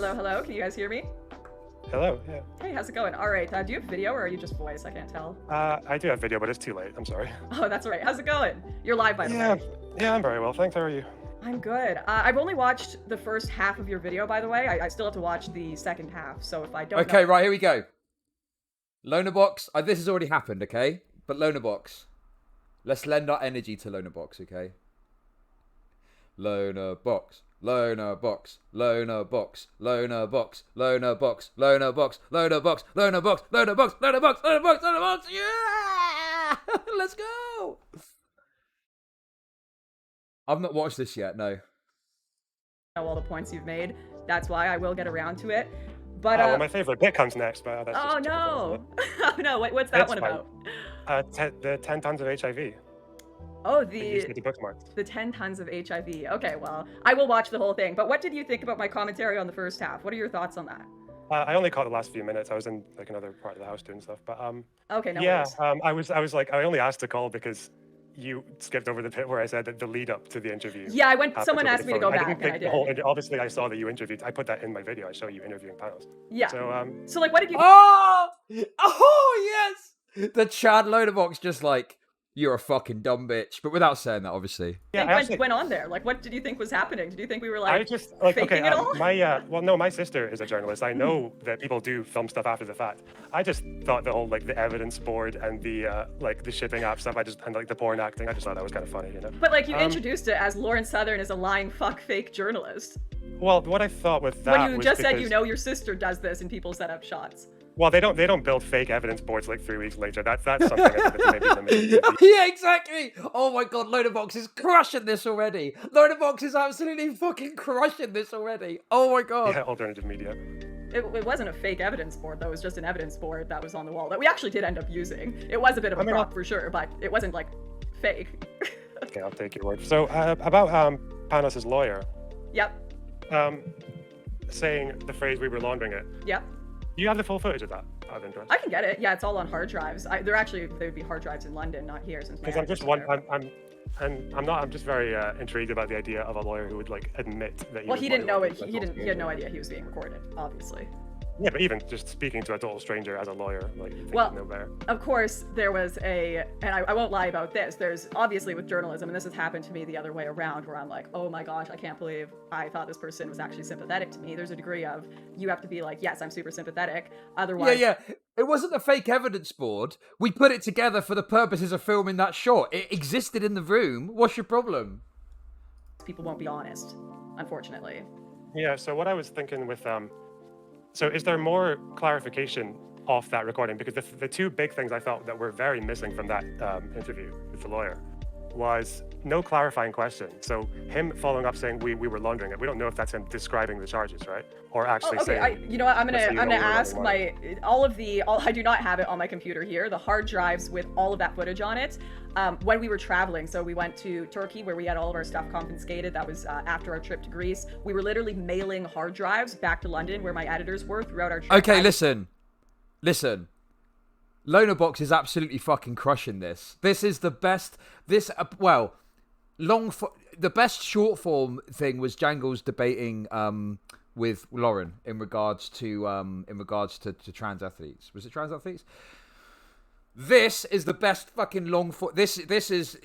Hello, hello. Can you guys hear me? Hello, yeah. Hey, how's it going? All right. Do you have video or are you just voice? I can't tell. I do have video, but it's too late. I'm sorry. Oh, that's all right. How's it going? You're live, by the way. Yeah, I'm very well. Thanks. How are you? I'm good. I've only watched the first half of your video, by the way. I still have to watch the second half. So if I don't Okay, right, here we go. Lonerbox. This has already happened, okay? But Lonerbox. Let's lend our energy to Lonerbox, okay? Lonerbox. Lonerbox. Lonerbox. Lonerbox. Lonerbox. Lonerbox. Lonerbox. Lonerbox. Lonerbox. Lonerbox. Lonerbox. Lonerbox. Yeah! Let's go! I've not watched this yet, no. know all the points you've made. That's why I will get around to it. But well, my favorite bit comes next, but that's oh just no! Oh no! What's that one fine. about? The 10 tons of HIV. Oh, The 10 tons of HIV. Okay, well, I will watch the whole thing. But what did you think about my commentary on the first half? What are your thoughts on that? I only caught the last few minutes. I was in like another part of the house doing stuff, but okay, no yeah, worries. I was like, I only asked to call because you skipped over the bit where I said that the lead up to the interview. Yeah, someone asked me to go back, I and I did. Obviously, I saw that you interviewed. I put that in my video. I show you interviewing panels. Yeah. So like, what did you? Oh yes. The Chad Lonerbox just like, you're a fucking dumb bitch, but without saying that, obviously. Yeah, went on there. Like, what did you think was happening? Did you think we were like faking it all? Well, no, my sister is a journalist. I know that people do film stuff after the fact. I just thought the whole like the evidence board and the like the shipping app stuff. And like the porn acting. I just thought that was kind of funny, you know. But like you introduced it as Lauren Southen is a lying fuck fake journalist. Well, what I thought with that when you just said your sister does this and people set up shots. Well, they don't build fake evidence boards like 3 weeks later. That's something that maybe yeah, exactly. Oh my god, Lonerbox is crushing this already. Lonerbox is absolutely fucking crushing this already. Oh my god. Yeah, alternative media. It wasn't a fake evidence board though. It was just an evidence board that was on the wall that we actually did end up using. It was a bit of a prop for sure, but it wasn't like fake. Okay, I'll take your word. So about Panos' lawyer. Yep. Saying the phrase "we were laundering it." Yep. Do you have the full footage of that? Out of interest. I can get it. Yeah, it's all on hard drives. They would be hard drives in London, not here, since. Because I'm just very intrigued about the idea of a lawyer who would like admit that. Well, he didn't know it. He had no idea he was being recorded, obviously. Yeah, but even just speaking to a total stranger as a lawyer, like, you think you know better. Of course, there was and I won't lie about this, there's obviously with journalism, and this has happened to me the other way around, where I'm like, oh my gosh, I can't believe I thought this person was actually sympathetic to me. There's a degree of, you have to be like, yes, I'm super sympathetic, otherwise... Yeah. It wasn't a fake evidence board. We put it together for the purposes of filming that shot. It existed in the room. What's your problem? People won't be honest, unfortunately. Yeah, so what I was thinking with... So is there more clarification off that recording? Because the two big things I thought that were very missing from that interview with the lawyer was no clarifying question. So him following up saying we were laundering it. We don't know if that's him describing the charges, right? Or actually saying. You know what? I'm gonna ask I do not have it on my computer here. The hard drives with all of that footage on it. When we were traveling, so we went to Turkey where we had all of our stuff confiscated. That was after our trip to Greece. We were literally mailing hard drives back to London where my editors were throughout our trip. Okay, listen. Lonerbox is absolutely fucking crushing this. This is the best. The best short form thing was Jangles debating with Lauren in regards to trans athletes. Was it trans athletes? This is the best fucking long form. This is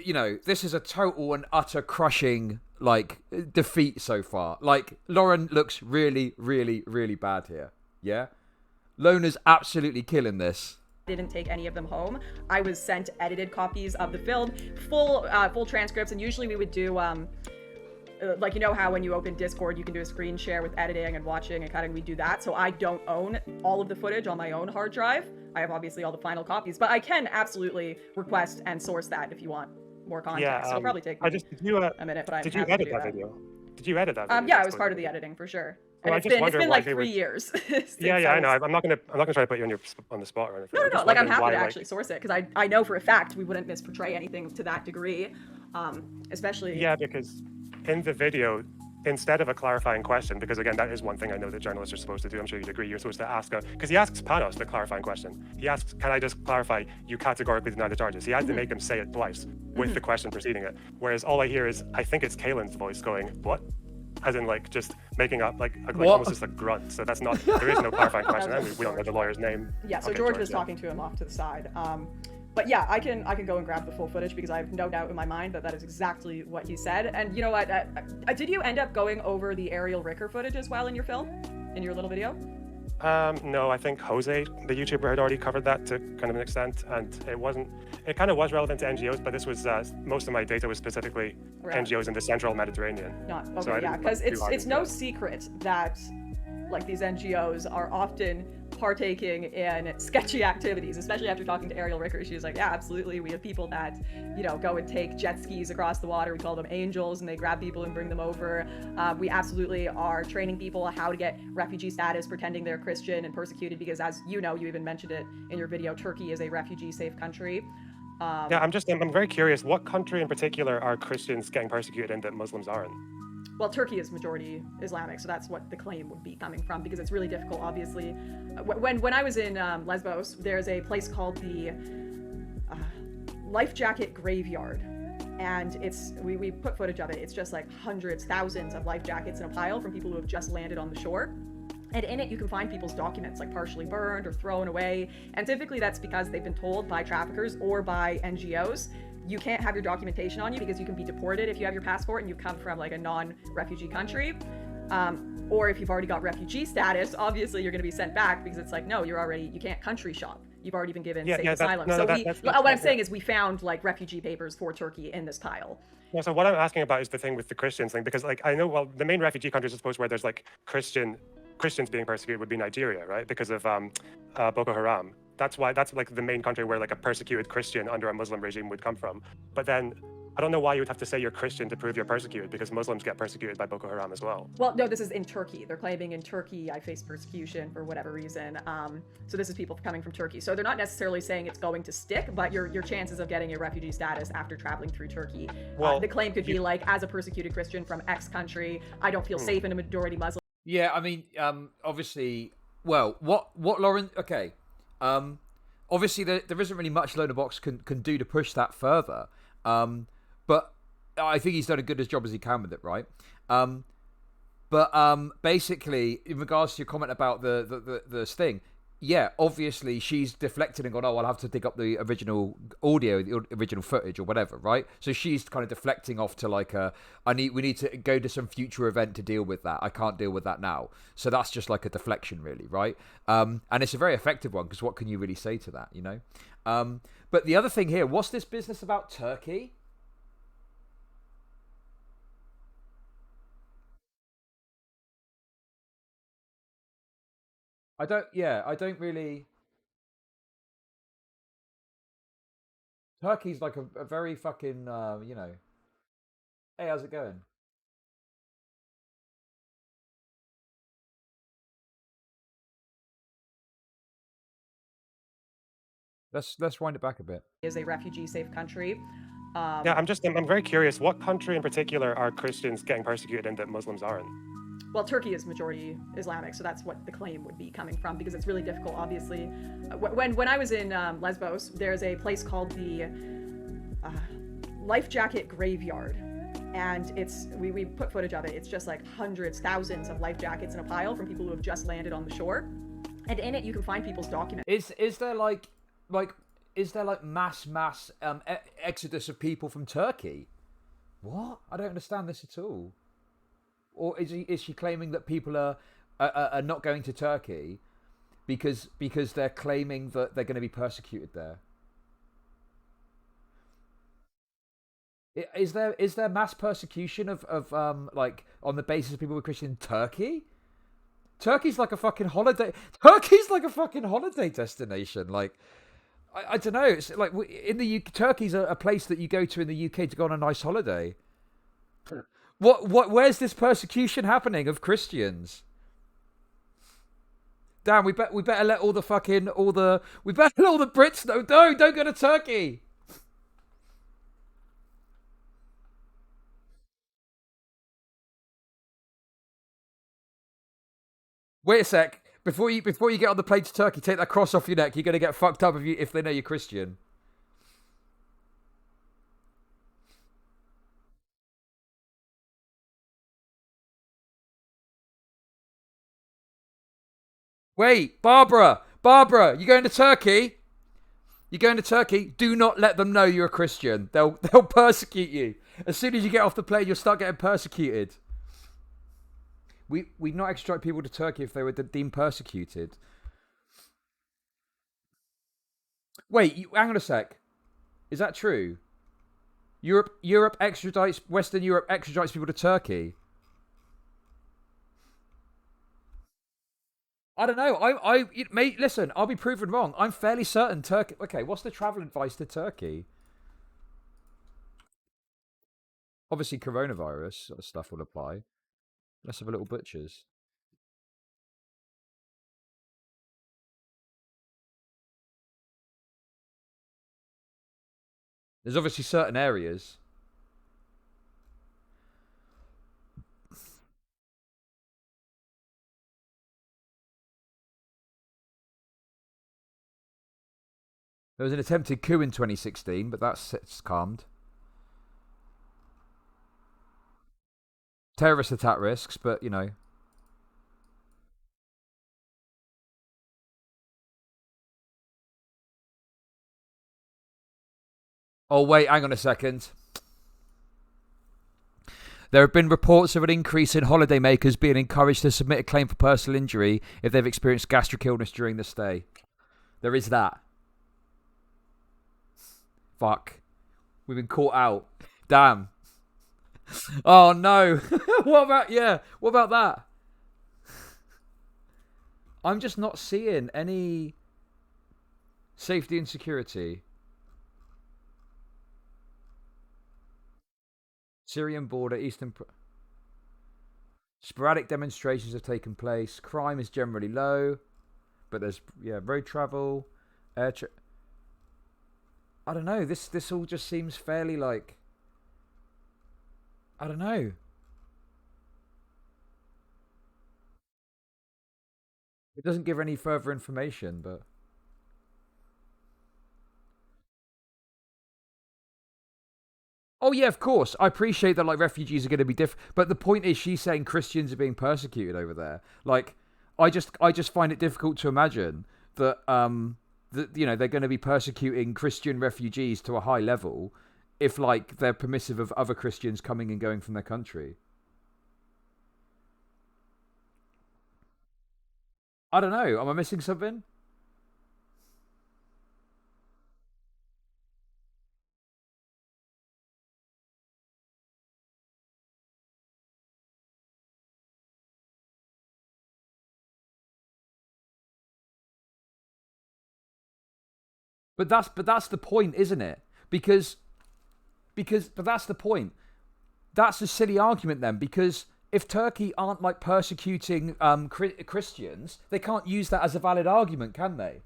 a total and utter crushing like defeat so far. Like Lauren looks really, really, really bad here. Yeah, Loner's absolutely killing this. Didn't take any of them home. I was sent edited copies of the film, full transcripts, and usually we would do like, you know how when you open Discord you can do a screen share with editing and watching and cutting. We do that. So I don't own all of the footage on my own hard drive. I have obviously all the final copies, but I can absolutely request and source that if you want more context. Yeah, it'll probably take me a minute, but I'm Did you edit that video? Did you edit that video? Yeah, I was part of the editing for sure. Well, it's been like 3 years. Yeah, I know. I'm not gonna try to put you on the spot or anything. No. Like, I'm happy to actually source it because I know for a fact we wouldn't misportray anything to that degree, especially. Yeah, because in the video, instead of a clarifying question, because again, that is one thing I know that journalists are supposed to do. I'm sure you'd agree. You're supposed to ask because he asks Panos the clarifying question. He asks, "Can I just clarify? You categorically deny the charges." He had to make him say it twice with the question preceding it. Whereas all I hear is, I think it's Kaylin's voice going, "What?" as in like just making up like What? almost just a grunt. So that's not there is no clarifying question. That And was we don't know the lawyer's name. Yeah, so Okay, George was yeah. talking to him off to the side. But yeah, I can go and grab the full footage because I have no doubt in my mind that that is exactly what he said. And you know what? Did you end up going over the Ariel Ricker footage as well in your film, in your little video? No, I think Jose, the YouTuber, had already covered that to kind of an extent, and it wasn't. It kind of was relevant to NGOs, but this was most of my data was specifically Right. NGOs in the Central Mediterranean. Not So okay, I yeah, didn't because look too hard it's into no it. secret that like these NGOs are often partaking in sketchy activities, especially after talking to Ariel Ricker. She was like, yeah, absolutely. We have people that, you know, go and take jet skis across the water. We call them angels, and they grab people and bring them over. We absolutely are training people how to get refugee status, pretending they're Christian and persecuted, because as you know, you even mentioned it in your video, Turkey is a refugee-safe country. Yeah, I'm very curious. What country in particular are Christians getting persecuted in that Muslims aren't? Well, Turkey is majority Islamic, so that's what the claim would be coming from, because it's really difficult, obviously. When I was in Lesbos, there's a place called the Life Jacket Graveyard, and we put footage of it. It's just like hundreds, thousands of life jackets in a pile from people who have just landed on the shore. And in it, you can find people's documents, like partially burned or thrown away. And typically that's because they've been told by traffickers or by NGOs, you can't have your documentation on you because you can be deported if you have your passport and you come from like a non-refugee country. Or if you've already got refugee status, obviously you're going to be sent back because it's like, no, you can't country shop. You've already been given safe asylum. So what I'm saying is we found like refugee papers for Turkey in this pile. Yeah, so what I'm asking about is the thing with the Christians thing, because like I know, well, the main refugee countries, I suppose, where there's like Christians being persecuted would be Nigeria, right? Because of Boko Haram. That's like the main country where like a persecuted Christian under a Muslim regime would come from. But then I don't know why you would have to say you're Christian to prove you're persecuted, because Muslims get persecuted by Boko Haram as well. Well, no, this is in Turkey. They're claiming in Turkey I face persecution for whatever reason. So this is people coming from Turkey. So they're not necessarily saying it's going to stick, but your chances of getting a refugee status after traveling through Turkey. Well, the claim could be like, as a persecuted Christian from X country, I don't feel safe in a majority Muslim. Yeah, I mean, obviously, well, what Lauren? Okay, obviously there isn't really much Lonerbox can do to push that further. But I think he's done a good as job as he can with it, right? But basically, in regards to your comment about the sting, yeah, obviously she's deflected and gone, oh, I'll have to dig up the original audio, the original footage or whatever, right? So she's kind of deflecting off to like we need to go to some future event to deal with that. I can't deal with that now. So that's just like a deflection, really, right? And it's a very effective one, because what can you really say to that, you know? But the other thing here, what's this business about Turkey? I don't really. Turkey's like a very fucking, hey, how's it going? Let's wind it back a bit. Is a refugee-safe country. Yeah, I'm very curious. What country in particular are Christians getting persecuted in that Muslims aren't? Well, Turkey is majority Islamic, so that's what the claim would be coming from, because it's really difficult, obviously. When I was in Lesbos, there's a place called the Life Jacket Graveyard, and we put footage of it. It's just like hundreds, thousands of life jackets in a pile from people who have just landed on the shore, and in it you can find people's documents. Is there like mass exodus of people from Turkey? What? I don't understand this at all. Or is she claiming that people are not going to Turkey because they're claiming that they're going to be persecuted there? Is there mass persecution of like on the basis of people with Christian in Turkey? Turkey's like a fucking holiday. Turkey's like a fucking holiday destination. Like I don't know. It's like in the UK, Turkey's a place that you go to in the UK to go on a nice holiday. Where's this persecution happening of Christians? Damn, we better let all the Brits know. No, don't go to Turkey. Wait a sec. Before you get on the plane to Turkey, take that cross off your neck. You're gonna get fucked up if they know you're Christian. Wait, Barbara, you going to Turkey? You going to Turkey? Do not let them know you're a Christian. They'll persecute you. As soon as you get off the plane, you'll start getting persecuted. We'd not extradite people to Turkey if they were deemed persecuted. Wait, hang on a sec. Is that true? Europe extradites Western Europe extradites people to Turkey. I don't know. Mate, listen. I'll be proven wrong. I'm fairly certain Turkey. Okay, what's the travel advice to Turkey? Obviously, coronavirus sort of stuff will apply. Let's have a little butchers. There's obviously certain areas. There was an attempted coup in 2016, but that's calmed. Terrorist attack risks, but you know. Oh, wait, hang on a second. There have been reports of an increase in holidaymakers being encouraged to submit a claim for personal injury if they've experienced gastric illness during the stay. There is that. Fuck. We've been caught out. Damn. Oh, no. What about that? I'm just not seeing any safety and security. Syrian border, sporadic demonstrations have taken place. Crime is generally low, but there's road travel, I don't know. This all just seems fairly like, I don't know. It doesn't give any further information, but oh yeah, of course. I appreciate that like refugees are going to be different, but the point is she's saying Christians are being persecuted over there. Like I just find it difficult to imagine that that they're going to be persecuting Christian refugees to a high level if like they're permissive of other Christians coming and going from their country. I don't know. Am I missing something? But that's the point, isn't it? But that's the point. That's a silly argument then, because if Turkey aren't like persecuting Christians, they can't use that as a valid argument, can they?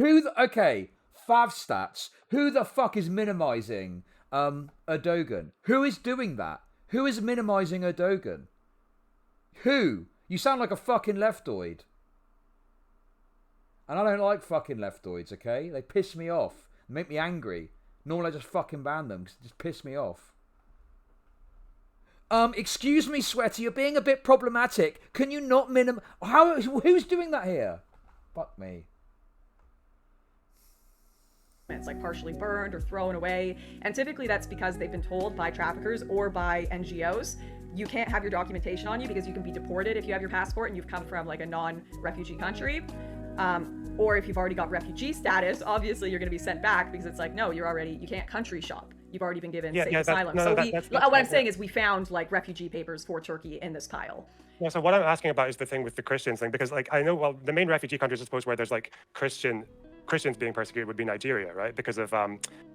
Okay, Fav stats. Who the fuck is minimizing Erdogan? Who is doing that? Who is minimizing Erdogan? Who? You sound like a fucking leftoid. And I don't like fucking leftoids, okay? They piss me off. Make me angry. Normally I just fucking ban them because they just piss me off. Excuse me, Sweaty, you're being a bit problematic. Can you not who's doing that here? Fuck me. It's like partially burned or thrown away. And typically that's because they've been told by traffickers or by NGOs, you can't have your documentation on you because you can be deported if you have your passport and you've come from like a non-refugee country. Or if you've already got refugee status, obviously you're going to be sent back because it's like, no, you can't country shop. You've already been given safe asylum. What I'm saying is we found like refugee papers for Turkey in this pile. Yeah, so what I'm asking about is the thing with the Christians thing, because like I know, well, the main refugee countries, I suppose, where there's like Christians being persecuted would be Nigeria, right? Because of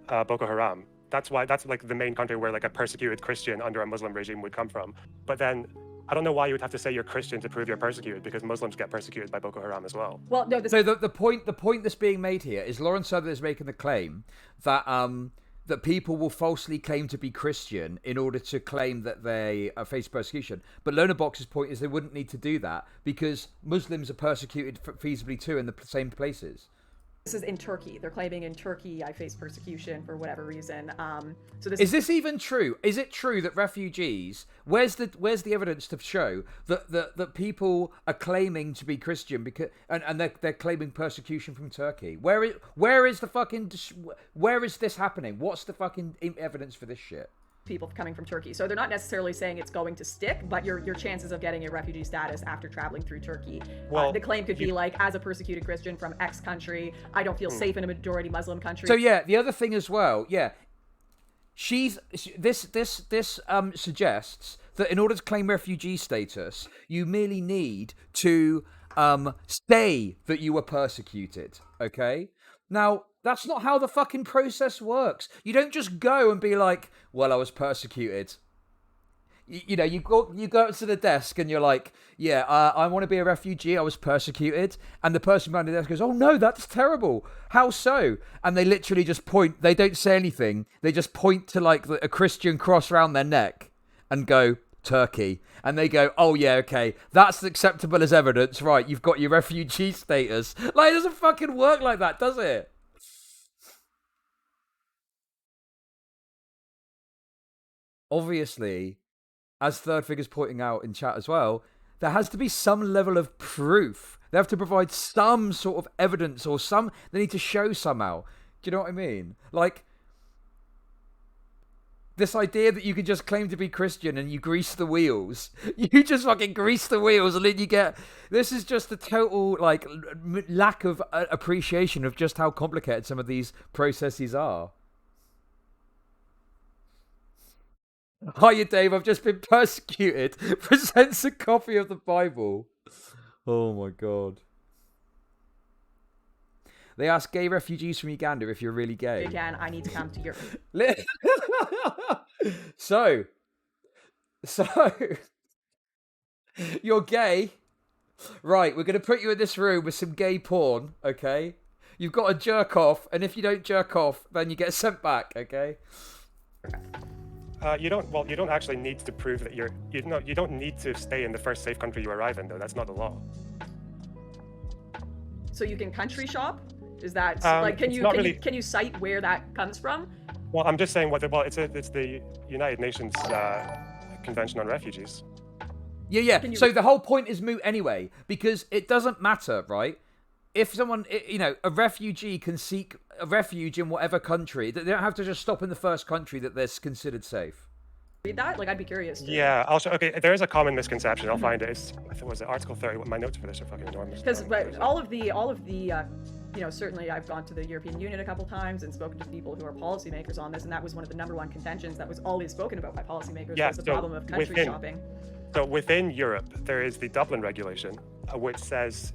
Boko Haram. That's like the main country where like a persecuted Christian under a Muslim regime would come from. But then I don't know why you would have to say you're Christian to prove you're persecuted, because Muslims get persecuted by Boko Haram as well. Well, no. So the point that's being made here is Lauren Southen is making the claim that that people will falsely claim to be Christian in order to claim that they face persecution. But Lonerbox's point is they wouldn't need to do that because Muslims are persecuted feasibly too in the same places. This is in Turkey. They're claiming in Turkey I face persecution for whatever reason. So this is this even true? Is it true that refugees? Where's the evidence to show that people are claiming to be Christian because and they're claiming persecution from Turkey? Where is this happening? What's the fucking evidence for this shit? People coming from Turkey. So they're not necessarily saying it's going to stick, but your chances of getting a refugee status after traveling through Turkey. Well, the claim could be like, as a persecuted Christian from X country, I don't feel safe in a majority Muslim country. So yeah, the other thing as well, this suggests that in order to claim refugee status, you merely need to say that you were persecuted. Okay? Now, that's not how the fucking process works. You don't just go and be like, well, I was persecuted. You go up to the desk and you're like, yeah, I want to be a refugee. I was persecuted. And the person behind the desk goes, oh no, that's terrible. How so? And they literally just point. They don't say anything. They just point to like a Christian cross around their neck and go, Turkey. And they go, oh yeah, okay, that's acceptable as evidence. Right, you've got your refugee status. Like, it doesn't fucking work like that, does it? Obviously, as Third Figure's pointing out in chat as well, there has to be some level of proof. They have to provide some sort of evidence or they need to show somehow. Do you know what I mean? Like, this idea that you can just claim to be Christian and you grease the wheels. You just fucking grease the wheels and then you get... This is just a total, like, lack of appreciation of just how complicated some of these processes are. Hiya, Dave. I've just been persecuted. Presents a copy of the Bible. Oh, my God. They ask gay refugees from Uganda if you're really gay. Again, I need to come to Europe. So, you're gay. Right, we're going to put you in this room with some gay porn, okay? You've got to jerk off, and if you don't jerk off, then you get sent back, okay? You don't actually need to prove that you don't need to stay in the first safe country you arrive in, though. That's not the law. So you can country shop? Is that like can you cite where that comes from? Well, I'm just saying it's the United Nations Convention on Refugees. Yeah. So the whole point is moot anyway, because it doesn't matter, right? If someone, a refugee can seek a refuge in whatever country, they don't have to just stop in the first country that they're considered safe. Read that? Like, I'd be curious. Yeah, okay, there is a common misconception. I'll find it. I think it was Article 30. My notes for this are fucking enormous. Because all of the certainly I've gone to the European Union a couple times and spoken to people who are policymakers on this, and that was one of the number one contentions that was always spoken about by policymakers, was the problem of country shopping. So within Europe, there is the Dublin regulation, which says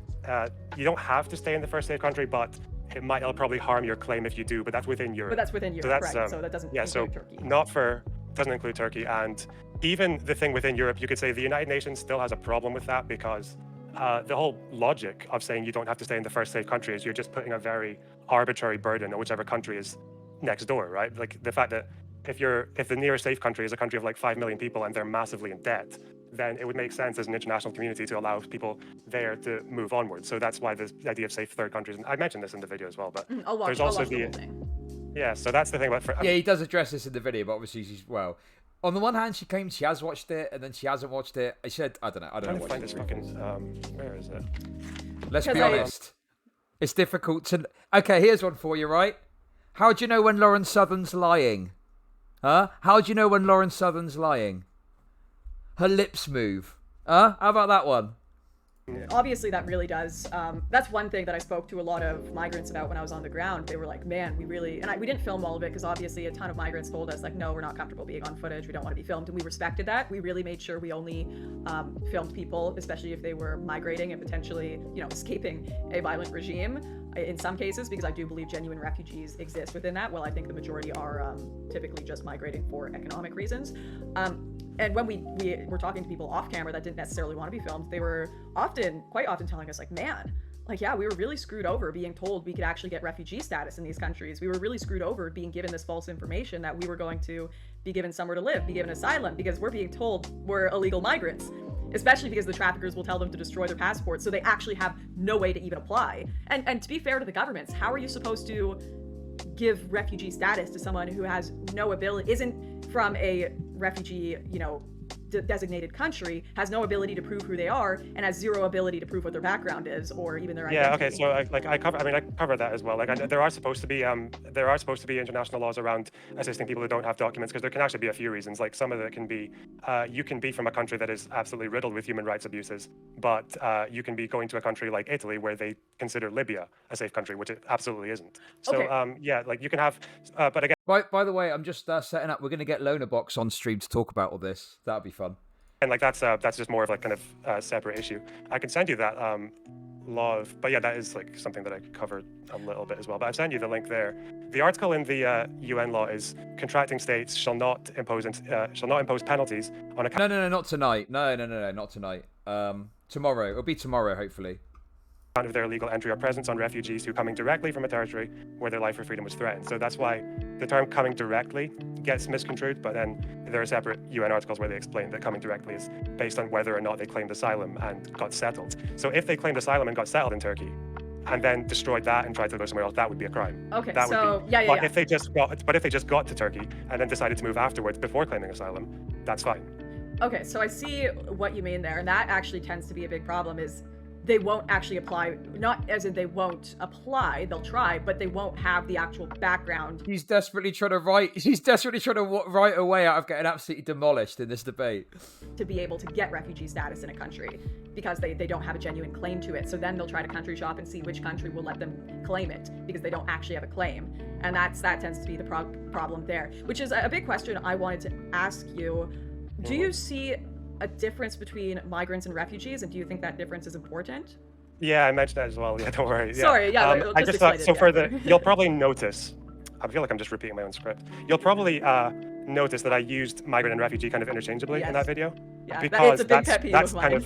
you don't have to stay in the first safe country, but it'll probably harm your claim if you do, but that's within Europe. But that's within Europe, right? So that doesn't include Turkey. Doesn't include Turkey. And even the thing within Europe, you could say the United Nations still has a problem with that, because the whole logic of saying you don't have to stay in the first safe country is you're just putting a very arbitrary burden on whichever country is next door, right? Like the fact that if the nearest safe country is a country of like 5 million people and they're massively in debt, then it would make sense as an international community to allow people there to move onwards. So that's why the idea of safe third countries, and I mentioned this in the video as well, but there's also the whole thing. Yeah, so that's the thing about... he does address this in the video, but obviously on the one hand, she claims she has watched it, and then she hasn't watched it. I said, I don't know. I'm trying to find this fucking... where is it? Let's be honest. It's difficult to... Okay, here's one for you, right? How do you know when Lauren Southen's lying? Huh? How do you know when Lauren Southen's lying? Her lips move. Huh? How about that one? Obviously, that really does. That's one thing that I spoke to a lot of migrants about when I was on the ground. They were like, man, we really... And we didn't film all of it, because obviously a ton of migrants told us, like, no, we're not comfortable being on footage. We don't want to be filmed. And we respected that. We really made sure we only filmed people, especially if they were migrating and potentially, escaping a violent regime. In some cases, because I do believe genuine refugees exist within that. Well, I think the majority are typically just migrating for economic reasons. And when we were talking to people off camera that didn't necessarily want to be filmed, they were quite often telling us, like, man, like, yeah, we were really screwed over being told we could actually get refugee status in these countries. We were really screwed over being given this false information that we were going to be given somewhere to live, be given asylum, because we're being told we're illegal migrants. especially because the traffickers will tell them to destroy their passports, so they actually have no way to even apply. And to be fair to the governments, how are you supposed to give refugee status to someone who has no ability, isn't from a refugee, designated country, has no ability to prove who they are, and has zero ability to prove what their background is or even their identity. Yeah. Okay. So I cover that as well. There are supposed to be international laws around assisting people who don't have documents, because there can actually be a few reasons. Like, some of it can be you can be from a country that is absolutely riddled with human rights abuses, but you can be going to a country like Italy where they consider Libya a safe country, which it absolutely isn't. So Okay. you can have, but again. By the way, I'm just setting up. We're going to get Lonerbox on stream to talk about all this. That'll be fun. And that's just more of kind of a separate issue. I can send you that law of, but yeah, that is something that I covered a little bit as well. But I've sent you the link there. The article in the UN law is contracting states shall not impose penalties on account. No, not tonight. No, not tonight. Tomorrow. It'll be tomorrow, hopefully. Of their illegal entry or presence on refugees who coming directly from a territory where their life or freedom was threatened. So that's why the term coming directly gets misconstrued, but then there are separate UN articles where they explain that coming directly is based on whether or not they claimed asylum and got settled. So if they claimed asylum and got settled in Turkey and then destroyed that and tried to go somewhere else, that would be a crime. Okay, that so would be, yeah. If they just got to Turkey and then decided to move afterwards before claiming asylum, that's fine. Okay, so I see what you mean there, and that actually tends to be a big problem, is they won't actually apply, not as in they won't apply, they'll try, but they won't have the actual background. He's desperately trying to write a way out of getting absolutely demolished in this debate. To be able to get refugee status in a country, because they don't have a genuine claim to it. So then they'll try to country shop and see which country will let them claim it, because they don't actually have a claim. And that tends to be the problem there, which is a big question I wanted to ask you. Do you see a difference between migrants and refugees, and do you think that difference is important? Yeah, I mentioned that as well. Yeah, don't worry. Yeah. Sorry, yeah. I just thought, so you'll probably notice, I feel like I'm just repeating my own script. You'll probably notice that I used migrant and refugee kind of interchangeably in that video. Yeah, because it's a big pet peeve of mine.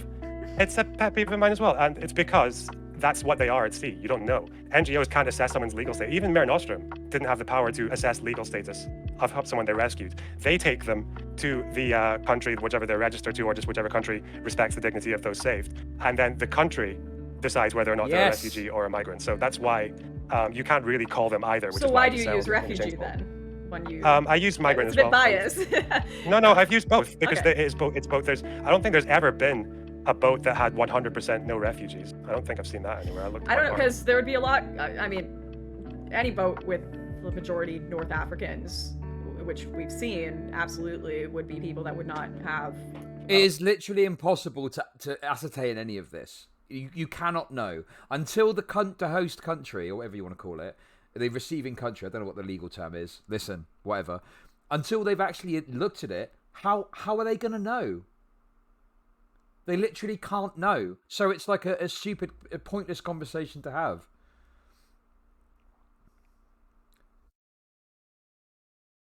It's a pet peeve of mine as well. And it's because that's what they are at sea. You don't know. NGOs can't assess someone's legal status. Even Mare Nostrum didn't have the power to assess legal status of someone they rescued. They take them to the country, whichever they're registered to, or just whichever country respects the dignity of those saved. And then the country decides whether or not they're a refugee or a migrant. So that's why you can't really call them either. Which so is why do you use refugee then? When you I use migrant as well. It's a bit biased. No, I've used both, because it's both. I don't think there's ever been a boat that had 100% no refugees. I don't think I've seen that anywhere. I don't know, because there would be a lot. I mean, any boat with the majority North Africans, which we've seen, absolutely would be people that would not have. It is literally impossible to ascertain any of this. You cannot know until the host country, or whatever you want to call it, the receiving country. I don't know what the legal term is. Listen, whatever. Until they've actually looked at it, how are they going to know? They literally can't know. So it's like a stupid, pointless conversation to have.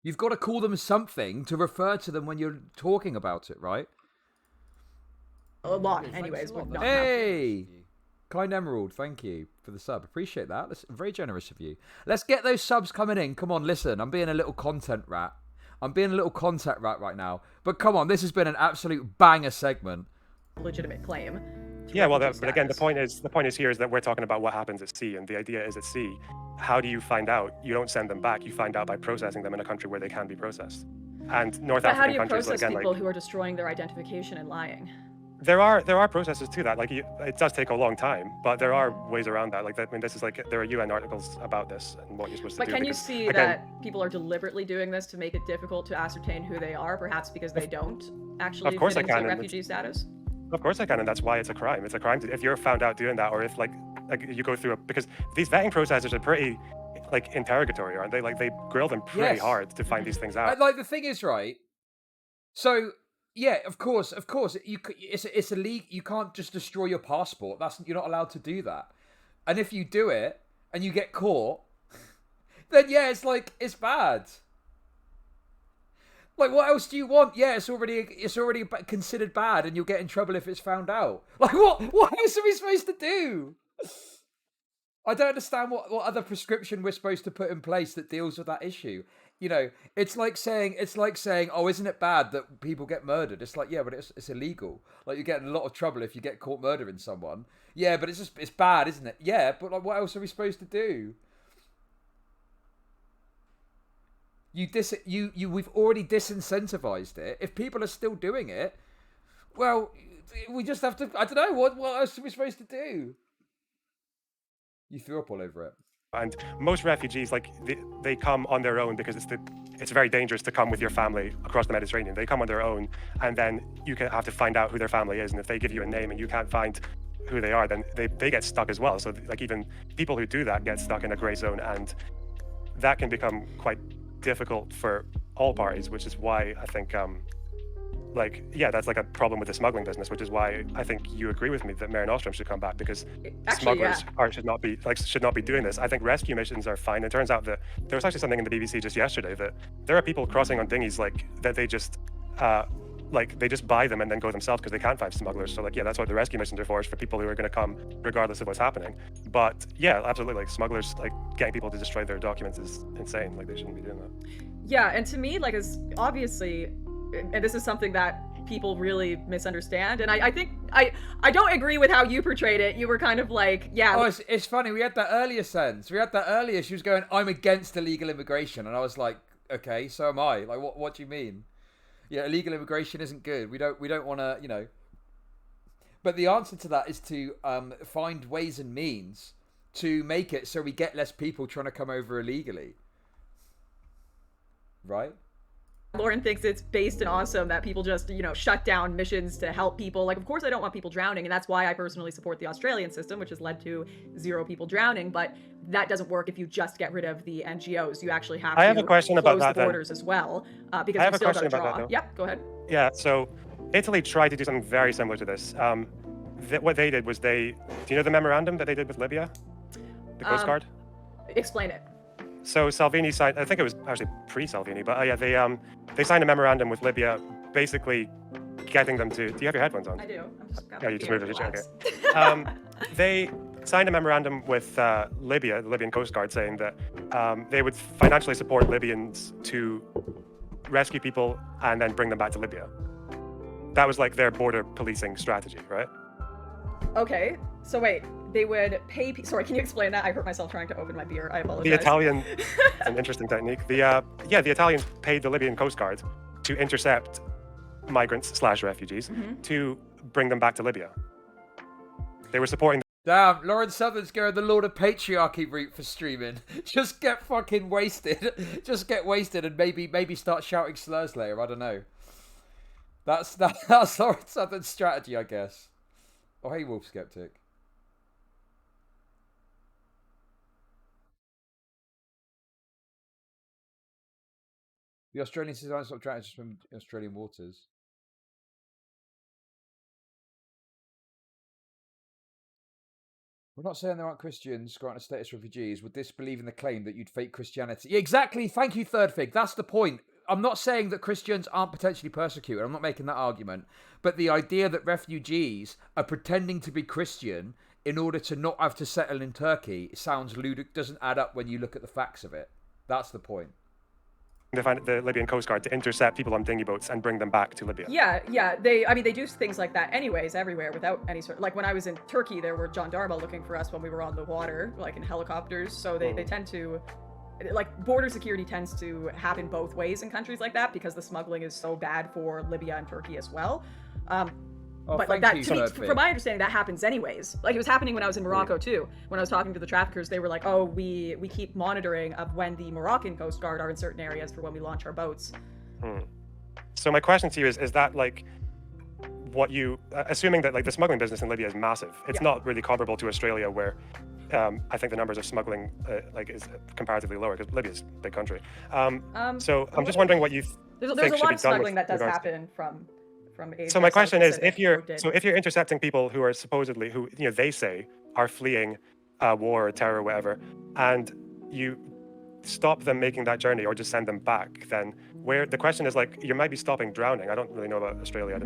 You've got to call them something to refer to them when you're talking about it, right? A lot, anyways. Hey! Kind Emerald, thank you for the sub. Appreciate that. That's very generous of you. Let's get those subs coming in. Come on, listen. I'm being a little content rat. right now. But come on, this has been an absolute banger segment. Legitimate claim. Yeah, well, but again, the point is here is that we're talking about what happens at sea, and the idea is at sea. How do you find out? You don't send them back. You find out by processing them in a country where they can be processed. And North African countries, how do you process people who are destroying their identification and lying? There are processes to that. It does take a long time, but there are ways around that. This is there are UN articles about this and what you're supposed to do. But can you see that people are deliberately doing this to make it difficult to ascertain who they are, perhaps because they don't actually fit into refugee status? Of course I can, and that's why it's a crime. It's a crime if you're found out doing that, or if you go through because these vetting processes are pretty interrogatory, aren't they? They grill them pretty hard to find these things out. The thing is, right? So yeah, of course, it's illegal. You can't just destroy your passport. You're not allowed to do that. And if you do it and you get caught, then yeah, it's bad. What else do you want? Yeah, it's already considered bad, and you'll get in trouble if it's found out. What else are we supposed to do? I don't understand what other prescription we're supposed to put in place that deals with that issue. You know, it's like saying, oh, isn't it bad that people get murdered? It's like, yeah, but it's illegal. Like, you get in a lot of trouble if you get caught murdering someone. Yeah, but it's bad, isn't it? Yeah, but like, what else are we supposed to do? We've already disincentivized it. If people are still doing it, well, we just have to. I don't know what else are we supposed to do. You threw up all over it. And most refugees, like they come on their own because it's very dangerous to come with your family across the Mediterranean. They come on their own, and then you have to find out who their family is. And if they give you a name and you can't find who they are, then they get stuck as well. So like even people who do that get stuck in a gray zone, and that can become quite difficult for all parties, which is why I think that's like a problem with the smuggling business, which is why I think you agree with me that Mare Nostrum should come back, because smugglers should not be doing this. I think rescue missions are fine. It turns out that there was actually something in the BBC just yesterday that there are people crossing on dinghies that they just they just buy them and then go themselves because they can't find smugglers. So that's what the rescue missions are for, is for people who are going to come regardless of what's happening. But yeah, absolutely, like smugglers, like getting people to destroy their documents is insane. Like they shouldn't be doing that. Yeah, and to me, like, is obviously, and this is something that people really misunderstand, and I think I don't agree with how you portrayed it. You were kind of like, yeah. Oh, it's funny. We had that earlier sense. She was going, I'm against illegal immigration, and I was like, okay, so am I. Like, what do you mean? Yeah, illegal immigration isn't good. We don't want to, But the answer to that is to find ways and means to make it so we get less people trying to come over illegally. Right? Lauren thinks it's based and awesome that people just, shut down missions to help people. Like, of course I don't want people drowning, and that's why I personally support the Australian system, which has led to 0 people drowning, but that doesn't work if you just get rid of the NGOs. You actually have to close the borders as well, because I have you still a question got to about draw. that, though. Yep, go ahead. Yeah, so Italy tried to do something very similar to this. What they did was do you know the memorandum that they did with Libya? The Coast Guard? Explain it. So Salvini signed, I think it was actually pre-Salvini, but they signed a memorandum with Libya, basically getting them to. Do you have your headphones on? I do. I'm just. Yeah, you just moved it. Okay. They signed a memorandum with Libya, the Libyan Coast Guard, saying that they would financially support Libyans to rescue people and then bring them back to Libya. That was like their border policing strategy, right? Okay, so wait, they would pay. Sorry, can you explain that? I hurt myself trying to open my beer. I apologize. The Italian, it's an interesting technique. The Italians paid the Libyan Coast Guard to intercept migrants/refugees to bring them back to Libya. They were supporting. Damn, Lauren Southen's going the Lord of Patriarchy route for streaming. Just get fucking wasted. Just get wasted and maybe start shouting slurs later. I don't know. That's Lauren Southen's strategy, I guess. Oh, hey, Wolf Skeptic. The Australian citizens stop trying to swim in Australian waters. We're not saying there aren't Christians granted status refugees. Would disbelieve in the claim that you'd fake Christianity? Yeah, exactly. Thank you, Third Fig. That's the point. I'm not saying that Christians aren't potentially persecuted. I'm not making that argument. But the idea that refugees are pretending to be Christian in order to not have to settle in Turkey sounds ludicrous. Doesn't add up when you look at the facts of it. That's the point. The Libyan Coast Guard to intercept people on dinghy boats and bring them back to Libya. Yeah. They do things like that anyways, everywhere, without any sort. Like when I was in Turkey, there were gendarmes looking for us when we were on the water, like in helicopters. So they tend to. Like, border security tends to happen both ways in countries like that because the smuggling is so bad for Libya and Turkey as well. But like that, to me, from my understanding, that happens anyways. Like, it was happening when I was in Morocco too. When I was talking to the traffickers, they were like, "Oh, we keep monitoring of when the Moroccan Coast Guard are in certain areas for when we launch our boats." So my question to you is that like what you assuming that like the smuggling business in Libya is massive? It's not really comparable to Australia, where I think the numbers of smuggling is comparatively lower because Libya's a big country. So I'm just wondering what you there's think a should lot be of done smuggling that does regards happen from Asia. So my question is, Pacific, if you're intercepting people who are supposedly they say are fleeing war or terror or whatever, and you stop them making that journey or just send them back, then the question is like you might be stopping drowning. I don't really know about Australia. I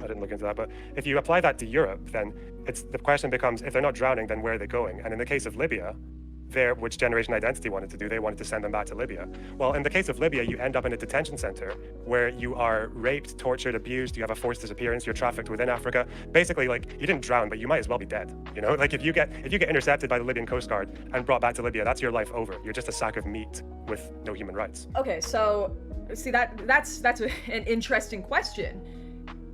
didn't look into that. But if you apply that to Europe, then the question becomes, if they're not drowning, then where are they going? And in the case of Libya, which Generation Identity wanted to do. They wanted to send them back to Libya. Well, in the case of Libya, you end up in a detention center where you are raped, tortured, abused, you have a forced disappearance, you're trafficked within Africa. Basically, like, you didn't drown, but you might as well be dead. You know, like if you get intercepted by the Libyan Coast Guard and brought back to Libya, that's your life over. You're just a sack of meat with no human rights. Okay, so see that's an interesting question,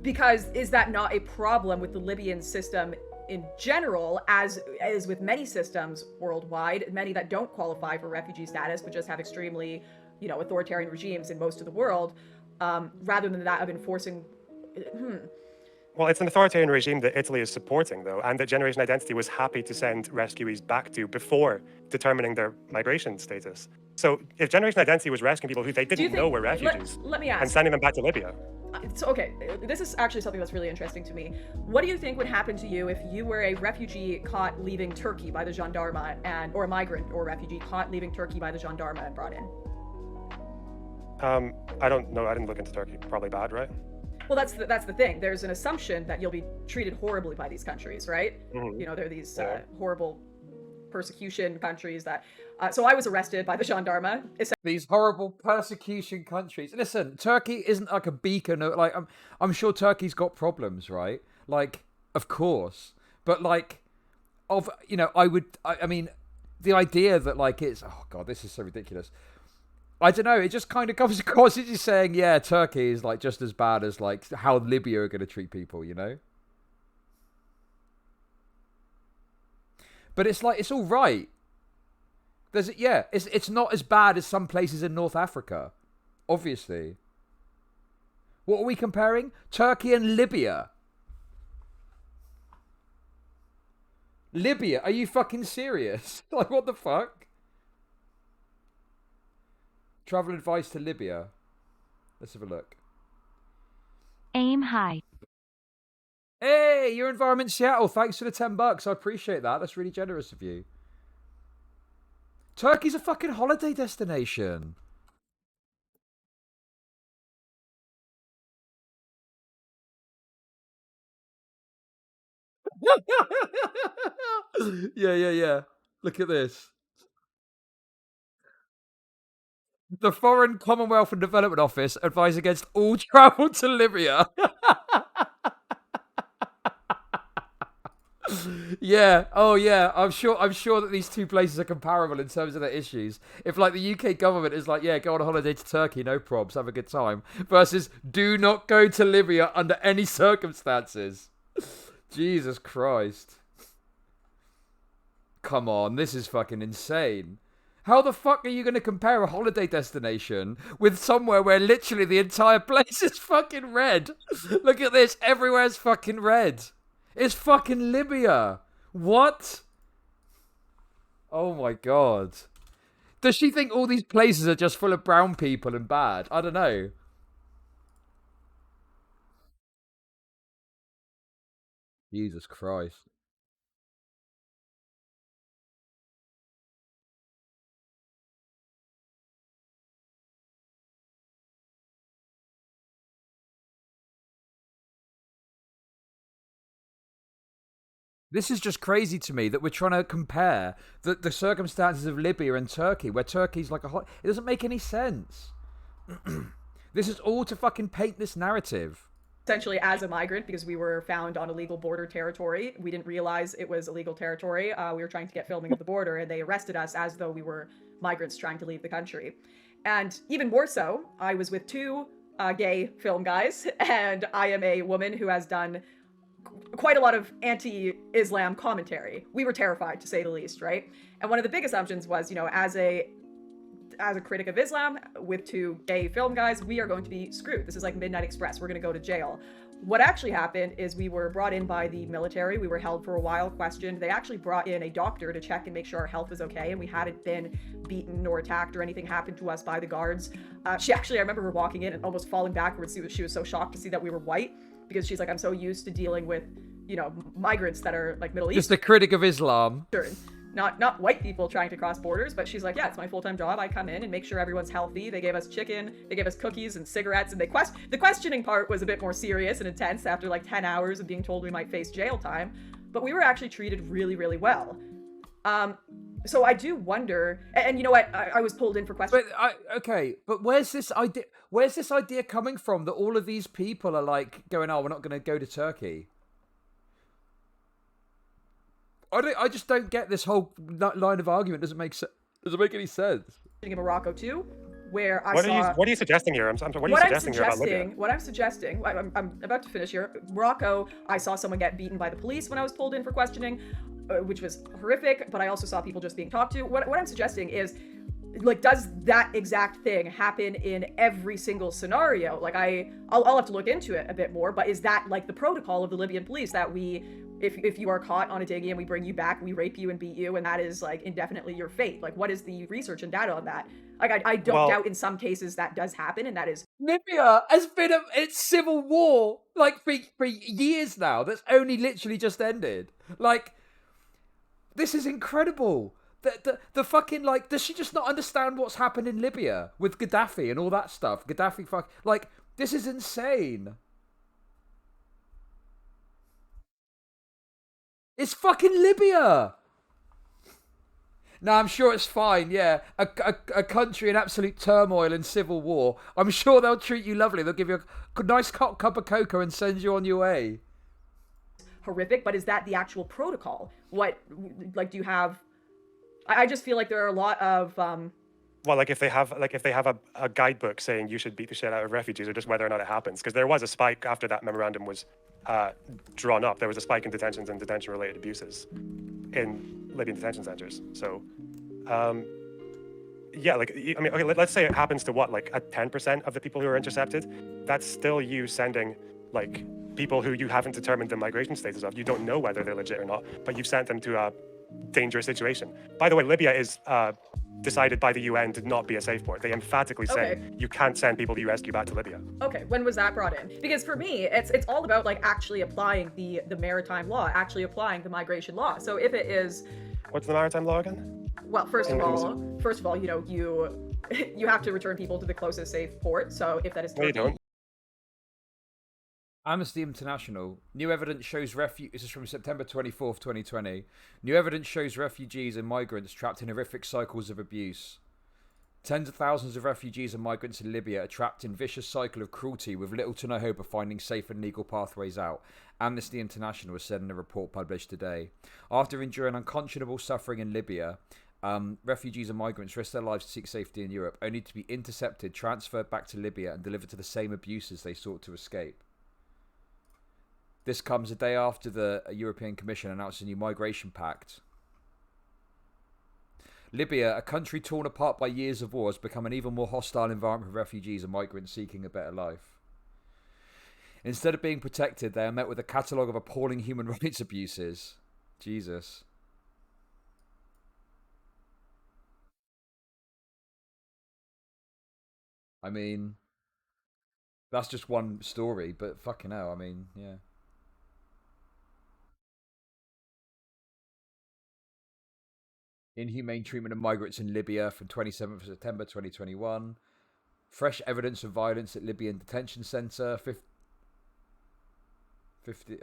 because is that not a problem with the Libyan system in general, as with many systems worldwide, many that don't qualify for refugee status but just have extremely, authoritarian regimes in most of the world, rather than that of enforcing. Well, it's an authoritarian regime that Italy is supporting, though, and that Generation Identity was happy to send rescuees back to before determining their migration status. So if Generation Identity was rescuing people who they didn't know were refugees let me ask, and sending them back to Libya. So, okay, this is actually something that's really interesting to me. What do you think would happen to you if you were a refugee caught leaving Turkey by the gendarme, or a migrant or refugee caught leaving Turkey by the gendarme and brought in? I don't know. I didn't look into Turkey. Probably bad, right? Well, that's the thing. There's an assumption that you'll be treated horribly by these countries, right? Mm-hmm. They're these horrible persecution countries that. So I was arrested by the gendarme. These horrible persecution countries. Listen, Turkey isn't like a beacon. Like I'm sure Turkey's got problems, right? Like, of course, but like, I mean, the idea that like it's, oh god, this is so ridiculous. I don't know. It just kind of comes across as just saying, yeah, Turkey is like just as bad as like how Libya are going to treat people, But it's like, it's all right. It's not as bad as some places in North Africa, obviously. What are we comparing? Turkey and Libya. Libya? Are you fucking serious? Like, what the fuck? Travel advice to Libya. Let's have a look. Aim high. Hey, your environment Seattle. Thanks for the $10. I appreciate that. That's really generous of you. Turkey's a fucking holiday destination. Yeah. Look at this. The Foreign Commonwealth and Development Office advise against all travel to Libya. Yeah. Oh, yeah. I'm sure that these two places are comparable in terms of their issues. If like the UK government is like, yeah, go on a holiday to Turkey, no probs, have a good time, versus do not go to Libya under any circumstances. Jesus Christ. Come on, this is fucking insane. How the fuck are you going to compare a holiday destination with somewhere where literally the entire place is fucking red? Look at this. Everywhere's fucking red. It's fucking Libya. What? Oh my god. Does she think all these places are just full of brown people and bad? I don't know. Jesus Christ. This is just crazy to me that we're trying to compare the circumstances of Libya and Turkey, where Turkey's like it doesn't make any sense. This is all to fucking paint this narrative. Essentially, as a migrant, because we were found on illegal border territory. We didn't realize it was illegal territory. We were trying to get filming of the border, and they arrested us as though we were migrants trying to leave the country. And even more so, I was with two gay film guys, and I am a woman who has done quite a lot of anti-Islam commentary. We were terrified, to say the least, right? And one of the big assumptions was, as a critic of Islam with two gay film guys, we are going to be screwed. This is like Midnight Express. We're going to go to jail. What actually happened is we were brought in by the military. We were held for a while, questioned. They actually brought in a doctor to check and make sure our health was okay, and we hadn't been beaten or attacked or anything happened to us by the guards. I remember her walking in and almost falling backwards. She was so shocked to see that we were white, because she's like, I'm so used to dealing with, migrants that are like Middle Eastern. Just a critic of Islam. Not white people trying to cross borders, but she's like, yeah, it's my full-time job. I come in and make sure everyone's healthy. They gave us chicken, they gave us cookies and cigarettes, and the questioning part was a bit more serious and intense after like 10 hours of being told we might face jail time, but we were actually treated really, really well. So I do wonder, and you know what? I was pulled in for questions. But where's this idea? Where's this idea coming from that all of these people are like going, "Oh, we're not going to go to Turkey." I just don't get this whole line of argument. Doesn't make sense. Doesn't make any sense. In Morocco too, where I What saw. What are you suggesting here? What are you suggesting here about Libya? What I'm suggesting, I'm about to finish here. Morocco, I saw someone get beaten by the police when I was pulled in for questioning, which was horrific. But I also saw people just being talked to. What I'm suggesting is, like, does that exact thing happen in every single scenario? Like, I'll have to look into it a bit more. But is that like the protocol of the Libyan police that we, if you are caught on a dinghy and we bring you back, we rape you and beat you, and that is like indefinitely your fate? Like, what is the research and data on that? Like, I don't doubt in some cases that does happen, and that is. Libya has been its civil war like for years now. That's only literally just ended. Like, this is incredible. The fucking, like, does she just not understand what's happened in Libya with Gaddafi and all that stuff? Gaddafi, like, this is insane. It's fucking Libya. No, I'm sure it's fine, yeah. A country in absolute turmoil and civil war. I'm sure they'll treat you lovely. They'll give you a nice cup of cocoa and send you on your way. Horrific, but is that the actual protocol? What, like, do you have... I just feel like there are a lot of... Well, like if they have a guidebook saying you should beat the shit out of refugees, or just whether or not it happens, because there was a spike after that memorandum was drawn up. There was a spike in detentions and detention-related abuses in Libyan detention centers. So, yeah, like, I mean, okay, let's say it happens to what, like a 10% of the people who are intercepted. That's still you sending like people who you haven't determined the migration status of. You don't know whether they're legit or not, but you've sent them to a dangerous situation. By the way, Libya is decided by the UN to not be a safe port. They emphatically say you can't send people you rescue back to Libya. Okay, when was that brought in? Because for me, it's all about like actually applying the maritime law, actually applying the migration law. So if it is, what's the maritime law again? Well, first of all, you know, you have to return people to the closest safe port. So if that is, no, you don't. Amnesty International. New evidence shows This is from September 24th, 2020. New evidence shows refugees and migrants trapped in horrific cycles of abuse. Tens of thousands of refugees and migrants in Libya are trapped in a vicious cycle of cruelty with little to no hope of finding safe and legal pathways out, Amnesty International has said in a report published today. After enduring unconscionable suffering in Libya, refugees and migrants risk their lives to seek safety in Europe, only to be intercepted, transferred back to Libya, and delivered to the same abuses they sought to escape. This comes a day after the European Commission announced a new migration pact. Libya, a country torn apart by years of war, has become an even more hostile environment for refugees and migrants seeking a better life. Instead of being protected, they are met with a catalogue of appalling human rights abuses. Jesus. I mean, that's just one story, but fucking hell, I mean, yeah. Inhumane treatment of migrants in Libya from 27th of September 2021. Fresh evidence of violence at Libyan detention centre. 50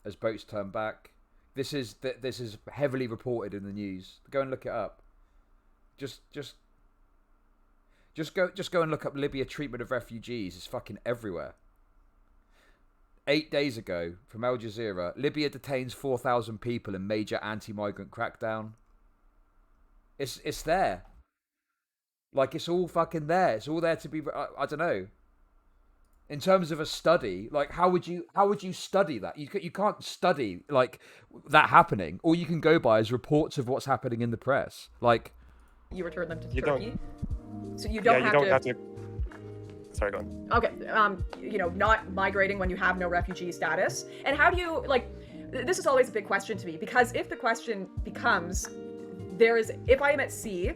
as boats turn back. This is heavily reported in the news. Go and look it up. Just go and look up Libya treatment of refugees. It's fucking everywhere. 8 days ago, from Al Jazeera, Libya detains 4,000 people in major anti-migrant crackdown. It's there. Like, it's all fucking there. It's all there to be. I don't know. In terms of a study, like, how would you study that? You can't study like that happening. All you can go by is reports of what's happening in the press. Like, you return them to you Turkey, don't. So you don't have to. Sorry, go on. Okay, you know, not migrating when you have no refugee status. And how do you, like, this is always a big question to me, because if the question becomes, if I am at sea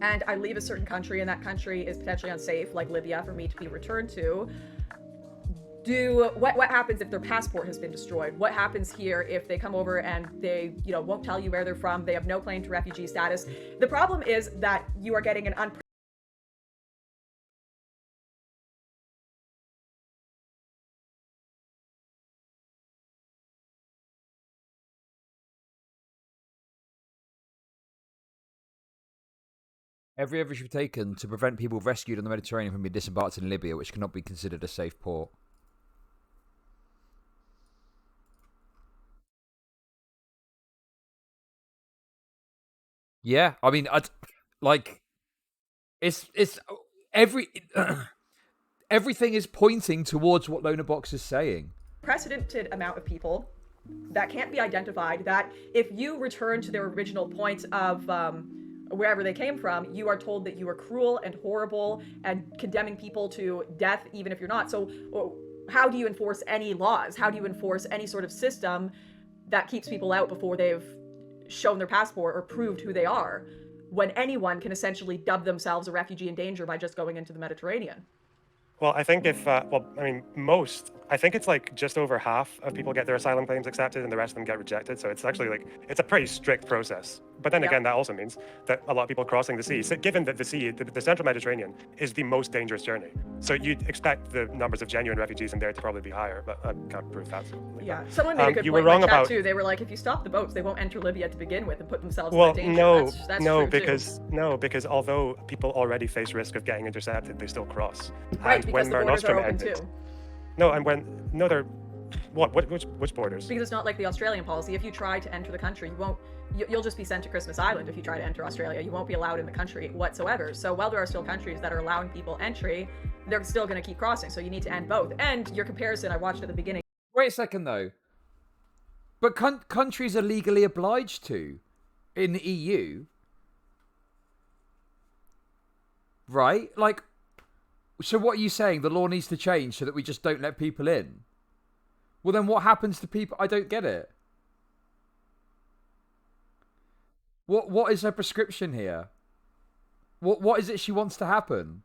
and I leave a certain country and that country is potentially unsafe, like Libya, for me to be returned to, what happens if their passport has been destroyed? What happens here if they come over and they, you know, won't tell you where they're from, they have no claim to refugee status? The problem is that you are getting an Every effort should be taken to prevent people rescued on the Mediterranean from being disembarked in Libya, which cannot be considered a safe port. Yeah, I mean, like it's every everything is pointing towards what Lonerbox is saying. Precedented amount of people that can't be identified, that if you return to their original point of wherever they came from, you are told that you are cruel and horrible and condemning people to death, even if you're not. So, how do you enforce any laws? How do you enforce any sort of system that keeps people out before they've shown their passport or proved who they are, when anyone can essentially dub themselves a refugee in danger by just going into the Mediterranean? Well, I think I think it's like just over half of people get their asylum claims accepted and the rest of them get rejected. So it's actually like, it's a pretty strict process. But then again, that also means that a lot of people crossing the sea, so given that the central Mediterranean is the most dangerous journey. So you'd expect the numbers of genuine refugees in there to probably be higher, but I can't prove that. Yeah, someone made a good you point were in wrong the chat about, too. They were like, if you stop the boats, they won't enter Libya to begin with and put themselves well, in danger. no, That's no, true because too. no, because although people already face risk of getting intercepted, they still cross. Right, And because when the Mare borders are Nostrum open ended, too. no, and when no, they're which borders? Because it's not like the Australian policy. If you try to enter the country, you'll just be sent to Christmas Island if you try to enter Australia. You won't be allowed in the country whatsoever. So while there are still countries that are allowing people entry, they're still going to keep crossing. So you need to end both. And your comparison I watched at the beginning. Wait a second though. But countries are legally obliged to in the EU, right? Like, so what are you saying? The law needs to change so that we just don't let people in? Well, then what happens to people? I don't get it. What is her prescription here? What is it she wants to happen?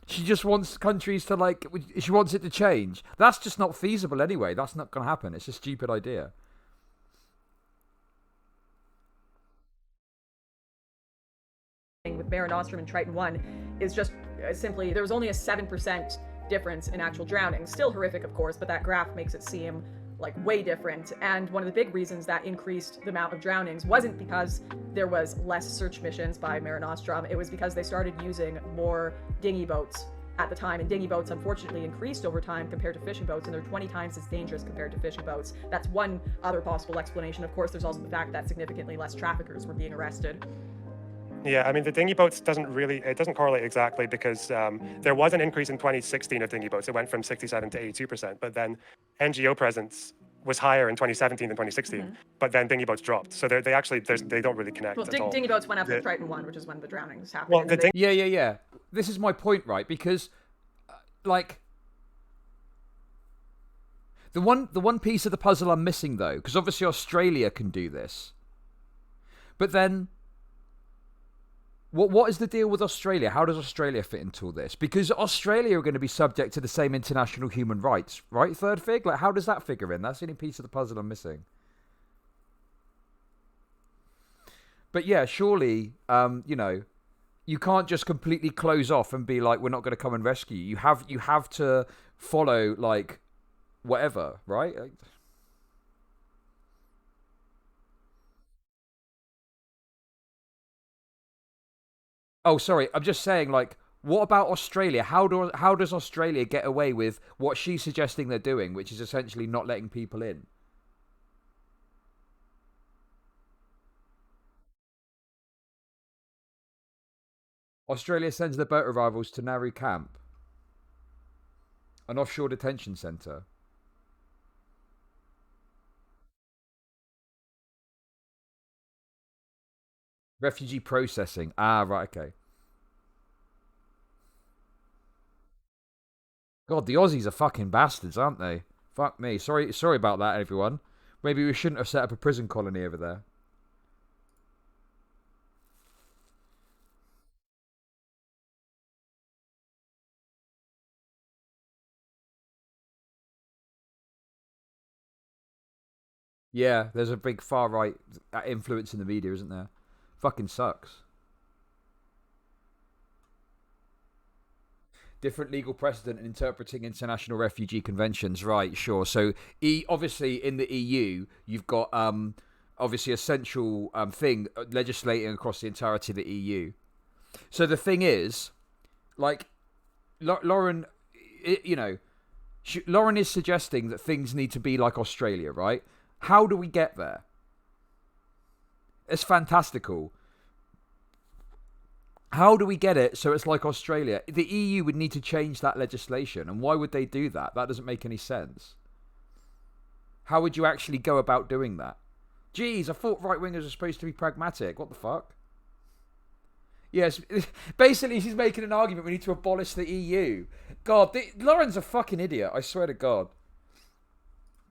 She just wants countries to, like, she wants it to change. That's just not feasible anyway. That's not going to happen. It's a stupid idea. With Mare Nostrum and Triton 1 is just simply, there was only a 7% difference in actual drowning. Still horrific, of course, but that graph makes it seem like way different. And one of the big reasons that increased the amount of drownings wasn't because there was less search missions by Mare Nostrum. It was because they started using more dinghy boats at the time, and dinghy boats unfortunately increased over time compared to fishing boats, and they're 20 times as dangerous compared to fishing boats. That's one other possible explanation. Of course, there's also the fact that significantly less traffickers were being arrested. Yeah, I mean, the dinghy boats it doesn't correlate exactly because there was an increase in 2016 of dinghy boats. It went from 67 to 82%, but then NGO presence was higher in 2017 than 2016, but then dinghy boats dropped. So they actually, they don't really connect Well, at all. dinghy boats went up with Triton 1, which is when the drownings happened. Well, the Yeah. This is my point, right? Because, like, the one piece of the puzzle I'm missing, though, because obviously Australia can do this, but then what is the deal with Australia? How does Australia fit into all this? Because Australia are going to be subject to the same international human rights, right? Third Fig? Like, how does that figure in? That's the only piece of the puzzle I'm missing. But yeah, surely, you can't just completely close off and be like, we're not going to come and rescue you. You have to follow, like, whatever, right? Oh, sorry. I'm just saying, like, what about Australia? How does Australia get away with what she's suggesting they're doing, which is essentially not letting people in? Australia sends the boat arrivals to Nauru Camp, an offshore detention centre. Refugee processing. Ah, right, okay. God, the Aussies are fucking bastards, aren't they? Fuck me. Sorry about that, everyone. Maybe we shouldn't have set up a prison colony over there. Yeah, there's a big far right influence in the media, isn't there? Fucking sucks. Different legal precedent in interpreting international refugee conventions, right? Sure. So, obviously in the EU, you've got obviously a central thing legislating across the entirety of the EU. So the thing is, like, Lauren, Lauren is suggesting that things need to be like Australia, right? How do we get there? It's fantastical. How do we get it so it's like Australia? The EU would need to change that legislation, and why would they do that? That doesn't make any sense. How would you actually go about doing that? Jeez, I thought right-wingers are supposed to be pragmatic. What the fuck? Yes, basically she's making an argument we need to abolish the EU. God, Lauren's a fucking idiot, I swear to God.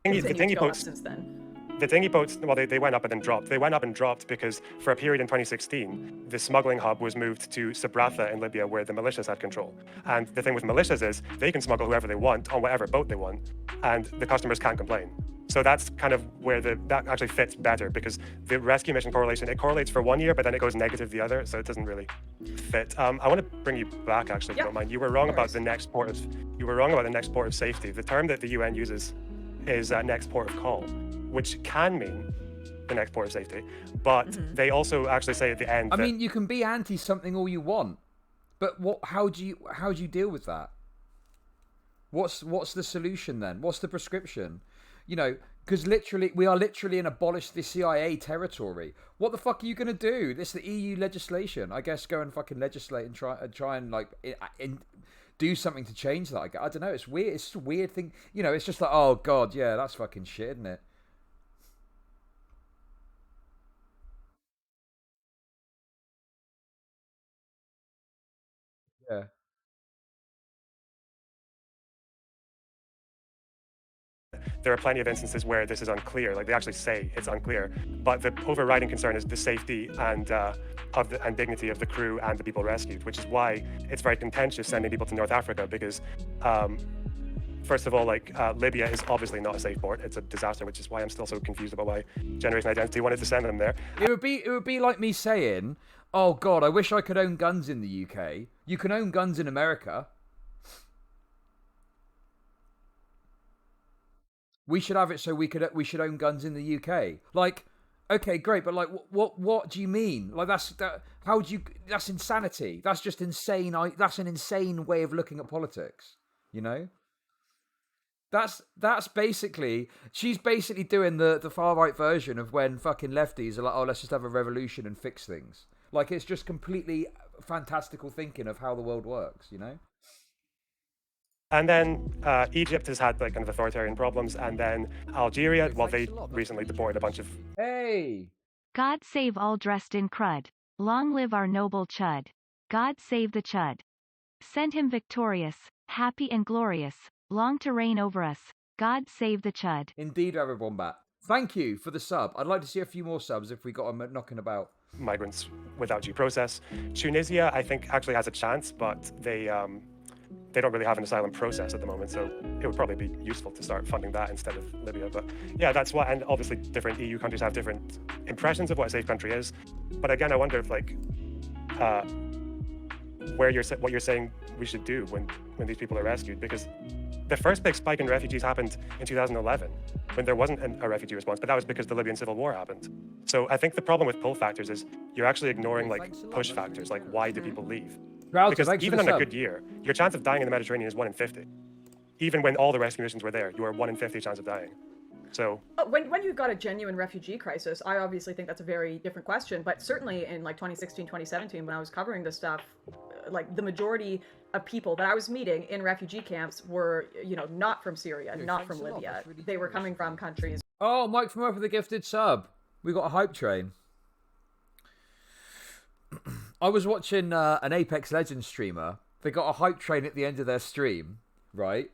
The thingy boats, since then. the dinghy boats, well, they went up and then dropped. They went up and dropped because for a period in 2016, the smuggling hub was moved to Sabratha in Libya, where the militias had control. And the thing with militias is they can smuggle whoever they want on whatever boat they want, and the customers can't complain. So that's kind of where that actually fits better, because the rescue mission correlation, it correlates for 1 year, but then it goes negative the other, so it doesn't really fit. I want to bring you back, actually, if you don't mind. You were wrong about the next port of safety. The term that the UN uses is next port of call, which can mean the next port of safety, but they also actually say at the end. I mean, you can be anti something all you want, but how do you deal with that? What's the solution then? What's the prescription? You know, because we are literally in abolish the CIA territory. What the fuck are you gonna do? This is the EU legislation. I guess go and fucking legislate and try and like do something to change that. I don't know. It's weird. It's just a weird thing. You know, it's just like, oh god, yeah, that's fucking shit, isn't it? Yeah. There are plenty of instances where this is unclear, like they actually say it's unclear, but the overriding concern is the safety and dignity of the crew and the people rescued, which is why it's very contentious sending people to North Africa, because first of all, Libya is obviously not a safe port. It's a disaster, which is why I'm still so confused about why Generation Identity wanted to send them there. It would be like me saying, oh god, I wish I could own guns in the UK. You can own guns in America. We should have it so we should own guns in the UK. Like, okay, great, but like, what do you mean? Like, that's insanity. That's just insane. That's an insane way of looking at politics. You know, that's basically, she's basically doing the far right version of when fucking lefties are like, oh, let's just have a revolution and fix things. Like, it's just completely fantastical thinking of how the world works. You know. And then Egypt has had like kind of authoritarian problems, and then Algeria, well, they recently deported a bunch of. Hey. God save all dressed in crud. Long live our noble chud. God save the chud. Send him victorious, happy and glorious, long to reign over us. God save the chud. Indeed, everyone back. Thank you for the sub. I'd like to see a few more subs if we got them knocking about. Migrants without due process. Tunisia, I think, actually has a chance, but they don't really have an asylum process at the moment, so it would probably be useful to start funding that instead of Libya. But yeah, that's what, and obviously different EU countries have different impressions of what a safe country is. But again, I wonder if what you're saying we should do when these people are rescued, because the first big spike in refugees happened in 2011 when there wasn't a refugee response, but that was because the Libyan civil war happened. So I think the problem with pull factors is you're actually ignoring push factors, like why do people leave? Because even on a good year, your chance of dying in the Mediterranean is 1 in 50. Even when all the rescue missions were there, you are 1 in 50 chance of dying. So when you've got a genuine refugee crisis, I obviously think that's a very different question. But certainly in 2016, 2017, when I was covering this stuff, the majority of people that I was meeting in refugee camps were, not from Syria, not from Libya. They were coming from countries. Oh, Mike from Earth with a gifted sub. We got a hype train. I was watching an Apex Legends streamer. They got a hype train at the end of their stream, right?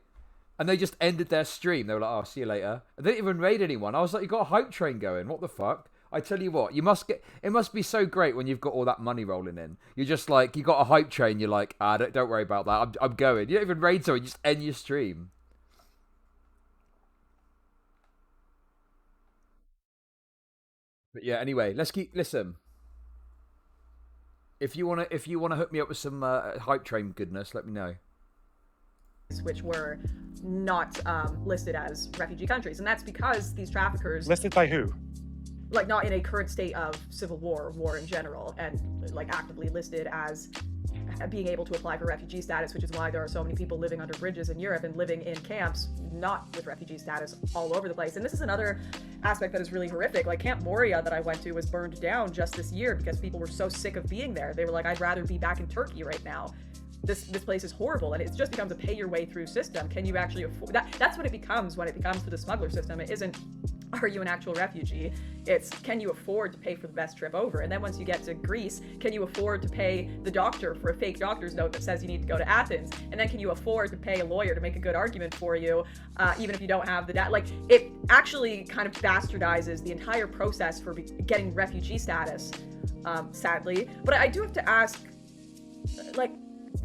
And they just ended their stream. They were like, oh, see you later. And they didn't even raid anyone. I was like, you got a hype train going. What the fuck? I tell you what, it must be so great when you've got all that money rolling in. You're just like, you got a hype train. You're like, don't worry about that. I'm going. You don't even raid someone. You just end your stream. But yeah, anyway, listen. If you wanna hook me up with some hype train goodness, let me know. Which were not listed as refugee countries, and that's because these traffickers listed by who? like not in a current state of civil war or war in general, and like actively listed as being able to apply for refugee status, which is why there are so many people living under bridges in Europe and living in camps not with refugee status all over the place. And this is another aspect that is really horrific. Like Camp Moria that I went to was burned down just this year because people were so sick of being there. They were like, I'd rather be back in Turkey right now. This place is horrible, and it just becomes a pay your way through system. Can you actually afford that? That's what it becomes when it becomes for the smuggler system. It isn't, are you an actual refugee? It's, can you afford to pay for the best trip over? And then once you get to Greece, can you afford to pay the doctor for a fake doctor's note that says you need to go to Athens? And then can you afford to pay a lawyer to make a good argument for you, even if you don't have the data? Like, it actually kind of bastardizes the entire process for getting refugee status, sadly. But I do have to ask, like,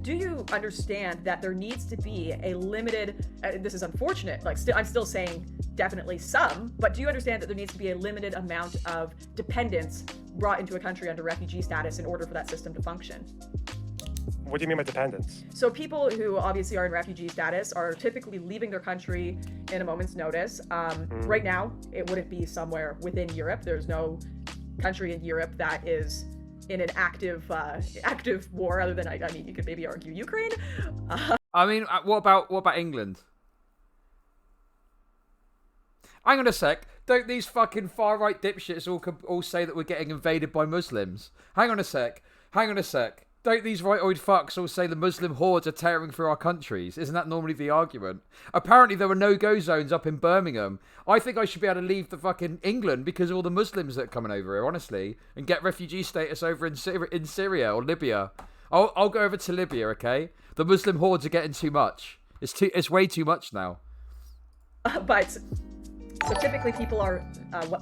do you understand that there needs to be a limited, this is unfortunate, like I'm still saying definitely some, but do you understand that there needs to be a limited amount of dependents brought into a country under refugee status in order for that system to function? What do you mean by dependence? So people who obviously are in refugee status are typically leaving their country in a moment's notice. Right now, it wouldn't be somewhere within Europe. There's no country in Europe that is in an active war, other than, I mean, you could maybe argue Ukraine. I mean, what about England? Hang on a sec. Don't these fucking far-right dipshits all say that we're getting invaded by Muslims? Hang on a sec. Don't these right-oid fucks all say the Muslim hordes are tearing through our countries? Isn't that normally the argument? Apparently there were no-go zones up in Birmingham. I think I should be able to leave the fucking England because of all the Muslims that are coming over here, honestly, and get refugee status over in Syria or Libya. I'll go over to Libya, okay? The Muslim hordes are getting too much. It's way too much now. But so typically people are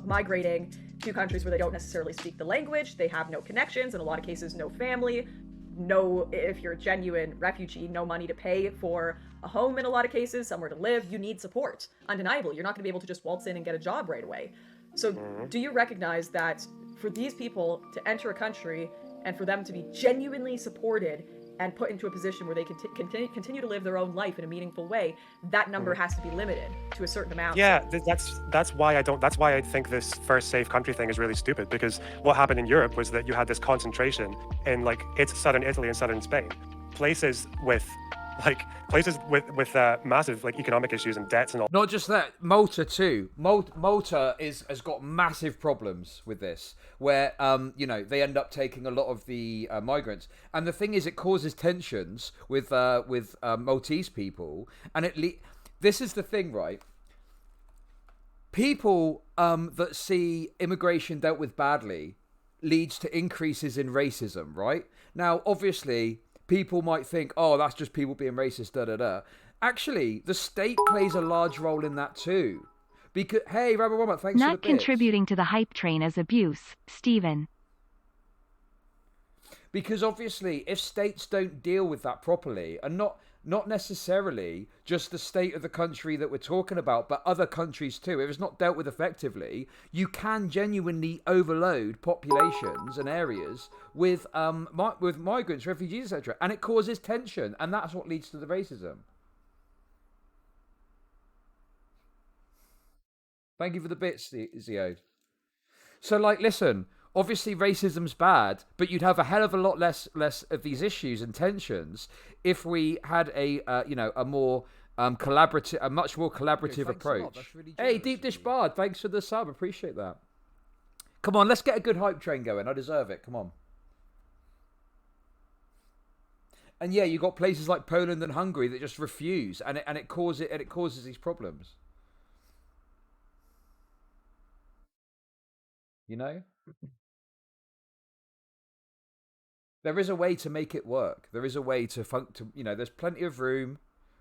migrating to countries where they don't necessarily speak the language, they have no connections, in a lot of cases no family, no, if you're a genuine refugee, no money to pay for a home in a lot of cases, somewhere to live. You need support, undeniably. You're not going to be able to just waltz in and get a job right away. So do you recognize that for these people to enter a country and for them to be genuinely supported and put into a position where they can continue to live their own life in a meaningful way, that number has to be limited to a certain amount? Yeah, that's why I think this first safe country thing is really stupid, because what happened in Europe was that you had this concentration in, like, it's southern Italy and southern Spain, places with massive, like, economic issues and debts and all. Not just that, Malta too. Malta has got massive problems with this, where they end up taking a lot of the migrants, and the thing is, it causes tensions with Maltese people, and this is the thing, right? People that see immigration dealt with badly leads to increases in racism, right? Now, obviously, people might think, oh, that's just people being racist, da-da-da. Actually, the state plays a large role in that too. Because, hey, Rabbi Womack, thanks for the Not bits. contributing to the hype train as abuse, Stephen. Because obviously, if states don't deal with that properly, and not necessarily just the state of the country that we're talking about, but other countries too, if it's not dealt with effectively, you can genuinely overload populations and areas with migrants, refugees, etc., and it causes tension, and that's what leads to the racism. Thank you for the bits, Zio. So, like, listen, obviously racism's bad, but you'd have a hell of a lot less of these issues and tensions if we had a more collaborative, a much more collaborative approach. Really, hey, Deep Dish Bard, thanks for the sub, appreciate that. Come on, let's get a good hype train going. I deserve it. Come on. And yeah, you got places like Poland and Hungary that just refuse, and it causes these problems. You know? There is a way to make it work. There is a way to there's plenty of room.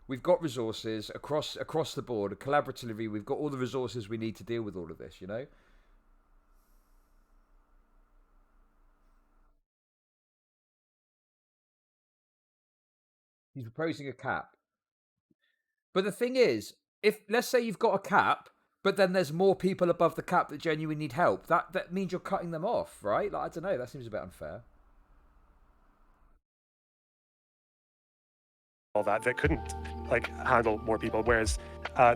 We've got resources across the board, collaboratively. We've got all the resources we need to deal with all of this, you know? He's proposing a cap. But the thing is, if, let's say you've got a cap, but then there's more people above the cap that genuinely need help, that means you're cutting them off, right? Like, I don't know, that seems a bit unfair. All that couldn't like handle more people, whereas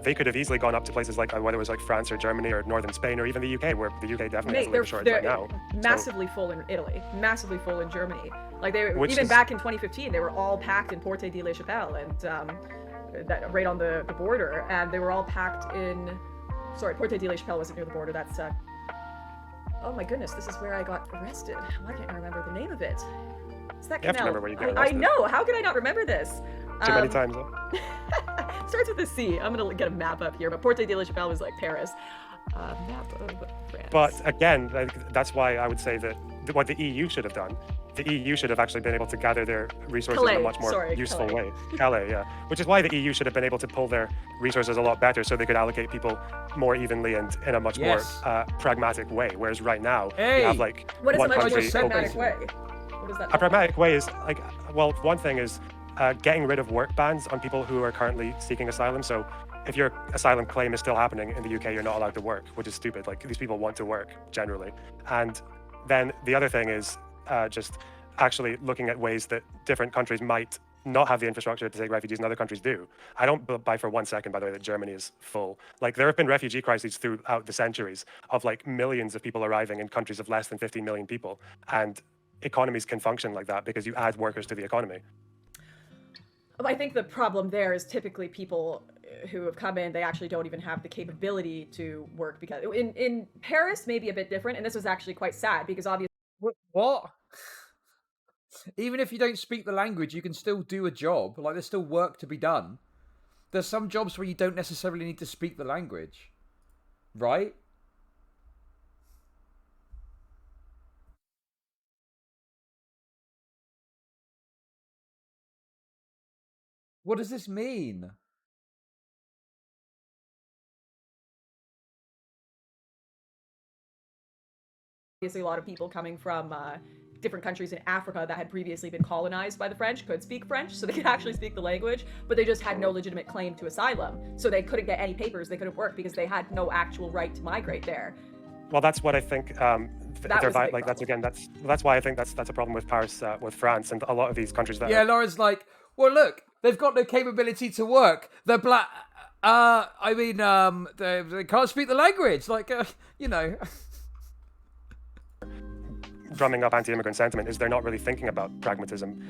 they could have easily gone up to places like whether it was like France or Germany or northern Spain or even the UK, where the UK definitely has a labor shortage right now. Massively full in Italy, massively full in Germany. Like Which back in 2015, they were all packed in Porte de la Chapelle and right on the border, and they were all packed in. Sorry, Porte de la Chapelle wasn't near the border. That's oh my goodness, this is where I got arrested. Why can't I remember the name of it? Is that You have to remember where you got arrested. I know. How could I not remember this? Too many times. Starts with a C. I'm gonna get a map up here, but Porte de la Chapelle was like Paris. Map of France. But again, that's why I would say that what the EU should have done, the EU should have actually been able to gather their resources in a much more useful way. Calais, yeah. Which is why the EU should have been able to pull their resources a lot better so they could allocate people more evenly and in a much more pragmatic way. Whereas right now, you have like what is one a much more country pragmatic way? What is that? A pragmatic way is like, well, one thing is getting rid of work bans on people who are currently seeking asylum. So if your asylum claim is still happening in the UK, you're not allowed to work, which is stupid. Like, these people want to work generally. And then the other thing is just actually looking at ways that different countries might not have the infrastructure to take refugees and other countries do. I don't buy for 1 second, by the way, that Germany is full. Like, there have been refugee crises throughout the centuries of like millions of people arriving in countries of less than 15 million people. And economies can function like that because you add workers to the economy. I think the problem there is typically people who have come in, they actually don't even have the capability to work, because in Paris, maybe a bit different. And this was actually quite sad because obviously... What? Even if you don't speak the language, you can still do a job. Like, there's still work to be done. There's some jobs where you don't necessarily need to speak the language. Right? What does this mean? Obviously, a lot of people coming from different countries in Africa that had previously been colonized by the French could speak French, so they could actually speak the language, but they just had no legitimate claim to asylum. So they couldn't get any papers, they couldn't work because they had no actual right to migrate there. Well, that's what I think. That's why I think that's a problem with Paris, with France, and a lot of these countries. That Lauren's like, well, look, they've got no capability to work. They're black. They can't speak the language. Like, you know. Drumming up anti-immigrant sentiment is they're not really thinking about pragmatism.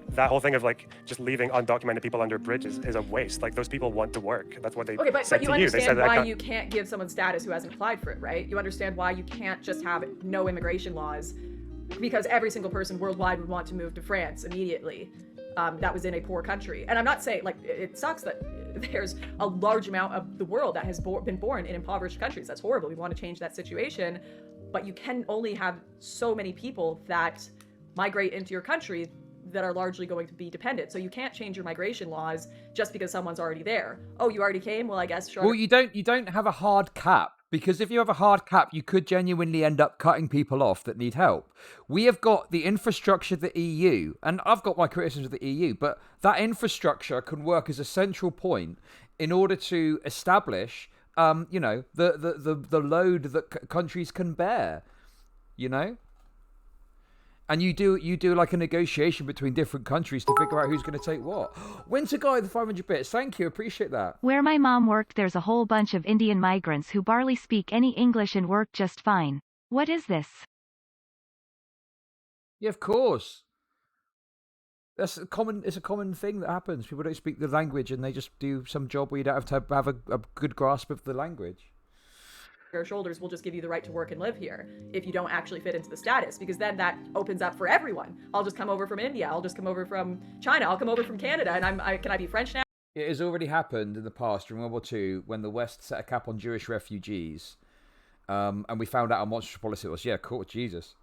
That whole thing of like just leaving undocumented people under bridges is a waste. Like, those people want to work. That's what they but said you to you. They said understand why you can't give someone status who hasn't applied for it, right? You understand why you can't just have no immigration laws, because every single person worldwide would want to move to France immediately. That was in a poor country. And I'm not saying, like, it sucks that there's a large amount of the world that has been born in impoverished countries. That's horrible. We want to change that situation. But you can only have so many people that migrate into your country that are largely going to be dependent. So you can't change your migration laws just because someone's already there. Oh, you already came? Well, I guess sure. Well, you don't have a hard cap, because if you have a hard cap, you could genuinely end up cutting people off that need help. We have got the infrastructure of the EU, and I've got my criticisms of the EU, but that infrastructure can work as a central point in order to establish the load that countries can bear, you know? And you do like a negotiation between different countries to figure out who's going to take what. Winter Guy, the 500 bits. Thank you. Appreciate that. Where my mom worked, there's a whole bunch of Indian migrants who barely speak any English and work just fine. What is this? Yeah, of course. It's a common thing that happens. People don't speak the language and they just do some job where you don't have to have a good grasp of the language. Your shoulders will just give you the right to work and live here if you don't actually fit into the status, because then that opens up for everyone. I'll just come over from India. I'll just come over from China. I'll come over from Canada, and can I be French now? It has already happened in the past during World War II when the West set a cap on Jewish refugees, and we found out how monstrous policy it was. Yeah, cool, Jesus.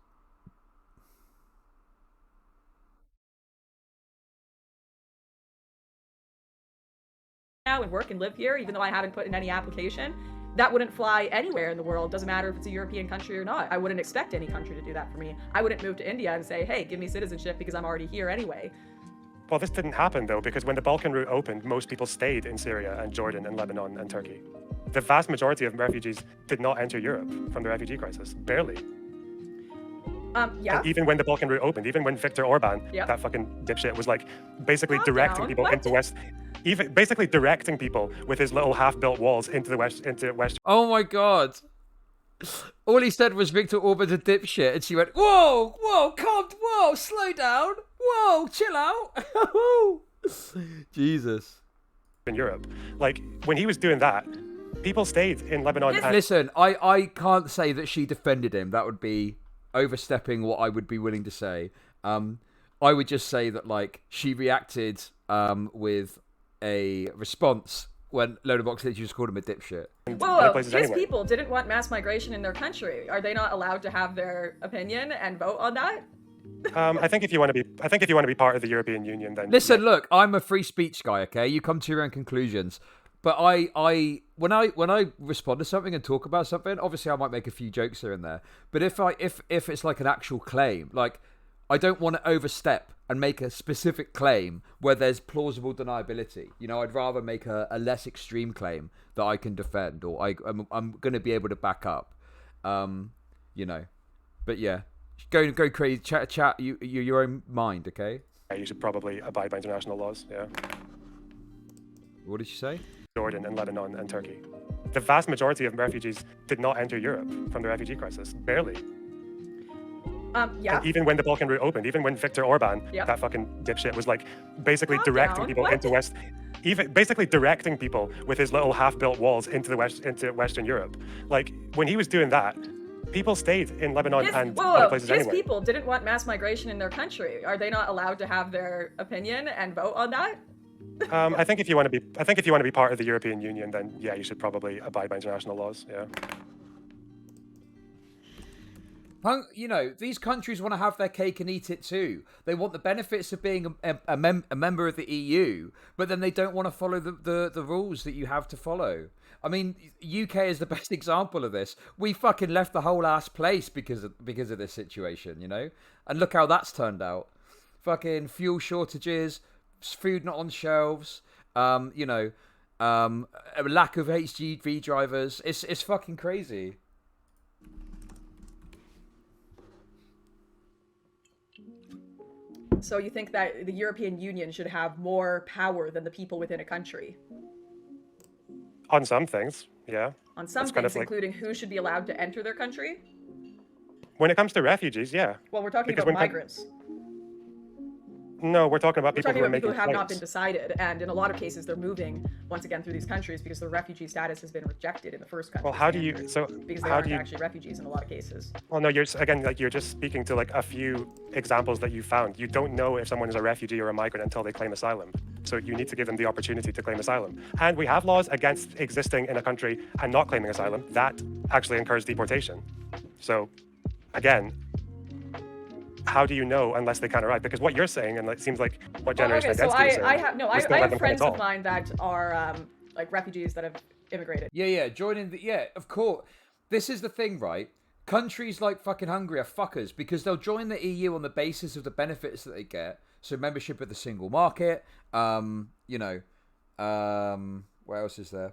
Now and work and live here, even though I haven't put in any application. That wouldn't fly anywhere in the world. Doesn't matter if it's a European country or not. I wouldn't expect any country to do that for me. I wouldn't move to India and say, hey, give me citizenship because I'm already here anyway. Well, this didn't happen, though, because when the Balkan route opened, most people stayed in Syria and Jordan and Lebanon and Turkey. The vast majority of refugees did not enter Europe from the refugee crisis. Barely. Yeah. And even when the Balkan route opened, even when Viktor Orban, Yeah. that fucking dipshit, was like basically Calm directing down. people What? into West, even basically directing people with his little half-built walls into West. Oh my god. All he said was Viktor Orban's a dipshit, and she went, whoa, whoa, slow down, whoa, chill out. Jesus. In Europe, like when he was doing that, people stayed in Lebanon. And Listen, I can't say that she defended him. That would be overstepping what I would be willing to say. I would just say that like she reacted with a response when Lonerbox literally just called him a dipshit. Whoa, places his anyway. people didn't want mass migration in their country. Are they not allowed to have their opinion and vote on that? I think if you want to be part of the European Union, then Listen, look, I'm a free speech guy. Okay, you come to your own conclusions. But when I respond to something and talk about something, obviously I might make a few jokes here and there. But if it's like an actual claim, like I don't want to overstep and make a specific claim where there's plausible deniability. You know, I'd rather make a less extreme claim that I can defend or I'm going to be able to back up. You know, but yeah, go crazy, chat. Your own mind, okay? you should probably abide by international laws. Yeah. What did you say? Jordan and Lebanon and Turkey. The vast majority of refugees did not enter Europe from the refugee crisis. Barely. Yeah. And even when the Balkan route opened, even when Viktor Orban, Yeah. that fucking dipshit, was like basically Calm directing down. people What? into West, even basically directing people with his little half-built walls into Western Europe. Like when he was doing that, people stayed in Lebanon and other places his anyway. people didn't want mass migration in their country. Are they not allowed to have their opinion and vote on that? I think if you want to be part of the European Union, then yeah, you should probably abide by international laws. Yeah. You know, these countries want to have their cake and eat it too. They want the benefits of being a member of the EU, but then they don't want to follow the rules that you have to follow. I mean, UK is the best example of this. We fucking left the whole ass place because of this situation, you know? And look how that's turned out. Fucking fuel shortages, food not on shelves, you know, a lack of HGV drivers. It's fucking crazy. So you think that the European Union should have more power than the people within a country? On some things, yeah. On some It's things, kind of like- including who should be allowed to enter their country? When it comes to refugees, yeah. Well, we're talking Because about when migrants. No, we're talking about We're people talking who are about people making who have not been claims. decided, and in a lot of cases, they're moving once again through these countries because their refugee status has been rejected in the first country. Well, how do you? So Because they how aren't do you? actually refugees in a lot of cases. Well, no, you're again like you're just speaking to like a few examples that you found. You don't know if someone is a refugee or a migrant until they claim asylum. So you need to give them the opportunity to claim asylum. And we have laws against existing in a country and not claiming asylum. That actually incurs deportation. So, again, how do you know unless they kind of right? Because what you're saying, and it seems like what generation okay, so identity is I have we still I let have them come friends at of all. mine that are like refugees that have immigrated. Yeah, joining the of course. This is the thing, right? Countries like fucking Hungary are fuckers because they'll join the EU on the basis of the benefits that they get. So membership of the single market, you know, what else is there?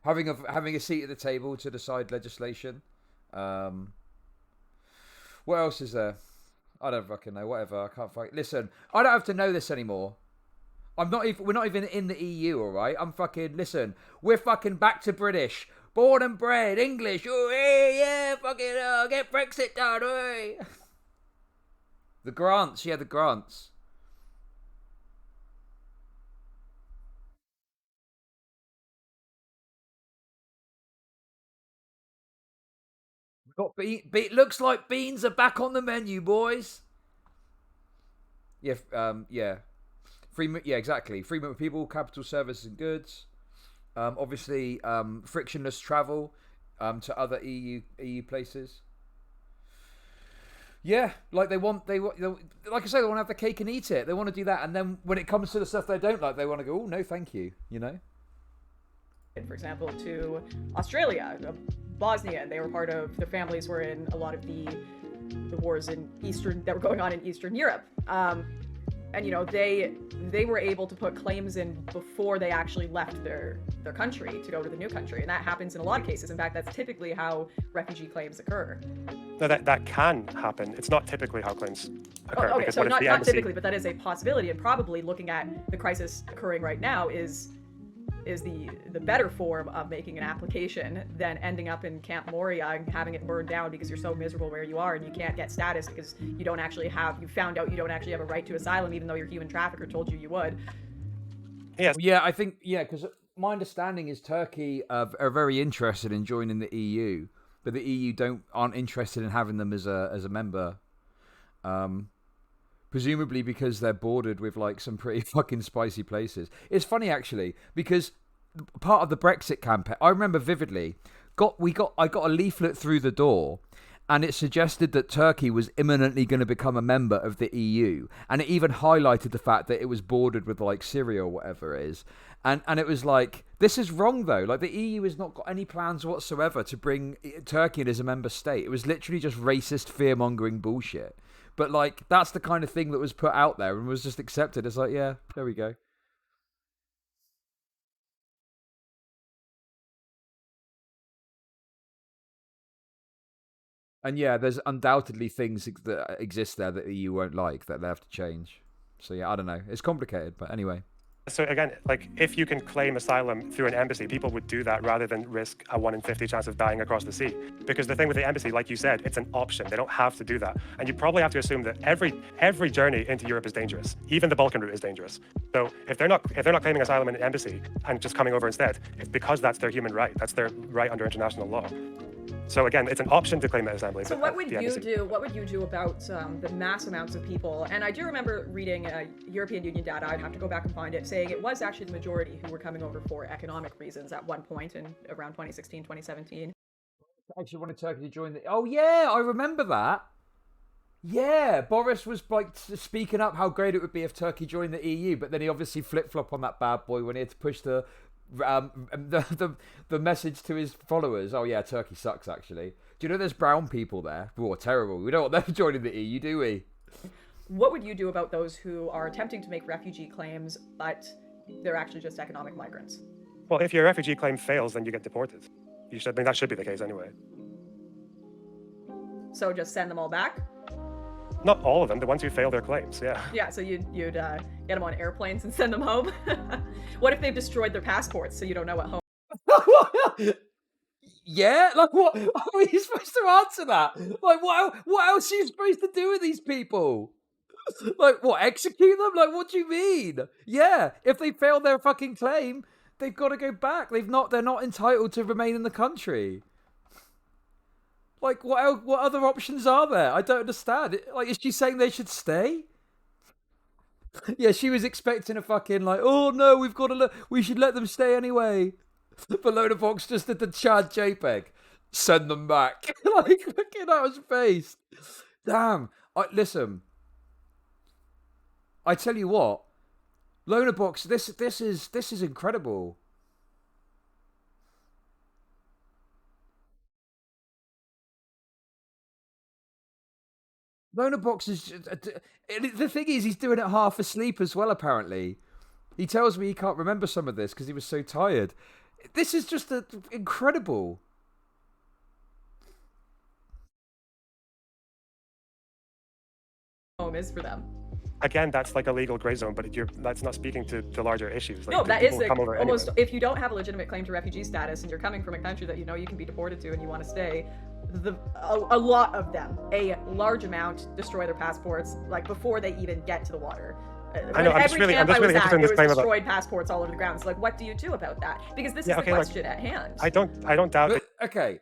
Having a seat at the table to decide legislation. What else is there? I don't fucking know. Whatever. I can't fucking listen. I don't have to know this anymore. We're not even in the EU, all right? Listen. We're fucking back to British, born and bred, English. Oh, hey, yeah, fucking get Brexit done, oi. The grants, the grants. Got looks like beans are back on the menu, boys. Yeah, exactly. Free movement of people, capital, services, and goods. Obviously, frictionless travel to other EU places. Yeah, like they like I say, they want to have the cake and eat it. They want to do that, and then when it comes to the stuff they don't like, they want to go, oh no, thank you. You know. For example, to Australia, Bosnia, and they were part of. Their families were in a lot of the wars in that were going on in Eastern Europe. and they were able to put claims in before they actually left their country to go to the new country, and that happens in a lot of cases. In fact, that's typically how refugee claims occur. No, that can happen. It's not typically how claims occur. Okay, because so what if not the embassy... typically, but that is a possibility, and probably looking at the crisis occurring right now is the better form of making an application than ending up in Camp Moria and having it burned down because you're so miserable where you are and you can't get status because you found out you don't actually have a right to asylum, even though your human trafficker told you would. Yes. Yeah, I think, because my understanding is Turkey are very interested in joining the EU, but the EU aren't interested in having them as a member. Presumably because they're bordered with like some pretty fucking spicy places. It's funny actually because part of the Brexit campaign, I remember vividly, I got a leaflet through the door, and it suggested that Turkey was imminently going to become a member of the EU, and it even highlighted the fact that it was bordered with like Syria or whatever it is, and it was like, this is wrong though. Like the EU has not got any plans whatsoever to bring Turkey in as a member state. It was literally just racist fear mongering bullshit. But, like, that's the kind of thing that was put out there and was just accepted. It's like, yeah, there we go. And, yeah, there's undoubtedly things that exist there that you won't like, that they have to change. So, yeah, I don't know. It's complicated, but anyway. So again, like if you can claim asylum through an embassy, people would do that rather than risk a 1 in 50 chance of dying across the sea. Because the thing with the embassy, like you said, it's an option. They don't have to do that. And you probably have to assume that every journey into Europe is dangerous. Even the Balkan route is dangerous. So if they're not claiming asylum in an embassy and just coming over instead, it's because that's their human right. That's their right under international law. So again, it's an option to claim that assembly. So what would you do? What would you do about the mass amounts of people? And I do remember reading European Union data. I'd have to go back and find it, saying it was actually the majority who were coming over for economic reasons at one point in around 2016, 2017. I actually wanted Turkey to join the... Oh yeah, I remember that. Yeah, Boris was like speaking up how great it would be if Turkey joined the EU, but then he obviously flip-flop on that bad boy when he had to push the message to his followers. Oh yeah, Turkey sucks actually. Do you know there's brown people there? Oh, terrible. We don't want them joining the EU, do we? What would you do about those who are attempting to make refugee claims, but they're actually just economic migrants? Well, if your refugee claim fails, then you get deported. That should be the case anyway. So just send them all back? Not all of them, the ones who fail their claims, yeah. Yeah, so you'd get them on airplanes and send them home? What if they've destroyed their passports so you don't know what home? Yeah, like what? How are you supposed to answer that? Like what else are you supposed to do with these people? Like what, execute them? Like what do you mean? Yeah, if they fail their fucking claim, they've got to go back. They're not entitled to remain in the country. Like, what other options are there? I don't understand. Like, is she saying they should stay? Yeah, she was expecting a fucking, like, oh no, we should let them stay anyway. But Lonerbox just did the Chad JPEG. Send them back. Like, fucking out his face. Damn. Listen. I tell you what. Lonerbox, this is incredible. Lonerbox is... The thing is, he's doing it half asleep as well, apparently. He tells me he can't remember some of this because he was so tired. This is just incredible. Home is for them. Again, that's like a legal gray zone, but that's not speaking to the larger issues. Like, no, that is almost... Anyway. If you don't have a legitimate claim to refugee status and you're coming from a country that you know you can be deported to and you want to stay, a lot of them, a large amount, destroy their passports like before they even get to the water. I know. I'm just really interested in this claim destroyed passports all over the ground. So, like, what do you do about that? Because this is the question at hand. I don't doubt it. Okay,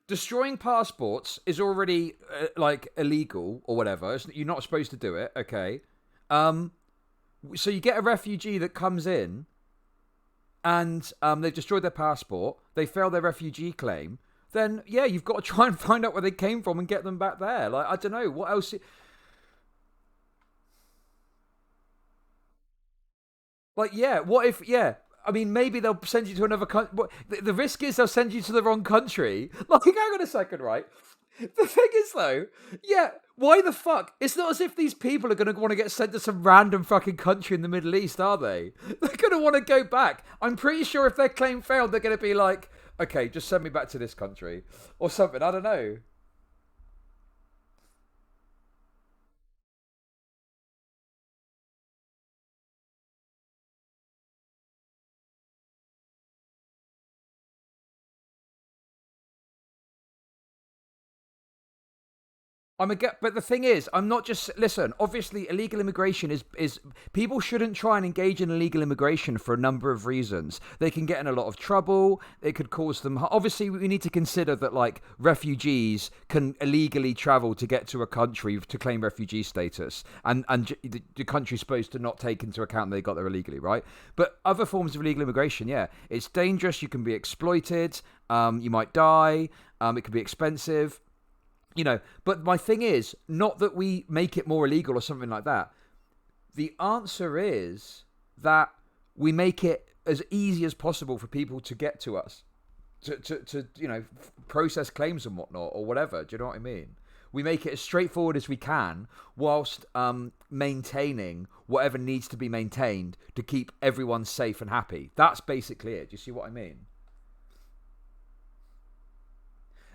destroying passports is already like illegal or whatever. You're not supposed to do it. Okay, so you get a refugee that comes in, and they've destroyed their passport. They fail their refugee claim. Then yeah, you've got to try and find out where they came from and get them back there. Like, I don't know what else. Like, yeah, what if, yeah, I mean, maybe they'll send you to another country. The risk is they'll send you to the wrong country. Like, hang on a second, right? The thing is, though, yeah, why the fuck? It's not as if these people are going to want to get sent to some random fucking country in the Middle East, are they? They're going to want to go back. I'm pretty sure if their claim failed, they're going to be like, okay, just send me back to this country. Or something, I don't know. But the thing is, I'm not just listen. Obviously, illegal immigration is people shouldn't try and engage in illegal immigration for a number of reasons. They can get in a lot of trouble. It could cause them. Obviously, we need to consider that like refugees can illegally travel to get to a country to claim refugee status, and the country's supposed to not take into account they got there illegally, right? But other forms of illegal immigration, yeah, it's dangerous. You can be exploited. You might die. It can be expensive. You know, but my thing is not that we make it more illegal or something like that. The answer is that we make it as easy as possible for people to get to us, to process claims and whatnot or whatever. Do you know what I mean? We make it as straightforward as we can whilst maintaining whatever needs to be maintained to keep everyone safe and happy. That's basically it. Do you see what I mean?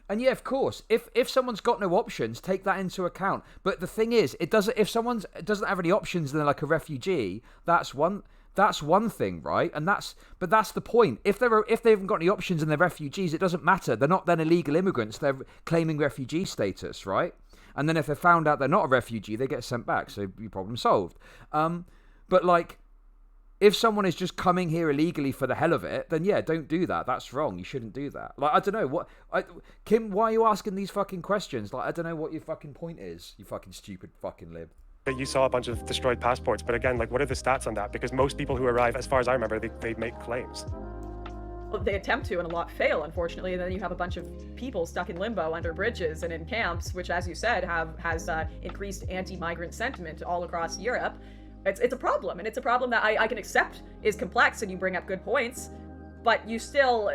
And yeah, of course, if someone's got no options, take that into account. But the thing is, if someone doesn't have any options and they're like a refugee, that's one thing, right? But that's the point. If they haven't got any options and they're refugees, it doesn't matter. They're not then illegal immigrants. They're claiming refugee status, right? And then if they're found out they're not a refugee, they get sent back. So your problem solved. But like, if someone is just coming here illegally for the hell of it, then yeah, don't do that. That's wrong. You shouldn't do that. Like, I don't know Kim, why are you asking these fucking questions? Like, I don't know what your fucking point is. You fucking stupid fucking lib. You saw a bunch of destroyed passports, but again, like, what are the stats on that? Because most people who arrive, as far as I remember, they make claims. Well, they attempt to, and a lot fail, unfortunately. And then you have a bunch of people stuck in limbo under bridges and in camps, which, as you said, has increased anti-migrant sentiment all across Europe. It's a problem, and it's a problem that I can accept is complex, and you bring up good points, but you still,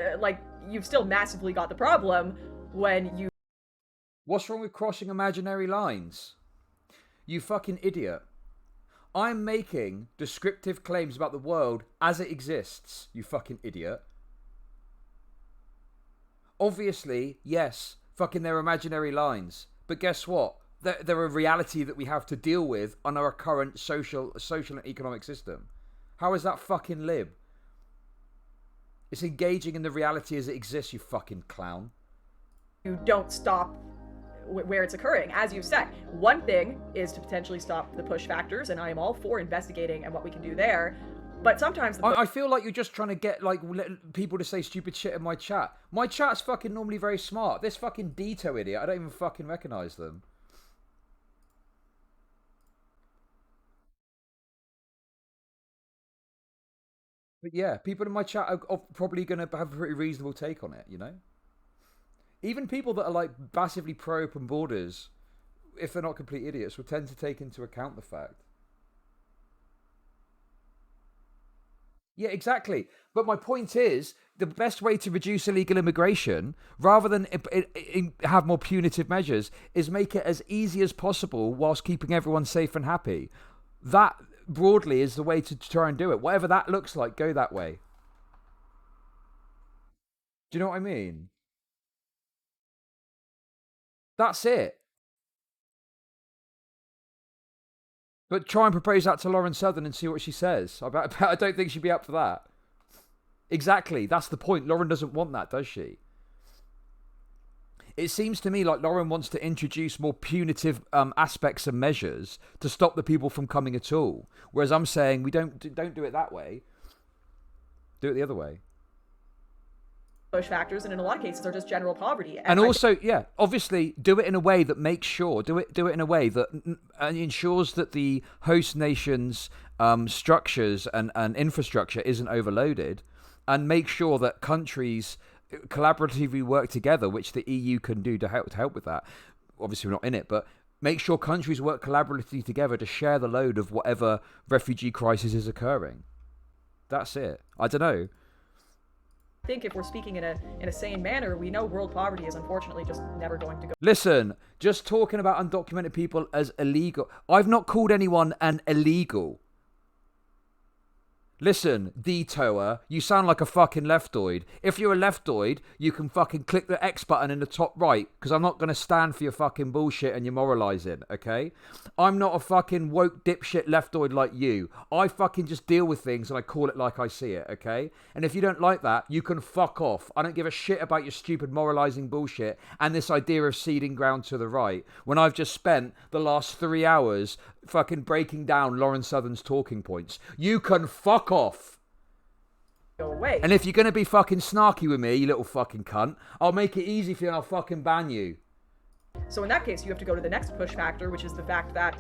you've still massively got the problem when you... What's wrong with crossing imaginary lines? You fucking idiot. I'm making descriptive claims about the world as it exists, you fucking idiot. Obviously, yes, fucking they're imaginary lines, but guess what? They're a reality that we have to deal with on our current social and economic system. How is that fucking lib? It's engaging in the reality as it exists, you fucking clown. You don't stop where it's occurring. As you've said, one thing is to potentially stop the push factors, and I am all for investigating and what we can do there. But sometimes I feel like you're just trying to get people to say stupid shit in my chat. My chat's fucking normally very smart. This fucking Dito idiot, I don't even fucking recognise them. But yeah, people in my chat are probably going to have a pretty reasonable take on it, you know? Even people that are like massively pro open borders, if they're not complete idiots, will tend to take into account the fact. Yeah, exactly. But my point is, the best way to reduce illegal immigration, rather than have more punitive measures, is make it as easy as possible whilst keeping everyone safe and happy. That, broadly, is the way to try and do it. Whatever that looks like, go that way. Do you know what I mean? That's it. But try and propose that to Lauren Southen and see what she says. I don't think she'd be up for that. Exactly. That's the point. Lauren doesn't want that, does she? It seems to me like Lauren wants to introduce more punitive aspects and measures to stop the people from coming at all. Whereas I'm saying we don't do it that way. Do it the other way. Push factors, and in a lot of cases are just general poverty. And also, yeah, obviously, do it in a way that makes sure, do it in a way that ensures that the host nation's structures and infrastructure isn't overloaded, and make sure that countries collaboratively work together, which the EU can do to help with that. Obviously, we're not in it, but make sure countries work collaboratively together to share the load of whatever refugee crisis is occurring. That's it. I don't know. think if we're speaking in a sane manner, we know world poverty is unfortunately just never going to go. Listen, just talking about undocumented people as illegal. I've not called anyone an illegal. Listen, detour, you sound like a fucking leftoid. If you're a leftoid, you can fucking click the X button in the top right, because I'm not going to stand for your fucking bullshit and your moralising, okay? I'm not a fucking woke dipshit leftoid like you. I fucking just deal with things and I call it like I see it, okay? And if you don't like that, you can fuck off. I don't give a shit about your stupid moralising bullshit and this idea of ceding ground to the right, when I've just spent the last 3 hours fucking breaking down Lauren Southen's talking points. You can fuck off. Go away. And if you're going to be fucking snarky with me, you little fucking cunt, I'll make it easy for you and I'll fucking ban you. So in that case, you have to go to the next push factor, which is the fact that,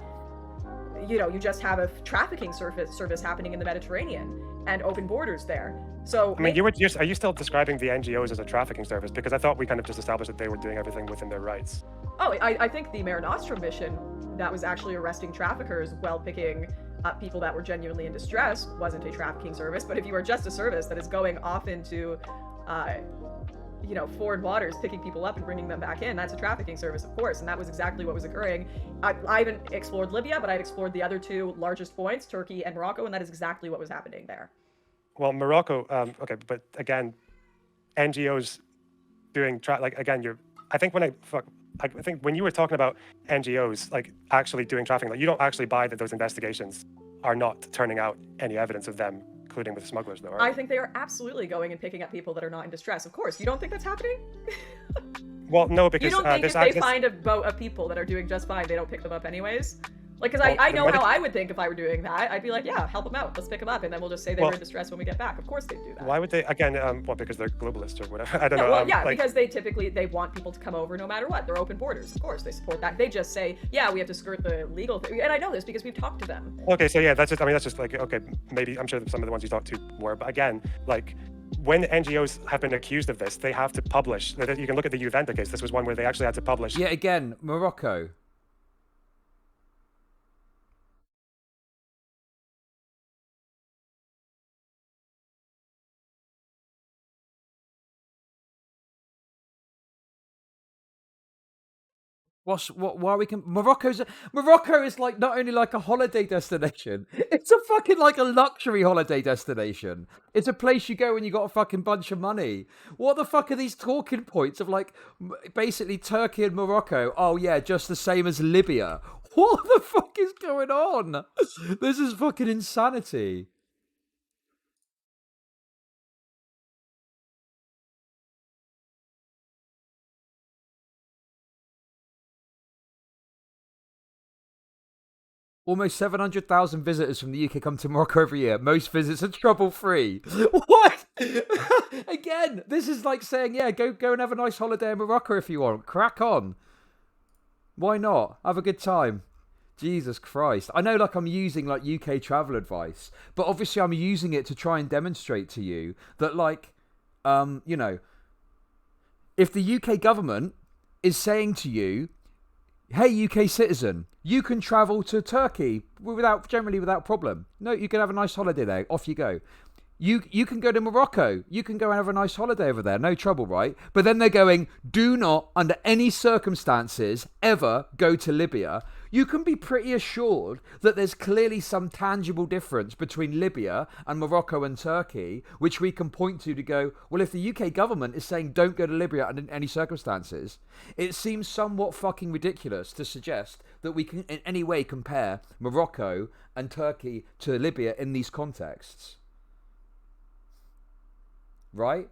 you know, you just have a trafficking service happening in the Mediterranean and open borders there. So I mean, are you still describing the NGOs as a trafficking service? Because I thought we kind of just established that they were doing everything within their rights. Oh, I think the Mare Nostrum mission that was actually arresting traffickers while picking up people that were genuinely in distress wasn't a trafficking service. But if you are just a service that is going off into, you know, foreign waters, picking people up and bringing them back in, that's a trafficking service, of course. And that was exactly what was occurring. I haven't explored Libya, but I've explored the other two largest points, Turkey and Morocco, and that is exactly what was happening there. Well, Morocco, okay, but again, NGOs doing I think when you were talking about NGOs like actually doing trafficking, like you don't actually buy that those investigations are not turning out any evidence of them, including with smugglers, though. I think they are absolutely going and picking up people that are not in distress. Of course, you don't think that's happening? Well, no, because you don't think if they find a boat of people that are doing just fine, they don't pick them up anyways? Like, because I know how I would think if I were doing that. I'd be like, yeah, help them out. Let's pick them up. And then we'll just say they were in distress when we get back. Of course they'd do that. Why would they? Again, because they're globalists or whatever. I don't know. Well, because they want people to come over no matter what. They're open borders. Of course, they support that. They just say, yeah, we have to skirt the legal thing. And I know this because we've talked to them. Okay, so yeah, that's just like, okay, maybe I'm sure some of the ones you talked to were. But again, like, when NGOs have been accused of this, they have to publish. You can look at the Juventa case. This was one where they actually had to publish. Yeah, again, Morocco. Why we can Morocco is like not only like a holiday destination, it's a fucking like a luxury holiday destination. It's a place you go when you got a fucking bunch of money. What the fuck are these talking points of like basically Turkey and Morocco? Oh yeah, just the same as Libya. What the fuck is going on? This is fucking insanity. Almost 700,000 visitors from the UK come to Morocco every year. Most visits are trouble-free. What? Again, this is like saying, yeah, go and have a nice holiday in Morocco if you want. Crack on. Why not? Have a good time. Jesus Christ. I know like I'm using like UK travel advice, but obviously I'm using it to try and demonstrate to you that like, you know, if the UK government is saying to you, hey, UK citizen, you can travel to Turkey generally without problem. No, you can have a nice holiday there. Off you go. You can go to Morocco. You can go and have a nice holiday over there. No trouble, right? But then they're going, do not, under any circumstances, ever go to Libya. You can be pretty assured that there's clearly some tangible difference between Libya and Morocco and Turkey, which we can point to go, well, if the UK government is saying don't go to Libya under any circumstances, it seems somewhat fucking ridiculous to suggest that we can in any way compare Morocco and Turkey to Libya in these contexts. Right?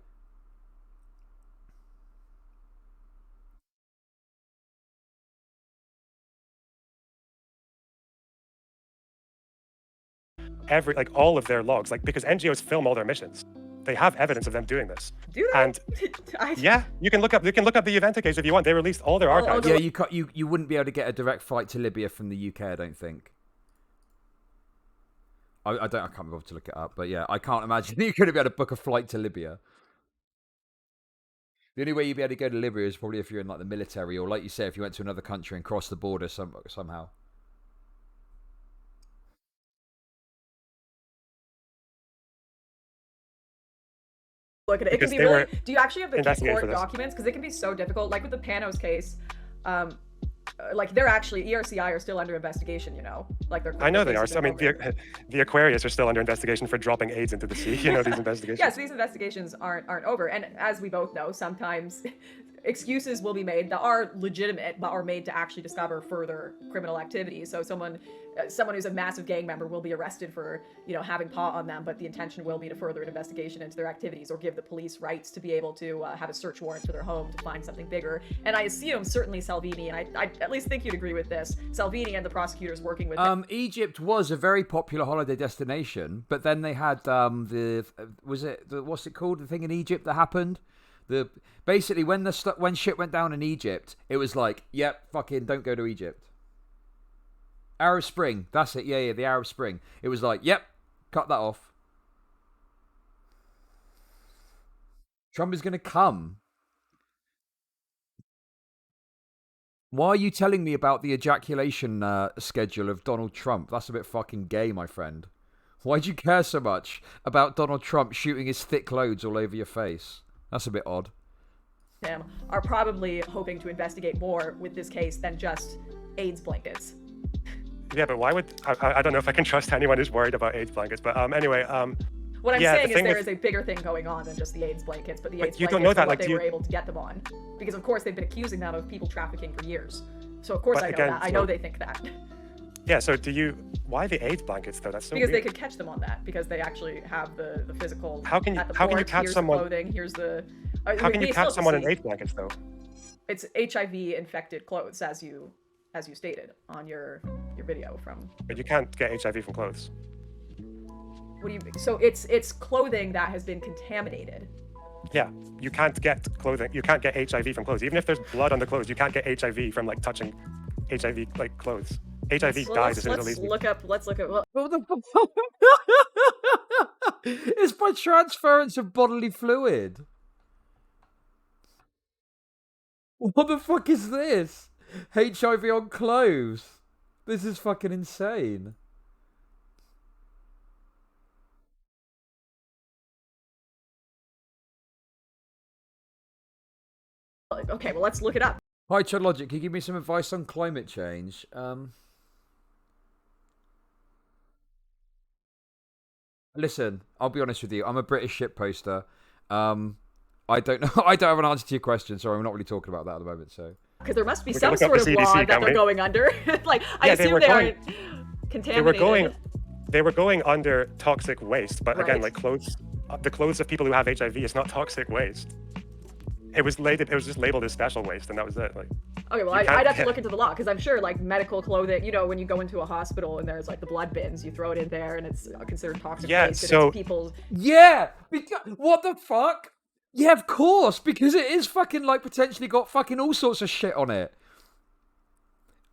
All of their logs, because NGOs film all their missions. They have evidence of them doing this. Do they? And yeah, you can look up the Juventa case if you want. They released all their archives. Yeah, you wouldn't be able to get a direct flight to Libya from the UK, I don't think. I can't be bothered to look it up, but yeah, I can't imagine you're going to be able to book a flight to Libya. The only way you'd be able to go to Libya is probably if you're in like the military, or like you say, if you went to another country and crossed the border somehow. look at it. It can Because be they really. were Do you actually have the investigating for court this. documents? Because it can be so difficult. Like with the Panos case, like they're actually ERCI are still under investigation. You know, like they're. I know they are. cases So, I mean, over. the Aquarius are still under investigation for dropping AIDS into the sea. You know, these investigations. Yeah, so these investigations aren't over, and as we both know, sometimes excuses will be made that are legitimate, but are made to actually discover further criminal activity. So someone who's a massive gang member will be arrested for, you know, having pot on them, but the intention will be to further an investigation into their activities or give the police rights to be able to have a search warrant for their home to find something bigger. And I assume certainly Salvini, and I at least think you'd agree with this, Salvini and the prosecutors working with him. Egypt was a very popular holiday destination, but then they had what's it called, the thing in Egypt that happened? Basically when shit went down in Egypt, it was like, yep, fucking don't go to Egypt. Arab Spring, that's it. Yeah, the Arab Spring. It was like, yep, cut that off. Trump is gonna come. Why are you telling me about the ejaculation schedule of Donald Trump? That's a bit fucking gay, my friend. Why'd you care so much about Donald Trump shooting his thick loads all over your face? That's a bit odd. Are probably hoping to investigate more with this case than just AIDS blankets. Yeah, but why would I don't know if I can trust anyone who's worried about AIDS blankets. But anyway, what I'm yeah, saying the is there with, is a bigger thing going on than just the AIDS blankets, but the AIDS you blankets don't know that, are what like, they were able to get them on, because of course they've been accusing them of people trafficking for years. So of course I know again, that. I know they think that. Yeah. So why the AIDS blankets though? That's so because weird. they could catch them on that, because they actually have the physical. How can you catch here's someone? The clothing, here's the. How can you catch someone in AIDS blankets though? It's HIV infected clothes, as you stated on your video from. But you can't get HIV from clothes. What do you? So it's clothing that has been contaminated. Yeah, you can't get clothing. You can't get HIV from clothes. Even if there's blood on the clothes, you can't get HIV from like touching HIV like clothes. HIV dies as soon as it leaves. Let's look at. Well, What the fuck? It's by transference of bodily fluid. What the fuck is this? HIV on clothes. This is fucking insane. okay, well let's look it up. Hi, Chad Logic. Can you give me some advice on climate change? Listen, I'll be honest with you. I'm a British shit poster. I don't know. I don't have an answer to your question. Sorry, I'm not really talking about that at the moment. So because there must be We some can look sort up of the law CDC, that they're can't we? going under. Like I Yeah, assume they aren't contaminated. They were going under toxic waste, but again, Right. like clothes, the clothes of people who have HIV is not toxic waste. It was just labeled as special waste, and that was it. Like, Okay, well, you I'd can't have to get- look into the law, because I'm sure, like, medical clothing, you know, when you go into a hospital and there's, like, the blood bins, you throw it in there and it's considered toxic Yeah, waste. And so- it's people's. yeah, what the fuck? Yeah, of course, because it is fucking like potentially got fucking all sorts of shit on it.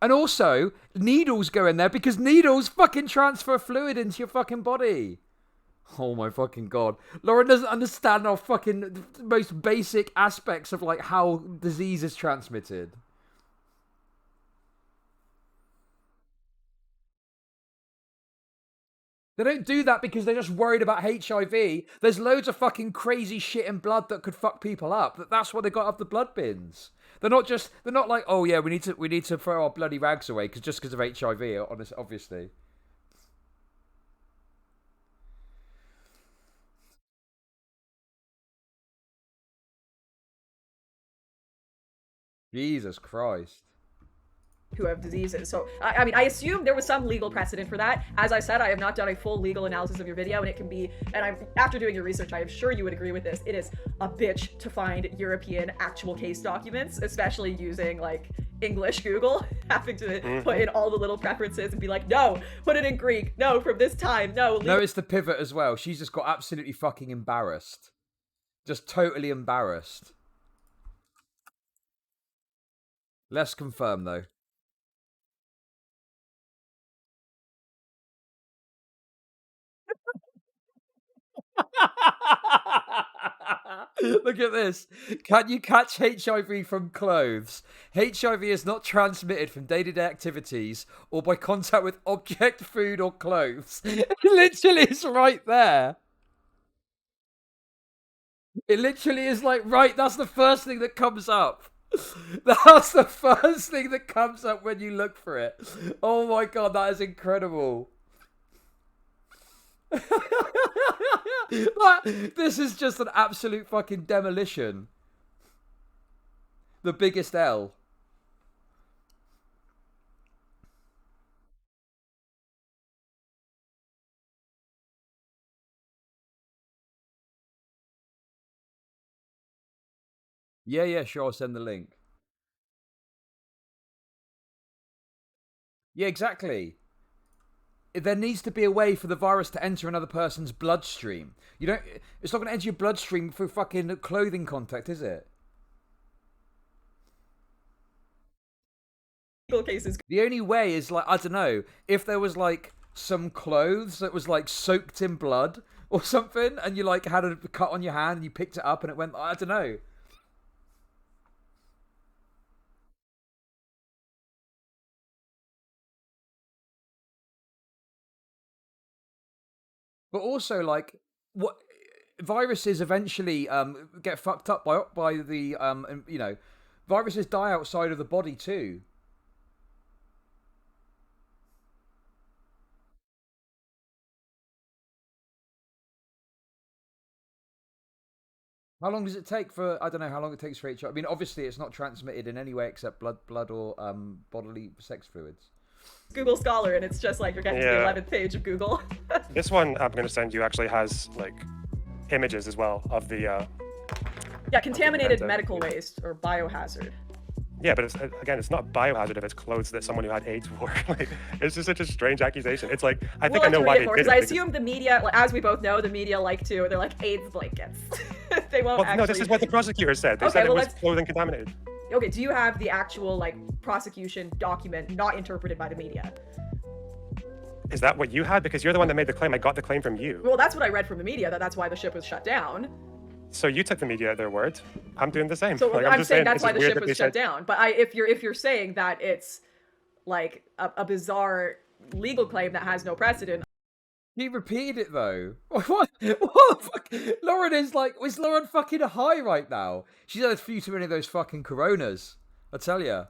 And also, needles go in there because needles fucking transfer fluid into your fucking body. Oh my fucking god. Lauren doesn't understand our fucking most basic aspects of like how disease is transmitted. They don't do that because they're just worried about HIV. There's loads of fucking crazy shit in blood that could fuck people up. That's why they got up the blood bins. They're not like, oh yeah, we need to throw our bloody rags away because of HIV, obviously. Jesus Christ. Who have diseases. So, I mean, I assume there was some legal precedent for that. As I said, I have not done a full legal analysis of your video, and it can be, after doing your research, I am sure you would agree with this. It is a bitch to find European actual case documents, especially using, like, English Google, having to put in all the little preferences and be like, no, put it in Greek, no, from this time, no. No, it's the pivot as well. She's just got absolutely fucking embarrassed. Just totally embarrassed. Let's confirm, though. Look at this. Can you catch HIV from clothes? HIV is not transmitted from day-to-day activities or by contact with object, food, or clothes. It literally is right there. It literally is like, right, that's the first thing that comes up. That's the first thing that comes up when you look for it. Oh my god, that is incredible. This is just an absolute fucking demolition. The biggest L. Yeah, sure, I'll send the link. Yeah, exactly. There needs to be a way for the virus to enter another person's bloodstream. You don't. It's not going to enter your bloodstream through fucking clothing contact, is it? Cases. The only way is like, I don't know, if there was like some clothes that was like soaked in blood or something, and you like had a cut on your hand and you picked it up and it went. I don't know. But also, like, what viruses eventually get fucked up by the you know, viruses die outside of the body too. How long does it take for? I don't know how long it takes for HIV. I mean, obviously, it's not transmitted in any way except blood or bodily sex fluids. Google Scholar, and it's just like you're getting to the 11th page of Google. This one I'm going to send you actually has like images as well of the. Yeah, contaminated medical waste or biohazard. Yeah, but it's not biohazard if it's clothes that someone who had AIDS wore. Like, it's just such a strange accusation. It's like I think I know why they did it. Because I assume the media, as we both know, the media they're like AIDS blankets. They won't actually. No, this is what the prosecutor said. They said it was clothing contaminated. Okay, do you have the actual like prosecution document not interpreted by the media? Is that what you had? Because you're the one that made the claim. I got the claim from you. Well, that's what I read from the media. That's why the ship was shut down. So you took the media at their word. I'm doing the same. So like, I'm saying that's why the ship was shut down. But if you're saying that it's like a bizarre legal claim that has no precedent. He repeated it though. What the fuck? Lauren is Lauren fucking high right now? She's had a few too many of those fucking Coronas. I tell ya.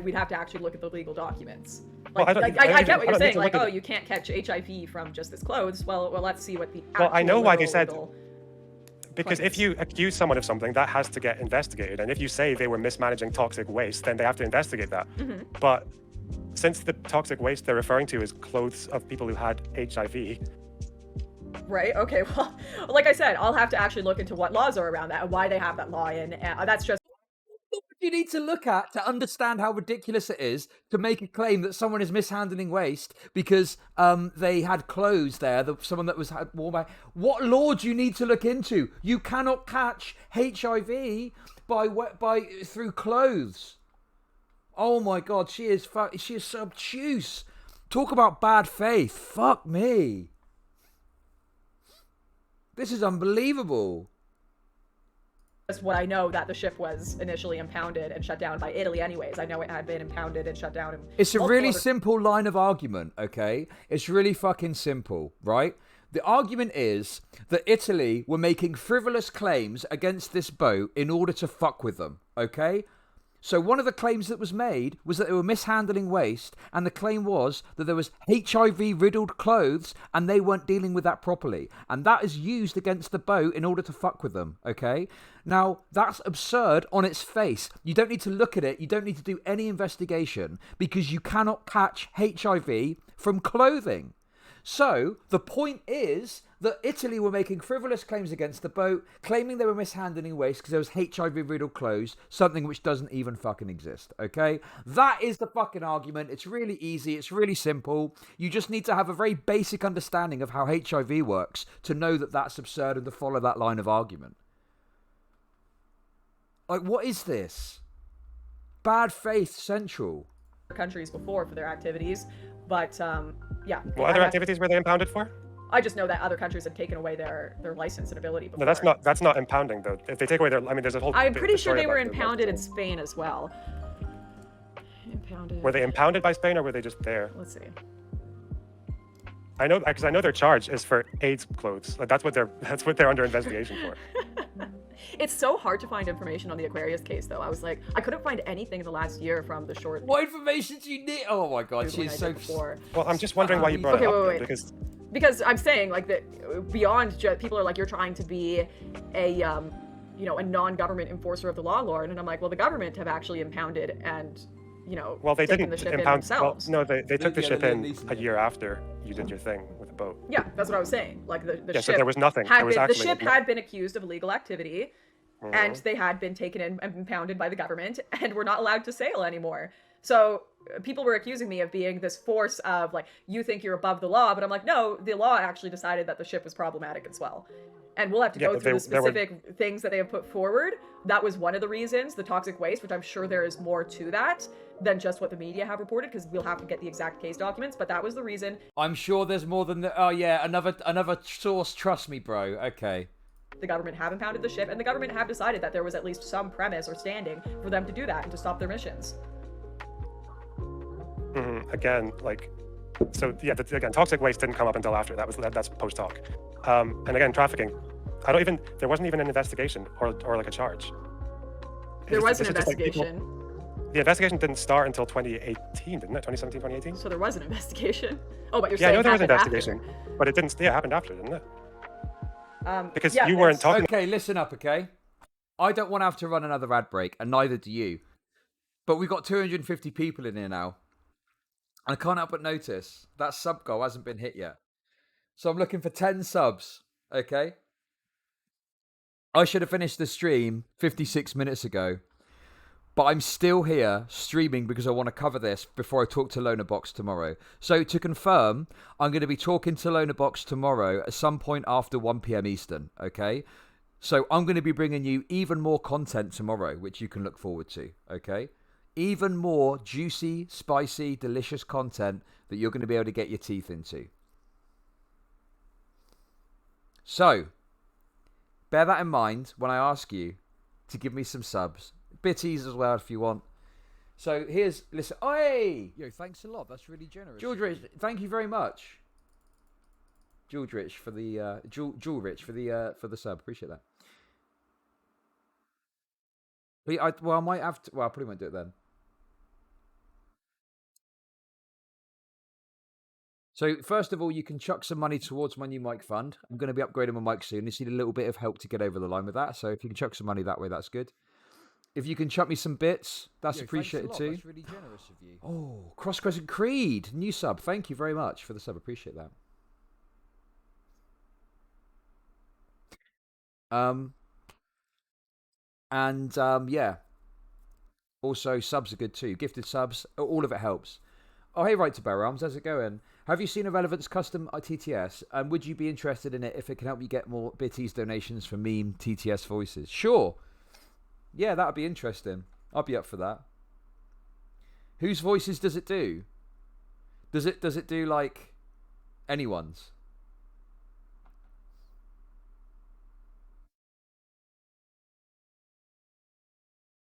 We'd have to actually look at the legal documents. Like, well, I get what you're saying. Like, oh, you can't catch HIV from just this clothes. Well, let's see what the actual I know why they said. Because claims. if you accuse someone of something, that has to get investigated. And if you say they were mismanaging toxic waste, then they have to investigate that. Mm-hmm. But since the toxic waste they're referring to is clothes of people who had HIV. Right, okay, well, like I said, I'll have to actually look into what laws are around that and why they have that law in. That's just You need to look at to understand how ridiculous it is to make a claim that someone is mishandling waste because they had clothes there, someone that was worn by. What law do you need to look into? You cannot catch HIV by through clothes. Oh my god, she is so obtuse. Talk about bad faith. Fuck me. This is unbelievable. That's what I know, that the ship was initially impounded and shut down by Italy anyways. I know it had been impounded and shut down. It's a really simple line of argument, okay? It's really fucking simple, right? The argument is that Italy were making frivolous claims against this boat in order to fuck with them, okay? So one of the claims that was made was that they were mishandling waste, and the claim was that there was HIV-riddled clothes, and they weren't dealing with that properly. And that is used against the boat in order to fuck with them, okay? Now, that's absurd on its face. You don't need to look at it. You don't need to do any investigation, because you cannot catch HIV from clothing. So, the point is that Italy were making frivolous claims against the boat, claiming they were mishandling waste because there was HIV-riddled clothes, something which doesn't even fucking exist, okay? That is the fucking argument. It's really easy. It's really simple. You just need to have a very basic understanding of how HIV works to know that that's absurd and to follow that line of argument. Like, what is this? Bad faith central. Countries before for their activities, but yeah. What other activities were they impounded for? I just know that other countries have taken away their license and ability before. No, that's not impounding though. If they take away their, I mean, there's a whole. I'm pretty sure they were impounded in Spain as well. Impounded. Were they impounded by Spain or were they just there? Let's see. I know, because I know their charge is for AIDS clothes. Like that's what they're under investigation for. It's so hard to find information on the Aquarius case, though. I was like, I couldn't find anything in the last year from the short. What information do you need? Oh my god, she's so. Before. Well, I'm just wondering why you brought it up wait. Because I'm saying like that beyond just people are like, you're trying to be a a non-government enforcer of the law, Lauren, and I'm like, well, the government have actually impounded and well, they taken didn't the ship impound. in themselves. Well, no, they took the ship in leasing a year after you did your thing with the boat. Yeah, that's what I was saying. Like the Yeah, ship so there was nothing. had There was been, the actually ship nothing. had been accused of illegal activity, and they had been taken in and impounded by the government, and were not allowed to sail anymore. So people were accusing me of being this force of like, you think you're above the law, but I'm like, no, the law actually decided that the ship was problematic as well. And we'll have to go through the specific things that they have put forward. That was one of the reasons, the toxic waste, which I'm sure there is more to that than just what the media have reported, because we'll have to get the exact case documents, but that was the reason. I'm sure there's more than that. Oh yeah, another source. Trust me, bro. Okay. The government have impounded the ship, and the government have decided that there was at least some premise or standing for them to do that and to stop their missions. Again, like, so yeah, again, toxic waste didn't come up until after. That's post hoc. And again, trafficking. There wasn't even an investigation or like a charge. There was an This is just, like, investigation. The investigation didn't start until 2018, didn't it? 2017, 2018? So there was an investigation. Oh, but you're Yeah, I saying know there was an happened investigation, after. but it didn't. Yeah, it happened after, didn't it? Because yeah, you weren't talking. Okay, listen up, okay? I don't want to have to run another ad break, and neither do you. But we've got 250 people in here now. I can't help but notice that sub goal hasn't been hit yet. So I'm looking for 10 subs, okay? I should have finished the stream 56 minutes ago. But I'm still here streaming because I want to cover this before I talk to Lonerbox tomorrow. So to confirm, I'm going to be talking to Lonerbox tomorrow at some point after 1 p.m. Eastern, okay? So I'm going to be bringing you even more content tomorrow, which you can look forward to, okay? Even more juicy, spicy, delicious content that you're going to be able to get your teeth into. So, bear that in mind when I ask you to give me some subs. Bitties as well if you want. So listen. Oi! Yo, thanks a lot. That's really generous. George Rich, thank you very much. George Rich for the Jewel Rich for the sub. Appreciate that. But I might have to. Well, I probably won't do it then. So first of all, you can chuck some money towards my new mic fund. I'm going to be upgrading my mic soon. Just need a little bit of help to get over the line with that. So if you can chuck some money that way, that's good. If you can chuck me some bits, that's appreciated too. That's really generous of you. Oh, Cross Crescent Creed, new sub. Thank you very much for the sub. Appreciate that. Yeah. Also, subs are good too. Gifted subs, all of it helps. Oh, hey, Right to Bear Arms, how's it going? Have you seen a Relevance custom TTS? And would you be interested in it if it can help you get more bitties donations for meme TTS voices? Sure. Yeah, that would be interesting. I'll be up for that. Whose voices does it do? Does it do like anyone's?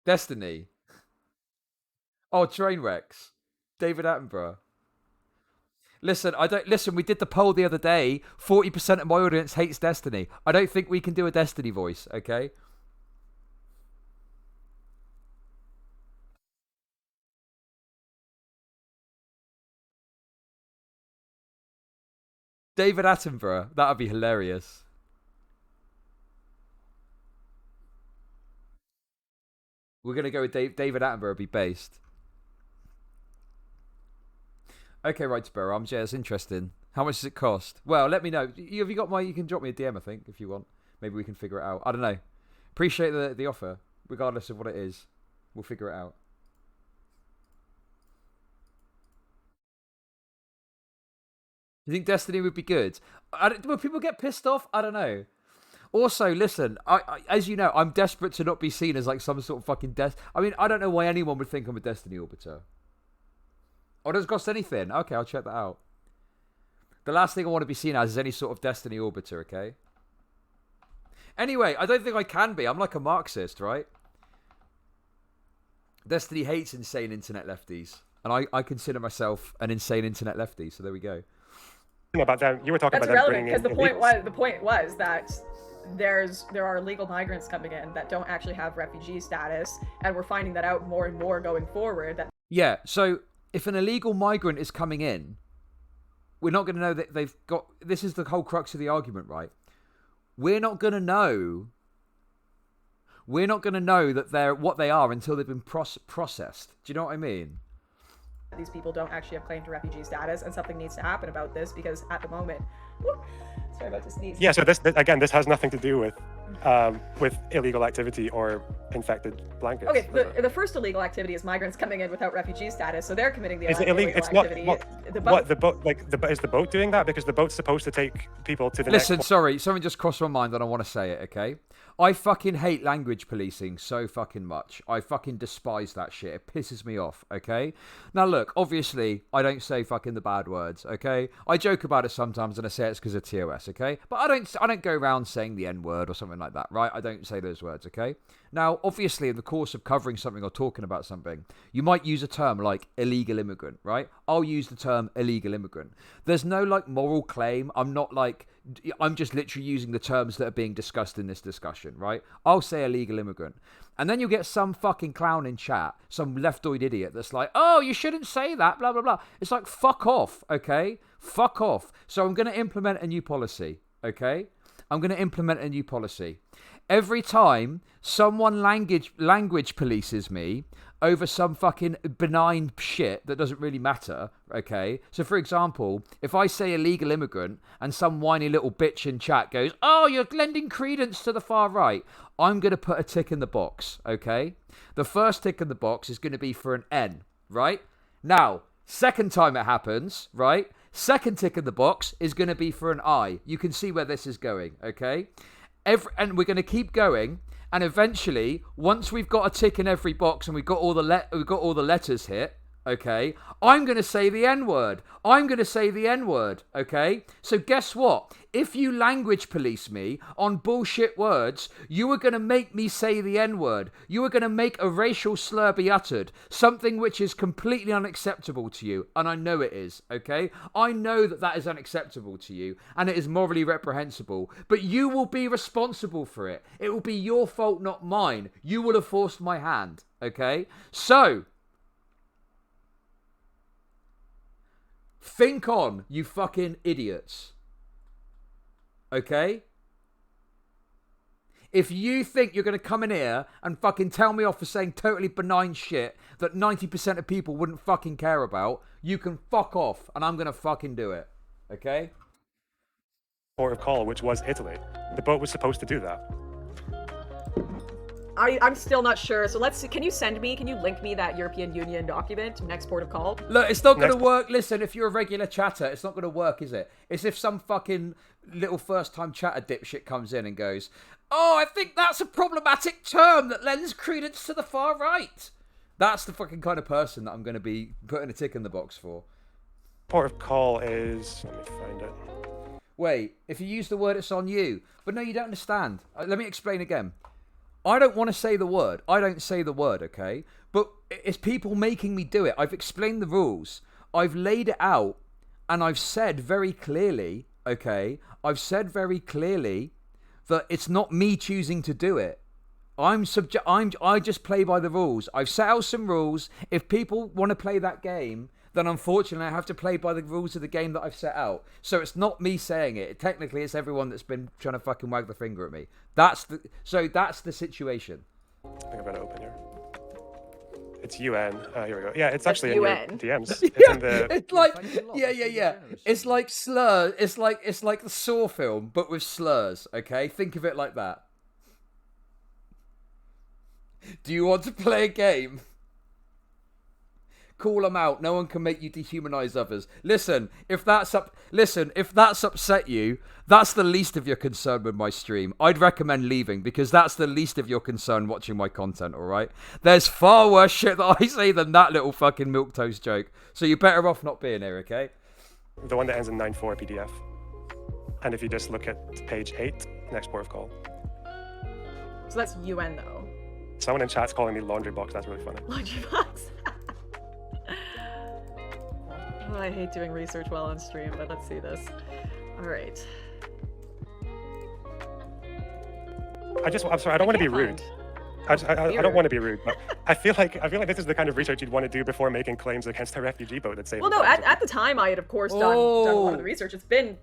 Destiny. Oh, Trainwrecks. David Attenborough. Listen, we did the poll the other day. 40% of my audience hates Destiny. I don't think we can do a Destiny voice, okay? David Attenborough. That would be hilarious. We're going to go with David Attenborough be based. Okay, Right to Bear Arms. Yeah, it's interesting. How much does it cost? Well, let me know. Have you got you can drop me a DM, I think, if you want. Maybe we can figure it out. I don't know. Appreciate the offer, regardless of what it is. We'll figure it out. You think Destiny would be good? Will people get pissed off? I don't know. Also, listen, I as you know, I'm desperate to not be seen as like some sort of fucking I mean, I don't know why anyone would think I'm a Destiny Orbiter. Oh, does it cost anything? Okay, I'll check that out. The last thing I want to be seen as is any sort of Destiny Orbiter, okay? Anyway, I don't think I can be. I'm like a Marxist, right? Destiny hates insane internet lefties. And I consider myself an insane internet lefty, so there we go. About them, you were talking That's about irrelevant because the point was that there are illegal migrants coming in that don't actually have refugee status, and we're finding that out more and more going forward. That Yeah, so if an illegal migrant is coming in, we're not going to know that they've got... This is the whole crux of the argument, right? We're not going to know that they're what they are until they've been processed. Do you know what I mean? these people don't actually have claim to refugee status, and something needs to happen about this, because at the moment... Sorry about to sneeze. Yeah, so this again, this has nothing to do with illegal activity or infected blankets. Okay, the first illegal activity is migrants coming in without refugee status, so they're committing the Is it illegal illegal? It's activity. not. The boat, is the boat doing that? Because the boat's supposed to take people to the Listen, next... sorry, something just crossed my mind and I want to say it, okay? I fucking hate language policing so fucking much. I fucking despise that shit. It pisses me off, okay? Now look, obviously, I don't say fucking the bad words, okay? I joke about it sometimes and I say it's because of TOS, okay? But I don't go around saying the N-word or something like that, right? I don't say those words, okay? Now, obviously, in the course of covering something or talking about something, you might use a term like illegal immigrant, right? I'll use the term illegal immigrant. There's no, like, moral claim. I'm just literally using the terms that are being discussed in this discussion, right? I'll say illegal immigrant. And then you'll get some fucking clown in chat, some leftoid idiot that's like, oh, you shouldn't say that, blah, blah, blah. It's like, fuck off, okay? Fuck off. So I'm going to implement a new policy, okay? I'm going to implement a new policy. Every time someone language polices me over some fucking benign shit that doesn't really matter, okay? So, for example, if I say illegal immigrant and some whiny little bitch in chat goes, oh, you're lending credence to the far right, I'm going to put a tick in the box, okay? The first tick in the box is going to be for an N, right? Now, second time it happens, right? Second tick in the box is going to be for an I. You can see where this is going, okay? And we're going to keep going, and eventually, once we've got a tick in every box and we've got all the letters hit, okay, I'm going to say the N-word. I'm going to say the N-word, okay? So guess what? If you language police me on bullshit words, you are going to make me say the N-word. You are going to make a racial slur be uttered, something which is completely unacceptable to you, and I know it is, okay? I know that that is unacceptable to you, and it is morally reprehensible, but you will be responsible for it. It will be your fault, not mine. You will have forced my hand, okay? So... think on, you fucking idiots. Okay? If you think you're going to come in here and fucking tell me off for saying totally benign shit that 90% of people wouldn't fucking care about, you can fuck off and I'm going to fucking do it. Okay? Port of call, which was Italy. The boat was supposed to do that. I'm still not sure. So let's see. Can you link me that European Union document, next port of call? Look, it's not going to work. Listen, if you're a regular chatter, it's not going to work, is it? It's if some fucking little first-time chatter dipshit comes in and goes, oh, I think that's a problematic term that lends credence to the far right. That's the fucking kind of person that I'm going to be putting a tick in the box for. Port of call is... let me find it. Wait, if you use the word, it's on you. But no, you don't understand. Let me explain again. I don't want to say the word. I don't say the word, okay? But it's people making me do it. I've explained the rules. I've laid it out. And I've said very clearly, okay? I've said very clearly that it's not me choosing to do it. I just play by the rules. I've set out some rules. If people want to play that game, then unfortunately I have to play by the rules of the game that I've set out. So it's not me saying it. Technically, it's everyone that's been trying to fucking wag the finger at me. That's the situation. I think I've got it open here. It's UN. Here we go. Yeah, it's actually in your DMs. It's in the... It's like, yeah. It's like slur. It's like the Saw film, but with slurs. Okay, think of it like that. Do you want to play a game? Call them out. No one can make you dehumanize others. Listen, if that's upset you, that's the least of your concern with my stream. I'd recommend leaving because that's the least of your concern watching my content, all right? There's far worse shit that I say than that little fucking milquetoast joke. So you're better off not being here, okay? The one that ends in 94 PDF. And if you just look at page 8, next port of call. So that's UN though. Someone in chat's calling me Laundrybox. That's really funny. Lonerbox. Oh, I hate doing research while on stream, but let's see this. All right. I'm sorry, I don't want to be can't rude. find- I don't want to be rude, but I feel like this is the kind of research you'd want to do before making claims against a refugee boat that saved. Well, no, at the time I had, of course, done a lot of the research. It's been...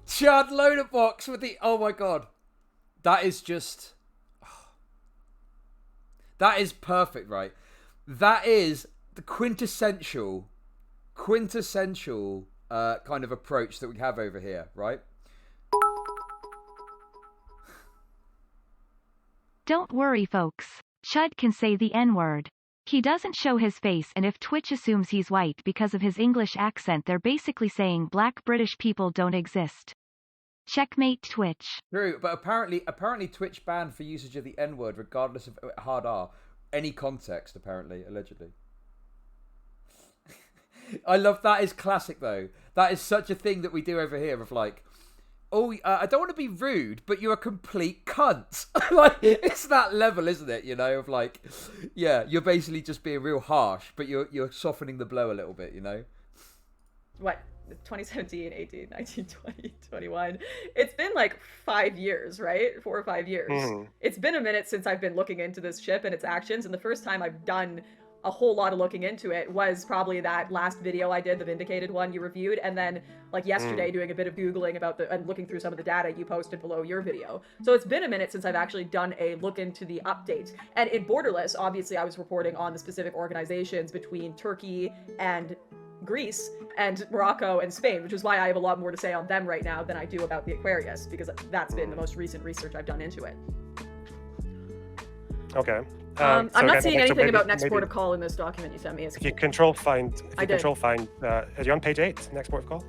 Chad Lonerbox with the... Oh my god. That is just... That is perfect, right? That is the quintessential kind of approach that we have over here, right? Don't worry, folks. Chud can say the N-word. He doesn't show his face, and if Twitch assumes he's white because of his English accent, they're basically saying black British people don't exist. Checkmate, Twitch. True, but apparently Twitch banned for usage of the N-word regardless of hard R. Any context, apparently, allegedly. I love that. Is classic, though. That is such a thing that we do over here of like, oh, I don't want to be rude, but you're a complete cunt. Like, it's that level, isn't it? You know, of like, yeah, you're basically just being real harsh, but you're softening the blow a little bit, you know? What? 2017, 18, 19, 20, 21. It's been like 5 years, right? 4 or 5 years. It's been a minute since I've been looking into this ship and its actions, and the first time I've done a whole lot of looking into it was probably that last video I did, the Vindicated one you reviewed, and then like yesterday doing a bit of Googling about and looking through some of the data you posted below your video. So it's been a minute since I've actually done a look into the update. And in Borderless, obviously I was reporting on the specific organizations between Turkey and Greece and Morocco and Spain, which is why I have a lot more to say on them right now than I do about the Aquarius, because that's been the most recent research I've done into it. Okay. I'm so not again, seeing so anything maybe- about next maybe port of call in this document you sent me. If you control find, I did. are you on page 8? Next port of call.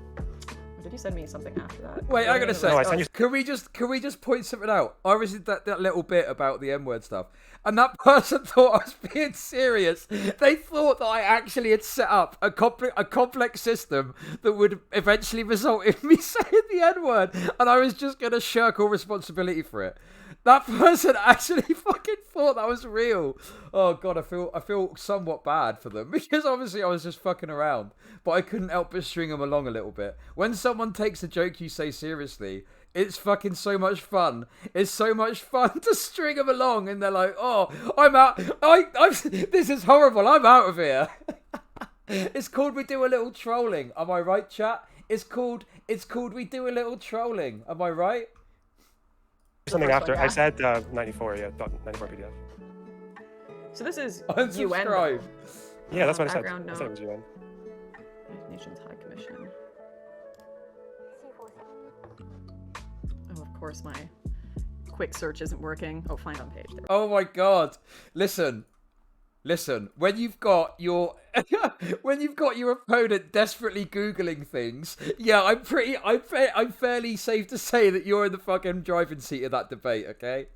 Did you send me something after that? Wait, I gotta say, No, I sent you- can we just point something out? I was in that little bit about the N-word stuff, and that person thought I was being serious. They thought that I actually had set up a complex system that would eventually result in me saying the N-word, and I was just gonna shirk all responsibility for it. That person actually fucking thought that was real. Oh god, I feel somewhat bad for them because obviously I was just fucking around, but I couldn't help but string them along a little bit. When someone takes a joke you say seriously, it's fucking so much fun. It's so much fun to string them along, and they're like, "Oh, I'm out. This is horrible. I'm out of here." It's called we do a little trolling. Am I right, chat? It's called we do a little trolling. Am I right? Something first after. one, I yeah. said 94, yeah, 94 PDF. So this is UN. Unsubscribe. Yeah, that's what I said. Background I said it was UN. United Nations High Commission. Oh, of course my quick search isn't working. Oh, find on page. There. Oh my god. Listen. When you've got your opponent desperately Googling things, yeah, I'm fairly safe to say that you're in the fucking driving seat of that debate, okay?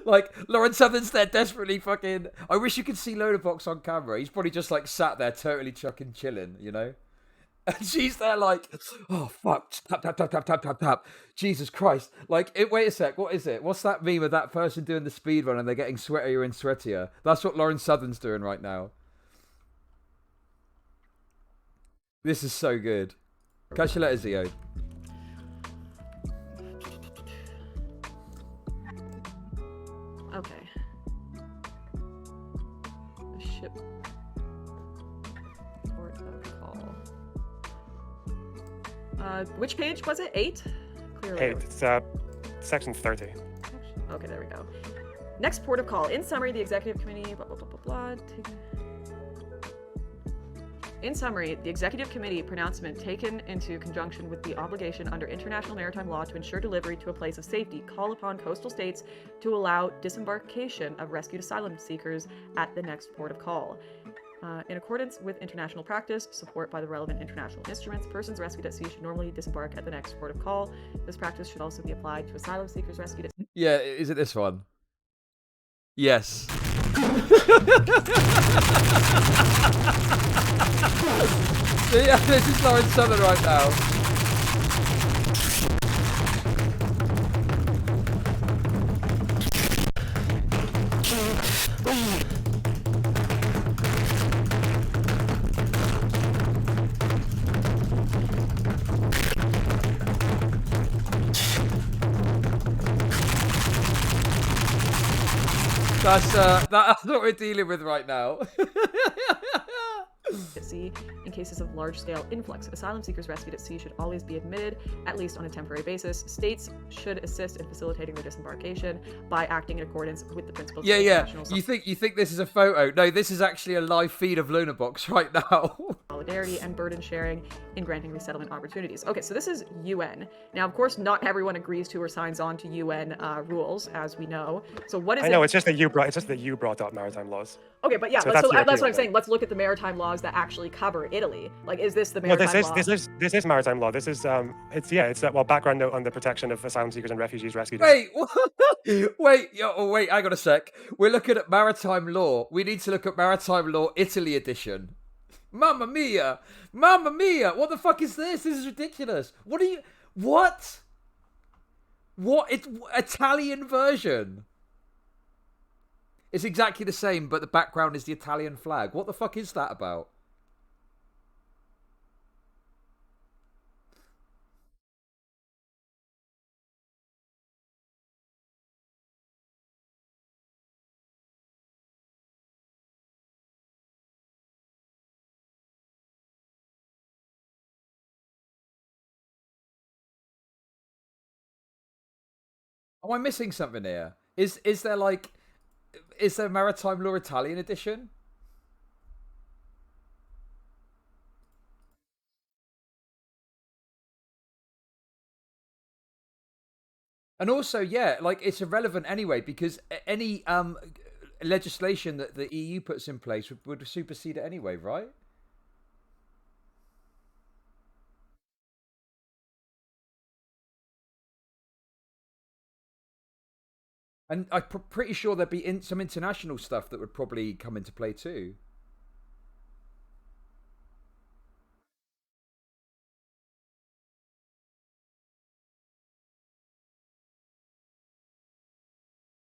Like, Lauren Southen's there desperately fucking... I wish you could see Lonerbox on camera. He's probably just like sat there totally chucking chilling, you know? And she's there like, oh fuck, tap. Jesus Christ. Like, wait a sec, what is it? What's that meme of that person doing the speed run and they're getting sweatier and sweatier? That's what Lauren Southen's doing right now. This is so good. Catch you later, Zio. Okay. The ship. Port of call. Which page was it? 8? Clearly. 8. It's section 30. Okay, there we go. Next port of call. In summary, the executive committee. Blah blah blah blah blah. In summary, the Executive Committee pronouncement taken into conjunction with the obligation under international maritime law to ensure delivery to a place of safety call upon coastal states to allow disembarkation of rescued asylum seekers at the next port of call. In accordance with international practice, support by the relevant international instruments, persons rescued at sea should normally disembark at the next port of call. This practice should also be applied to asylum seekers rescued at sea. Yeah, is it this one? Yes. Yeah, this is Lauren Southen right now. That's what we're dealing with right now. At sea. In cases of large-scale influx, asylum seekers rescued at sea should always be admitted, at least on a temporary basis. States should assist in facilitating their disembarkation by acting in accordance with the principles of international You think this is a photo? No, this is actually a live feed of Lonerbox right now. solidarity and burden sharing in granting resettlement opportunities. Okay, so this is UN. Now, of course, not everyone agrees to or signs on to UN rules, as we know. So what is it? I know, it's just that you brought up maritime laws. Okay, but yeah, So that's that's what I'm saying. Let's look at the maritime laws that actually cover Italy. Like, is this the maritime law? This is maritime law. This is background note on the protection of asylum seekers and refugees rescued. Wait, wait, hang on a sec. We're looking at maritime law. We need to look at maritime law Italy edition. Mamma mia! Mamma mia! What the fuck is this? This is ridiculous. What? It's Italian version. It's exactly the same, but the background is the Italian flag. What the fuck is that about? Am I missing something here? Is there maritime law Italian edition? And also, yeah, like it's irrelevant anyway because any legislation that the EU puts in place would supersede it anyway, right? And I'm pretty sure there'd be some international stuff that would probably come into play too.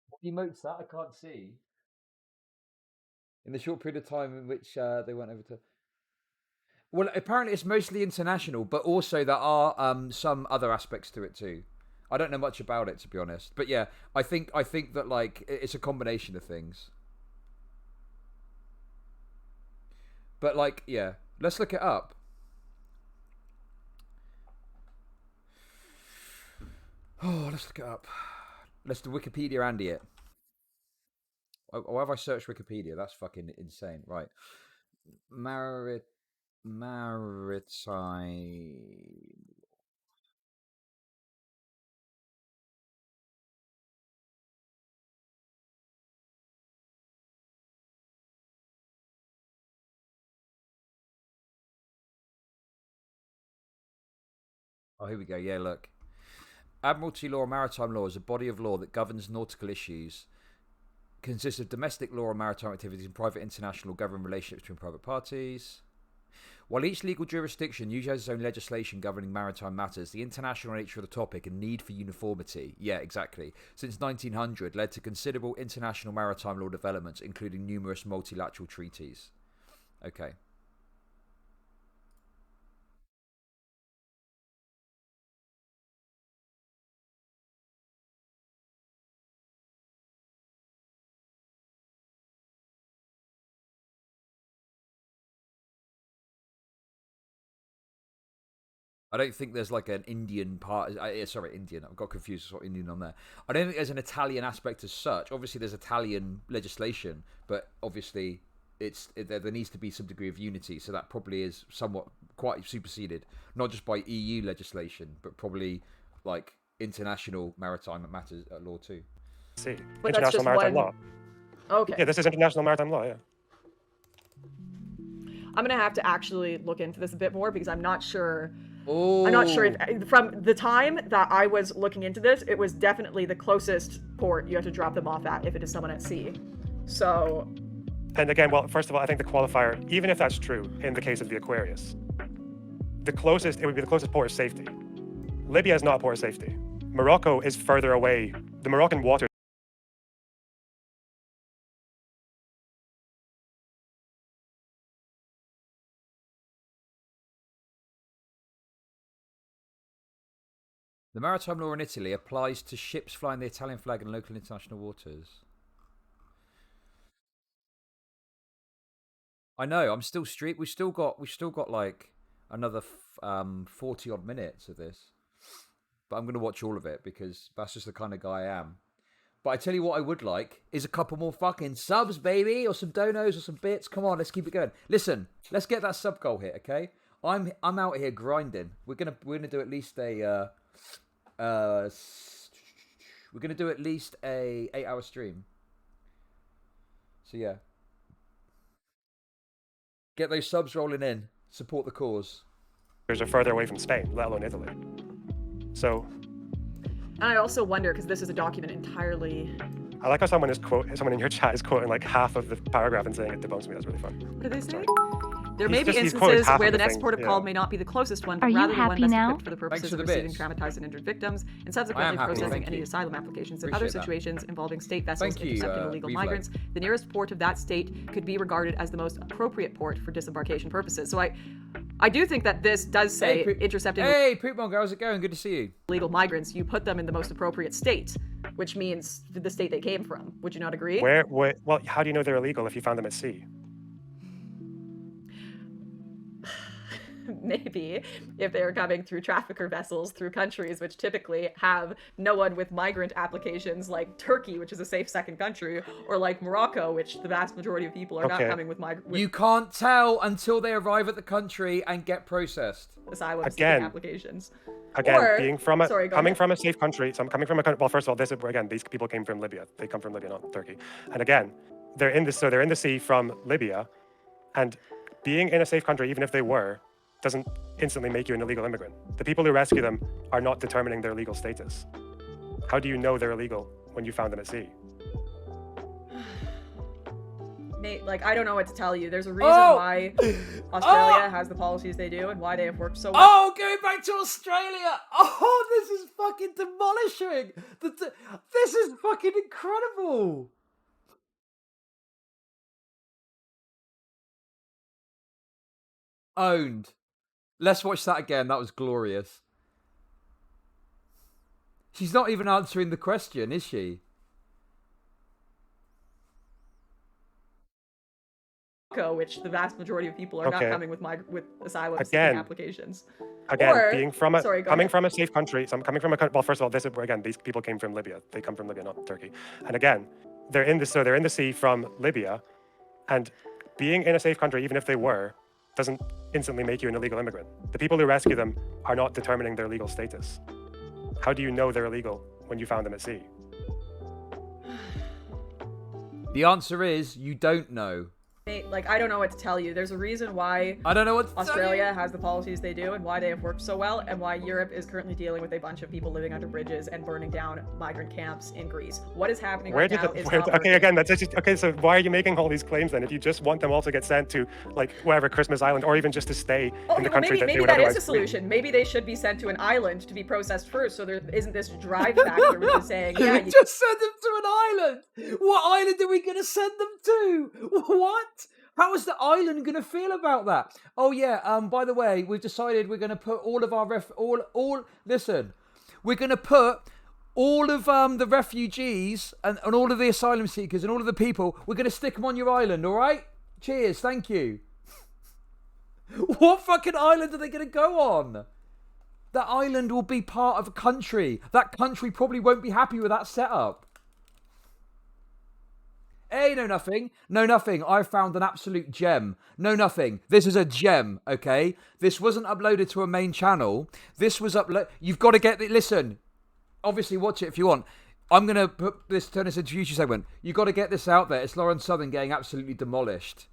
What emotes that? I can't see. In the short period of time in which they went over to. Well, apparently it's mostly international, but also there are some other aspects to it too. I don't know much about it to be honest, but yeah, I think that like it's a combination of things. But like, yeah, let's look it up. Oh, let's look it up. Let's do Wikipedia Andy it. Or have I searched Wikipedia? That's fucking insane. Right. Maritime. Oh, here we go. Yeah, look. Admiralty law or maritime law is a body of law that governs nautical issues. Consists of domestic law and maritime activities and private international government relationships between private parties. While each legal jurisdiction usually has its own legislation governing maritime matters, the international nature of the topic and need for uniformity, since 1900 led to considerable international maritime law developments, including numerous multilateral treaties. Okay. I don't think there's like an Indian part. Sorry, Indian. I've got confused with Indian on there. I don't think there's an Italian aspect as such. Obviously, there's Italian legislation, but obviously, there needs to be some degree of unity. So that probably is somewhat quite superseded, not just by EU legislation, but probably like international maritime matters law too. See, But international maritime law. Okay. Yeah, this is international maritime law. Yeah. I'm gonna have to actually look into this a bit more because I'm not sure. Oh. I'm not sure if from the time that I was looking into this, it was definitely the closest port you have to drop them off at if it is someone at sea. So. And again, well, first of all, I think the qualifier, even if that's true in the case of the Aquarius, it would be the closest port of safety. Libya is not a port of safety. Morocco is further away. The Moroccan water. The maritime law in Italy applies to ships flying the Italian flag in local international waters. I know. I'm still street. We've still got like another 40 odd minutes of this, but I'm gonna watch all of it because that's just the kind of guy I am. But I tell you what, I would like is a couple more fucking subs, baby, or some donos or some bits. Come on, let's keep it going. Listen, let's get that sub goal hit, okay? I'm out here grinding. We're gonna do at least a we're gonna do at least a 8-hour stream. So yeah. Get those subs rolling in. Support the cause. Are further away from Spain, let alone Italy. So. And I also wonder, because this is a document entirely. I like how someone in your chat is quoting like half of the paragraph and saying it debunks me. That's really fun. What did they say? Sorry. There may be He's quoted instances half where of the the next thing, port of call yeah. may not be the closest one, Are but you rather the one happy best now? equipped for the purposes for the of receiving bits. traumatized and injured victims, and I am subsequently happy, processing thank any you. asylum applications and Appreciate other that. situations involving state vessels Thank you, intercepting illegal Revo. migrants. The nearest port of that state could be regarded as the most appropriate port for disembarkation purposes. So I do think that this does say intercepting Hey, Poopmonger, how's it going? Good to see you. illegal migrants. You put them in the most appropriate state, which means the state they came from. Would you not agree? Well, how do you know they're illegal if you found them at sea? Maybe if they were coming through trafficker vessels through countries which typically have no one with migrant applications, like Turkey, which is a safe second country, or like Morocco, which the vast majority of people are not Okay. coming with migrant You can't tell until they arrive at the country and get processed. asylum seeking Again. applications. Again, Or- being from a sorry, go coming ahead. from a safe country. So I'm coming from a country. Well, first of all, this is again, these people came from Libya. They come from Libya, not Turkey. And again, they're in the sea from Libya, and being in a safe country, even if they were, doesn't instantly make you an illegal immigrant. The people who rescue them are not determining their legal status. How do you know they're illegal when you found them at sea? Nate, like, I don't know what to tell you. There's a reason Oh! why Australia has the policies they do and why they have worked so well. Oh, going back to Australia. Oh, this is fucking demolishing. This is fucking incredible. Owned. Let's watch that again. That was glorious. She's not even answering the question, is she? Morocco, which the vast majority of people are not Okay. coming with asylum seeking Again. applications. Again, Or- being from a sorry, go coming ahead. from a safe country. So I'm coming from a well, first of all, this is again, these people came from Libya. They come from Libya, not Turkey. And again, they're in the sea from Libya, and being in a safe country, even if they were, doesn't instantly make you an illegal immigrant. The people who rescue them are not determining their legal status. How do you know they're illegal when you found them at sea? The answer is you don't know. Nate, like, I don't know what to tell you. There's a reason why I don't know what to tell Australia you. has the policies they do and why they have worked so well, and why Europe is currently dealing with a bunch of people living under bridges and burning down migrant camps in Greece. What is happening right now is not okay, working. again, that's just okay. So why are you making all these claims then? If you just want them all to get sent to like whatever Christmas Island, or even just to stay in the country that they maybe would that otherwise is a flee. solution. Maybe they should be sent to an island to be processed first, so there isn't this drive factor which is saying, yeah, you Just send them to an island. What island are we going to send them to? What? How is the island going to feel about that? Oh yeah. By the way, we've decided we're going to put all of our listen. We're going to put all of the refugees and all of the asylum seekers and all of the people. We're going to stick them on your island. All right. Cheers. Thank you. What fucking island are they going to go on? That island will be part of a country. That country probably won't be happy with that setup. Hey, no nothing. No nothing. I found an absolute gem. No nothing. This is a gem, okay? This wasn't uploaded to a main channel. This was uploaded. You've got to get it. Listen, obviously watch it if you want. I'm going to turn this into a YouTube segment. You've got to get this out there. It's Lauren Southen getting absolutely demolished.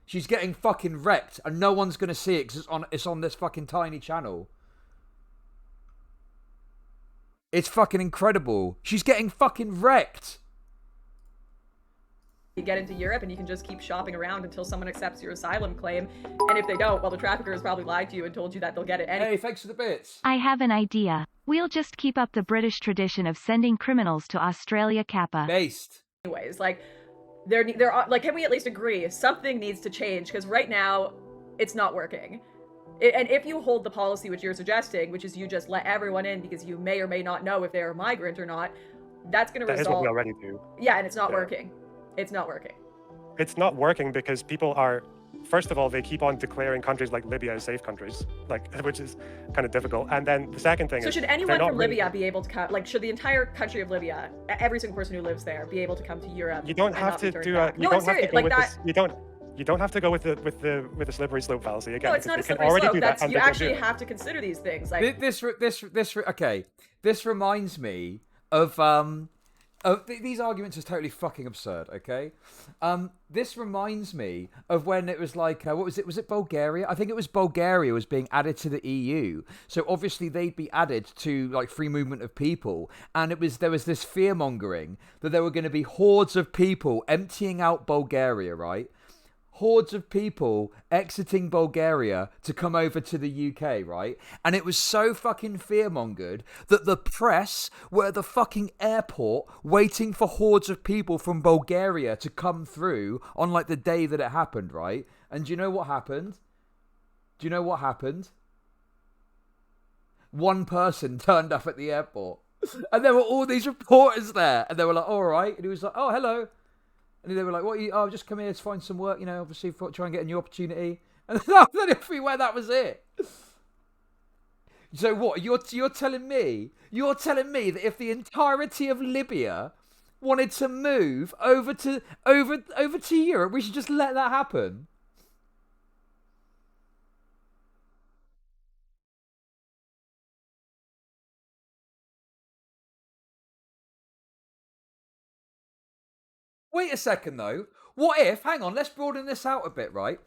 She's getting fucking wrecked and no one's going to see it because it's on this fucking tiny channel. It's fucking incredible. She's getting fucking wrecked. get into Europe and you can just keep shopping around until someone accepts your asylum claim. And if they don't, well, the trafficker has probably lied to you and told you that they'll get it anyway. Hey, thanks for the bits. I have an idea. We'll just keep up the British tradition of sending criminals to Australia Kappa. Based. Anyways, like, there are, like, can we at least agree something needs to change? Because right now, it's not working. And if you hold the policy which you're suggesting, which is you just let everyone in because you may or may not know if they're a migrant or not, that's going to That is result. what we already do. Yeah, and it's not Yeah. working. It's not working. It's not working because people are first of all, they keep on declaring countries like Libya as safe countries, like which is kind of difficult. And then the second thing So is, should they're anyone not from really- Libya be able to come? Like, should the entire country of Libya, every single person who lives there, be able to come to Europe? You don't and have not be to turned do back? a. You No, don't I'm have to serious. go Like with that. this. You don't have to go with the slippery slope fallacy again. No, it's because not a they can slippery already slope. do that, That's and you they will do actually it. have to consider these things. Like, Okay. This reminds me of these arguments are totally fucking absurd. Okay, this reminds me of when it was like what was it? Was it Bulgaria? I think it was Bulgaria was being added to the EU. So obviously they'd be added to like free movement of people, and there was this fear mongering that there were going to be hordes of people emptying out Bulgaria, right? Hordes of people exiting Bulgaria to come over to the UK, right? And it was so fucking fearmongered that the press were at the fucking airport waiting for hordes of people from Bulgaria to come through on like the day that it happened, right? And do you know what happened? One person turned up at the airport. And there were all these reporters there. And they were like, all right. And he was like, oh, hello. And they were like, "What? I've just come here to find some work, obviously try and get a new opportunity." And then everywhere that was it. So what? You're telling me that if the entirety of Libya wanted to move over to Europe, we should just let that happen? Wait a second though. What if, hang on, let's broaden this out a bit, right?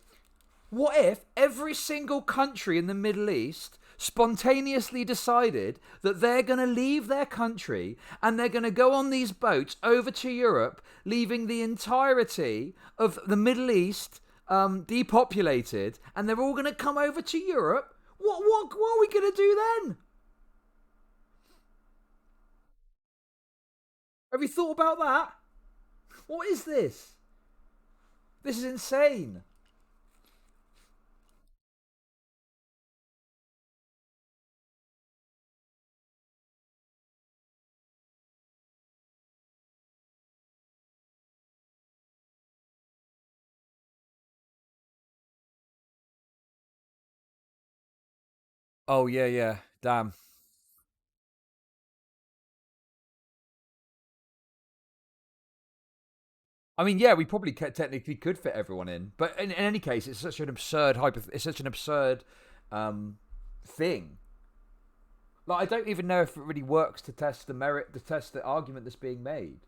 What if every single country in the Middle East spontaneously decided that they're going to leave their country and they're going to go on these boats over to Europe, leaving the entirety of the Middle East depopulated, and they're all going to come over to Europe? What are we going to do then? Have you thought about that? What is this? This is insane. Oh, yeah. Damn. I mean, yeah, we probably technically could fit everyone in, but in any case, it's such an absurd it's such an absurd thing. Like, I don't even know if it really works to test the argument that's being made.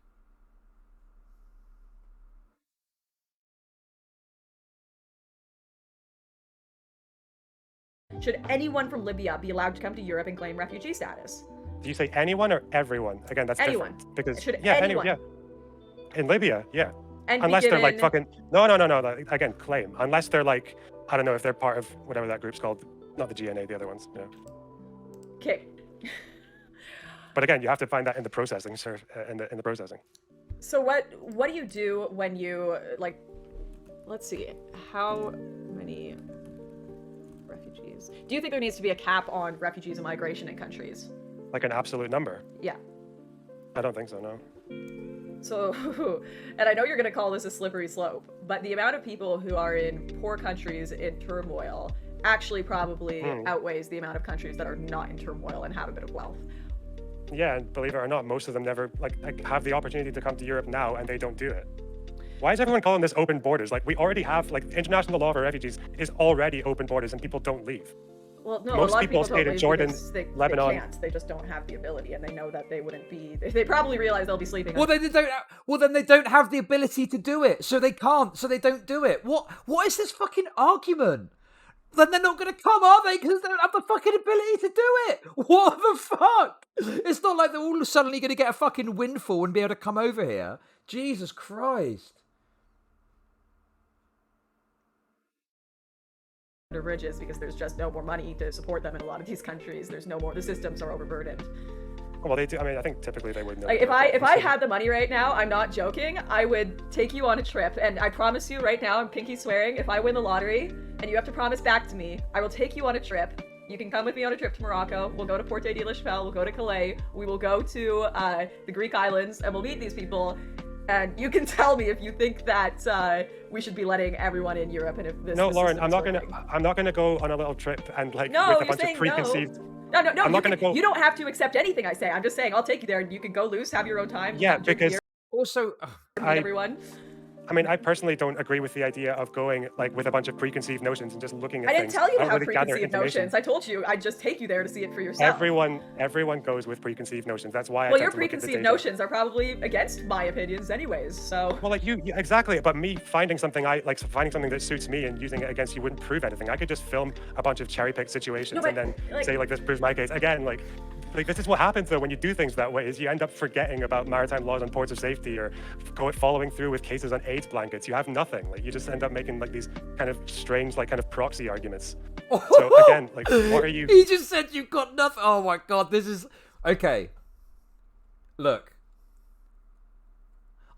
should anyone from Libya be allowed to come to Europe and claim refugee status? Do you say anyone or everyone? Again, that's Anyone. different. Because Should anyone, anyone. In Libya, yeah. And be Unless they're like given- fucking no. Like, again, claim. Unless they're like, I don't know if they're part of whatever that group's called, not the GNA, the other ones. Yeah. Okay. But again, you have to find that in the processing, sir, in the processing. So what do you do when you like? Let's see. How many refugees? Do you think there needs to be a cap on refugees and migration in countries? Like an absolute number? Yeah. I don't think so. No. So, and I know you're going to call this a slippery slope, but the amount of people who are in poor countries in turmoil actually probably outweighs the amount of countries that are not in turmoil and have a bit of wealth. Yeah, and believe it or not, most of them never like have the opportunity to come to Europe now, and they don't do it. Why is everyone calling this open borders? Like, we already have, like, international law for refugees is already open borders, and people don't leave. Well, no, Most a lot of people people stayed don't in leave Jordan, because they Lebanon. can't. They just don't have the ability, and they know that they wouldn't be. They probably realize they'll be sleeping. Well, then they don't have the ability to do it, so they can't, so they don't do it. What is this fucking argument? Then they're not going to come, are they? Because they don't have the fucking ability to do it. What the fuck? It's not like they're all suddenly going to get a fucking windfall and be able to come over here. Jesus Christ. Ridges because there's just no more money to support them in a lot of these countries. There's no more. The systems are overburdened. Well, they do. I mean, I think typically they would know. Like, if I had the money right now, I'm not joking, I would take you on a trip, and I promise you right now, I'm pinky swearing, if I win the lottery and you have to promise back to me, I will take you on a trip. You can come with me on a trip to Morocco. We'll go to Porte de la Chapelle. We'll go to Calais. We will go to the Greek islands, and we'll meet these people. And you can tell me if you think that we should be letting everyone in Europe, and if this. No, this Lauren, system I'm is not working. gonna. I'm not gonna go on a little trip and like No, with a you're bunch of saying preconceived. no. No. I'm not gonna go. You don't have to accept anything I say. I'm just saying I'll take you there, and you can go loose, have your own time. Yeah, drink because beer, Also, meet everyone. I mean, I personally don't agree with the idea of going like with a bunch of preconceived notions and just looking at I didn't things. tell you I to don't have really gather preconceived information. notions. I told you I'd just take you there to see it for yourself. Everyone goes with preconceived notions. That's why Well, I your tend to look at the preconceived data. notions are probably against my opinions, anyways. So. Well, like you exactly, but me finding something that suits me and using it against you wouldn't prove anything. I could just film a bunch of cherry-picked situations No, and then but, like- say like this proves my case. Again, like this is what happens though when you do things that way is you end up forgetting about maritime laws on ports of safety or following through with cases on AIDS blankets. You have nothing. Like you just end up making like these kind of strange like kind of proxy arguments. So again, like what are you? He just said you've got nothing. Oh my god, this is okay. Look,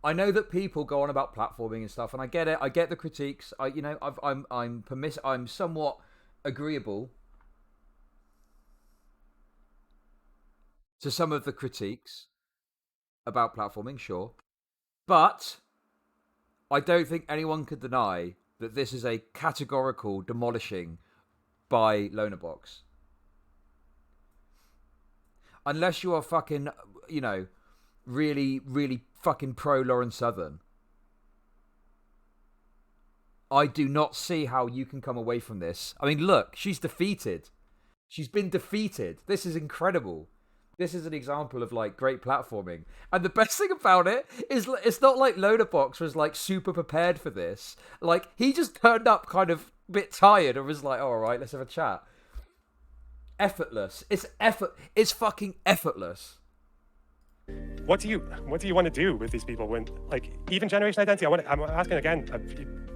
I know that people go on about platforming and stuff, and I get it. I get the critiques. I'm somewhat agreeable to some of the critiques about platforming, sure, but I don't think anyone could deny that this is a categorical demolishing by Lonerbox. Unless you are fucking, really, really fucking pro Lauren Southen, I do not see how you can come away from this. I mean, look, she's defeated. She's been defeated. This is incredible. This is an example of like great platforming. And the best thing about it is it's not like Lonerbox was like super prepared for this. Like he just turned up kind of a bit tired and was like, oh, all right, let's have a chat. Effortless. It's fucking effortless. What do you want to do with these people when like even generation identity? I'm asking again.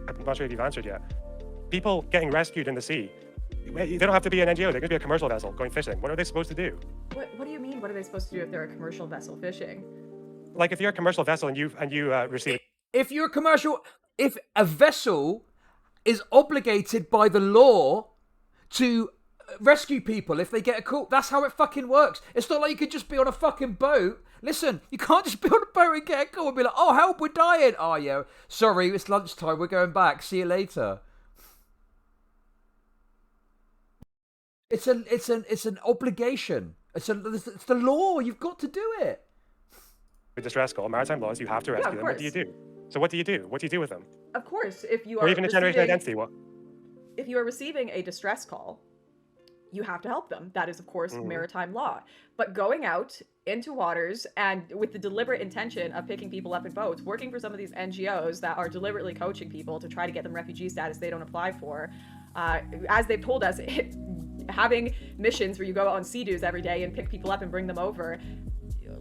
I'm not sure if you've answered yet. People getting rescued in the sea. They don't have to be an NGO. They can be a commercial vessel going fishing. What are they supposed to do? What do you mean? What are they supposed to do if they're a commercial vessel fishing? Like if you're a commercial vessel and you receive. If a vessel is obligated by the law to rescue people if they get a call, that's how it fucking works. It's not like you could just be on a fucking boat. Listen, you can't just be on a boat and get a call and be like, oh, help, we're dying. Oh, yeah, sorry, it's lunchtime, we're going back. See you later. It's an obligation. It's the law. You've got to do it. With distress call, maritime laws, you have to rescue them. What do you do? So what do you do? What do you do with them? Of course, if you are Or even a generation identity, what? If you are receiving a distress call, you have to help them. That is, of course, maritime law. But going out into waters and with the deliberate intention of picking people up in boats, working for some of these NGOs that are deliberately coaching people to try to get them refugee status they don't apply for, as they've told us, having missions where you go out on sea-doos every day and pick people up and bring them over,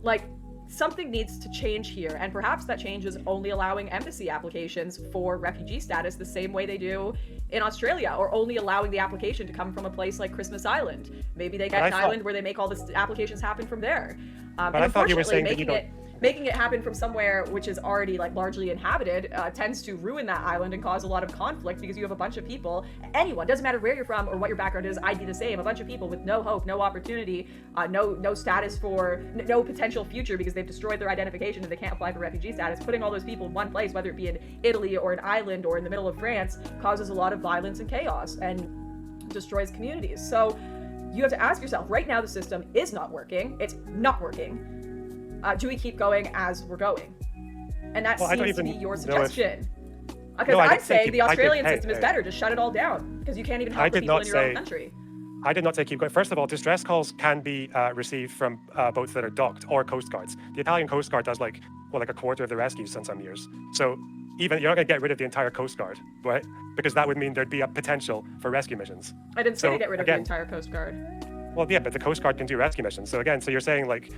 like, something needs to change here, and perhaps that change is only allowing embassy applications for refugee status the same way they do in Australia, or only allowing the application to come from a place like Christmas Island. Maybe they get an island where they make all the applications happen from there. But I thought you were saying that you don't... Making it happen from somewhere which is already like largely inhabited tends to ruin that island and cause a lot of conflict, because you have a bunch of people, anyone, doesn't matter where you're from or what your background is, I'd be the same, a bunch of people with no hope, no opportunity, no status for, no potential future because they've destroyed their identification and they can't apply for refugee status. Putting all those people in one place, whether it be in Italy or an island or in the middle of France, causes a lot of violence and chaos and destroys communities. So you have to ask yourself, right now the system is not working, it's not working. Do we keep going as we're going? And that seems to be your suggestion. Because I'd say the Australian system is better. Just shut it all down, because you can't even help the people in your own country. I did not say keep going. First of all, distress calls can be received from boats that are docked or coast guards. The Italian Coast Guard does like a quarter of the rescues in some years. So even you're not going to get rid of the entire Coast Guard, right? Because that would mean there'd be a potential for rescue missions. I didn't say to get rid of the entire Coast Guard. Well, yeah, but the Coast Guard can do rescue missions. So again, so you're saying like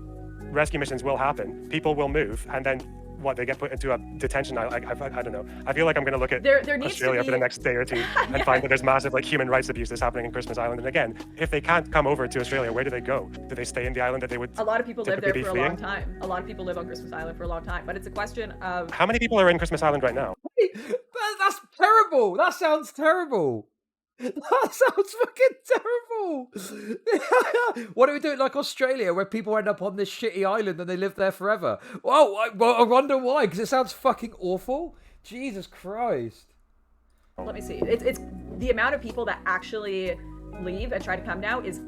rescue missions will happen, people will move, and then what, they get put into a detention island? I don't know. I feel like I'm going to look at Australia for the next day or two and find that there's massive like human rights abuses happening in Christmas Island. And again, if they can't come over to Australia, where do they go? Do they stay in the island that they would? A lot of people live there for a long time. A lot of people live on Christmas Island for a long time. But it's a question of... How many people are in Christmas Island right now? That's terrible. That sounds terrible. That sounds fucking terrible. Why don't we do it like Australia, where people end up on this shitty island and they live there forever? Well, I wonder why, because it sounds fucking awful. Jesus Christ. Let me see. It's the amount of people that actually leave and try to come now is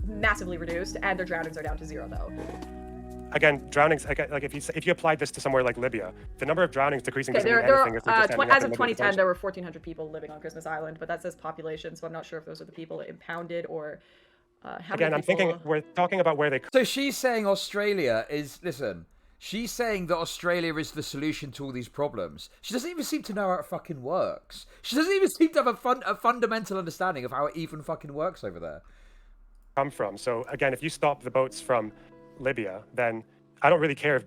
massively reduced, and their drownings are down to 0 though. Again, drownings. Again, like if you applied this to somewhere like Libya, the number of drownings decreasing Okay, doesn't mean anything. If they're just ending up as in of Libya 2010, there were 1,400 people living on Christmas Island, but that says population, so I'm not sure if those are the people impounded or how Again, many I'm people... thinking we're talking about where they. So she's saying Australia is, listen, she's saying that Australia is the solution to all these problems. She doesn't even seem to know how it fucking works. She doesn't even seem to have a fundamental understanding of how it even fucking works over there. Come from. So again, if you stop the boats from Libya, then I don't really care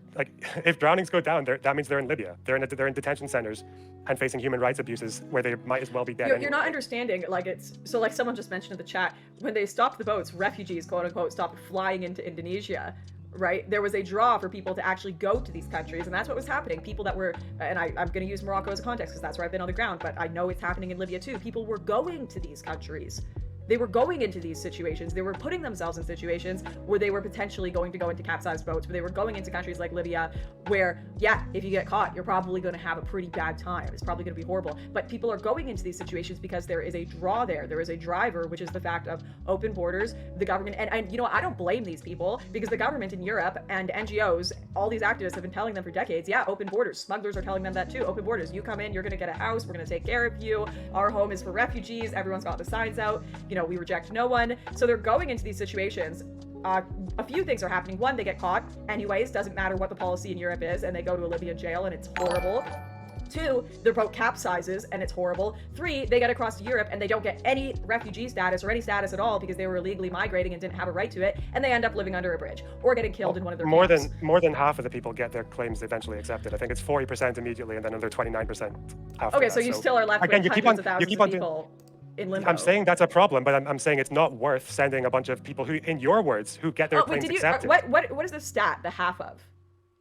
if drownings go down. That means they're in Libya. They're in detention centers and facing human rights abuses where they might as well be dead. You're anyway. not understanding, like, it's so, like someone just mentioned in the chat, when they stopped the boats, refugees, quote unquote, stopped flying into Indonesia, right? There was a draw for people to actually go to these countries, and that's what was happening. People that were, and I'm going to use Morocco as a context because that's where I've been on the ground, but I know it's happening in Libya too. People were going to these countries. They were going into these situations. They were putting themselves in situations where they were potentially going to go into capsized boats, where they were going into countries like Libya, where, yeah, if you get caught, you're probably going to have a pretty bad time. It's probably going to be horrible. But people are going into these situations because there is a draw there. There is a driver, which is the fact of open borders, the government. And you know, I don't blame these people, because the government in Europe and NGOs, all these activists have been telling them for decades, yeah, open borders. Smugglers are telling them that too. Open borders. You come in, you're going to get a house. We're going to take care of you. Our home is for refugees. Everyone's got the signs out. You know, we reject no one. So they're going into these situations. A few things are happening. One, they get caught anyways, doesn't matter what the policy in Europe is, and they go to a Libyan jail and it's horrible. 2, their boat capsizes and it's horrible. 3, they get across to Europe and they don't get any refugee status or any status at all because they were illegally migrating and didn't have a right to it, and they end up living under a bridge or getting killed in one of their camps. More than half of the people get their claims eventually accepted. I think it's 40% immediately and then another 29% after Okay, that. so you still are left again, with hundreds of thousands of people in limbo. I'm saying that's a problem, but I'm saying it's not worth sending a bunch of people who, in your words, who get their claims accepted. What is the stat, the half of?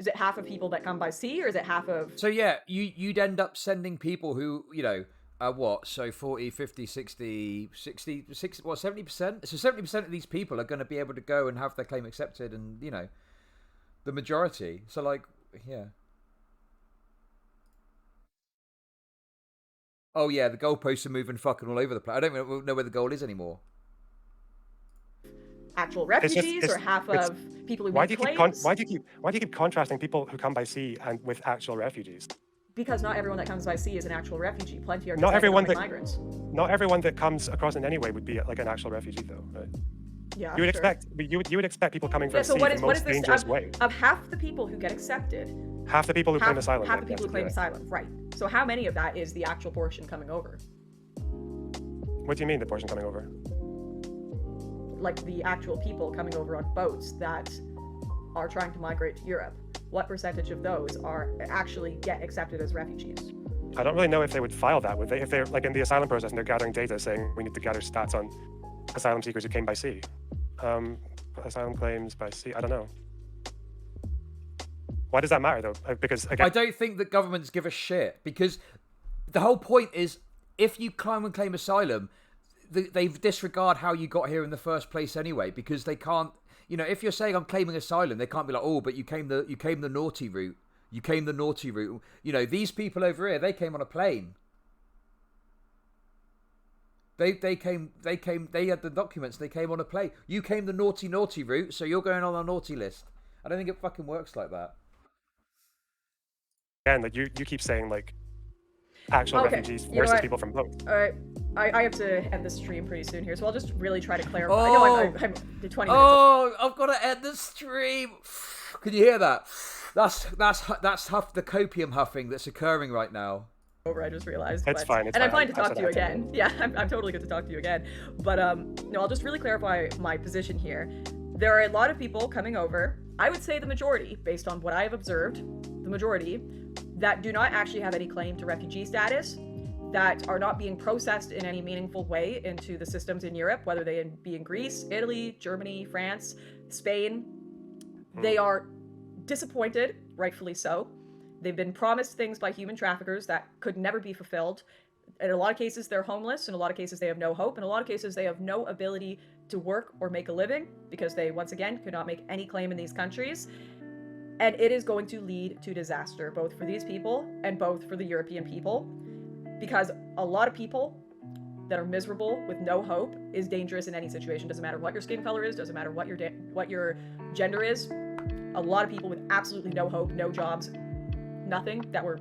Is it half of people that come by sea, or is it half of... So yeah, you'd end up sending people who, you know, what? So 40, 50, 60, 70%? So 70% of these people are going to be able to go and have their claim accepted, and, you know, the majority. So, like, yeah. Oh yeah, the goalposts are moving fucking all over the place. I don't even know where the goal is anymore. Actual refugees, or half of people who make claims? Why do you keep contrasting people who come by sea and with actual refugees? Because not everyone that comes by sea is an actual refugee. Plenty are not everyone that migrants. Not everyone that comes across in any way would be like an actual refugee, though, right? Yeah, you would expect people coming from sea what the is most this dangerous way. Of half the people who get accepted? Half the people who claim asylum. Half the people who claim asylum, right. So how many of that is the actual portion coming over? What do you mean, the portion coming over? Like the actual people coming over on boats that are trying to migrate to Europe. What percentage of those are actually get accepted as refugees? I don't really know if they would file that, would they? If they're like in the asylum process and they're gathering data saying we need to gather stats on asylum seekers who came by sea. Asylum claims by sea, I don't know. Why does that matter though? Because again, I don't think that governments give a shit, because the whole point is if you come and claim asylum, they disregard how you got here in the first place anyway, because they can't, you know, if you're saying I'm claiming asylum, they can't be like, oh, but you came the naughty route. You came the naughty route. You know, these people over here, they came on a plane. They had the documents, they came on a plane. You came the naughty route, so you're going on the naughty list. I don't think it fucking works like that. Again, like you keep saying like actual refugees versus people from boats. All right, I have to end the stream pretty soon here, so I'll just really try to clarify. Oh, I know I'm 20 minutes. Oh, I've got to end the stream. Can you hear that? That's the copium huffing that's occurring right now. Over, I just realized. It's fine. And I'm fine to talk to you again. Yeah, I'm totally good to talk to you again. But no, I'll just really clarify my position here. There are a lot of people coming over. I would say the majority, based on what I have observed, the majority that do not actually have any claim to refugee status, that are not being processed in any meaningful way into the systems in Europe, whether they be in Greece, Italy, Germany, France, Spain. They are disappointed, rightfully so. They've been promised things by human traffickers that could never be fulfilled. in a lot of cases, they're homeless. In a lot of cases, they have no hope. In a lot of cases, they have no ability to work or make a living because they, once again, could not make any claim in these countries. And it is going to lead to disaster, both for these people and both for the European people, because a lot of people that are miserable with no hope is dangerous in any situation. Doesn't matter what your skin color is, doesn't matter what your gender is. A lot of people with absolutely no hope, no jobs, nothing, that were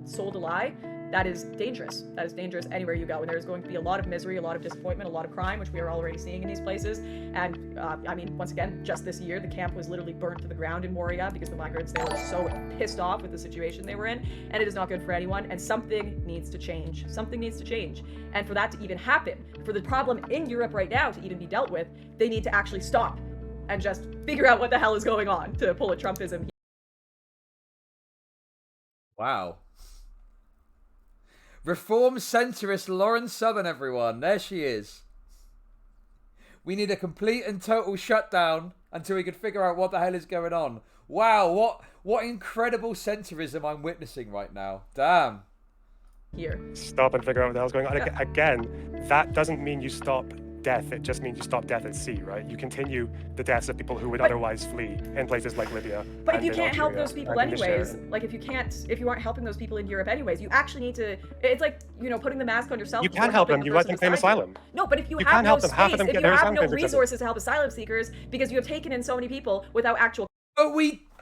sold a lie. That is dangerous. That is dangerous anywhere you go. And there's going to be a lot of misery, a lot of disappointment, a lot of crime, which we are already seeing in these places. And I mean, once again, just this year, the camp was literally burnt to the ground in Moria because the migrants there were so pissed off with the situation they were in. And it is not good for anyone. And something needs to change. Something needs to change. And for that to even happen, for the problem in Europe right now to even be dealt with, they need to actually stop and just figure out what the hell is going on, to pull a Trumpism. Wow. Reform centrist Lauren Southen, everyone. There she is. We need a complete and total shutdown until we can figure out what the hell is going on. Wow, what incredible centrism I'm witnessing right now. Damn. Here. Stop and figure out what the hell's going on. Again, that doesn't mean you stop death. It just means you stop death at sea, right? You continue the deaths of people who would otherwise flee in places like Libya. But if you can't help those people anyways, like if you aren't helping those people in Europe anyways, you actually need to, it's like, you know, putting the mask on yourself. You can help them, you let them claim asylum. No, but if you You have can't no help them. Half of space, them if get you their have asylum no claims accepted. resources to help asylum seekers because you have taken in so many people without actual But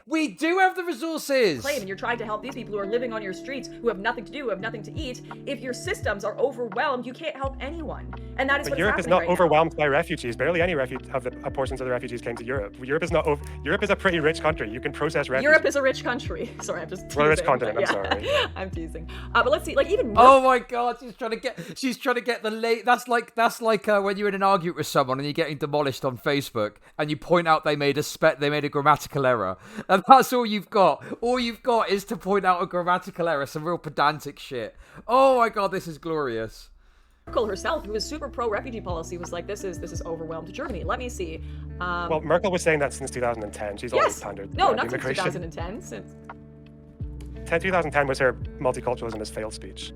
we do have the resources. claim, and you're trying to help these people who are living on your streets, who have nothing to do, who have nothing to eat. If your systems are overwhelmed, you can't help anyone. And that is But what's Europe is happening not right now. overwhelmed by refugees. Barely any portions of the refugees came to Europe. Europe is not. Europe is a pretty rich country. You can process refugees. Europe is a rich country. Sorry, I'm just teasing. Well, a rich continent, but I'm sorry. I'm teasing. But let's see, like even more. Oh my god, she's trying to get the late. That's like when you're in an argument with someone and you're getting demolished on Facebook and you point out they made a grammatical error, and that's all you've got. All you've got is to point out a grammatical error, some real pedantic shit. Oh my god, this is glorious. Merkel herself, who was super pro-refugee policy, was like, this is overwhelmed Germany. Let me see. Well, Merkel was saying that since 2010. She's always pandered. No, not since immigration. 2010. Since 2010 was her multiculturalism has failed speech.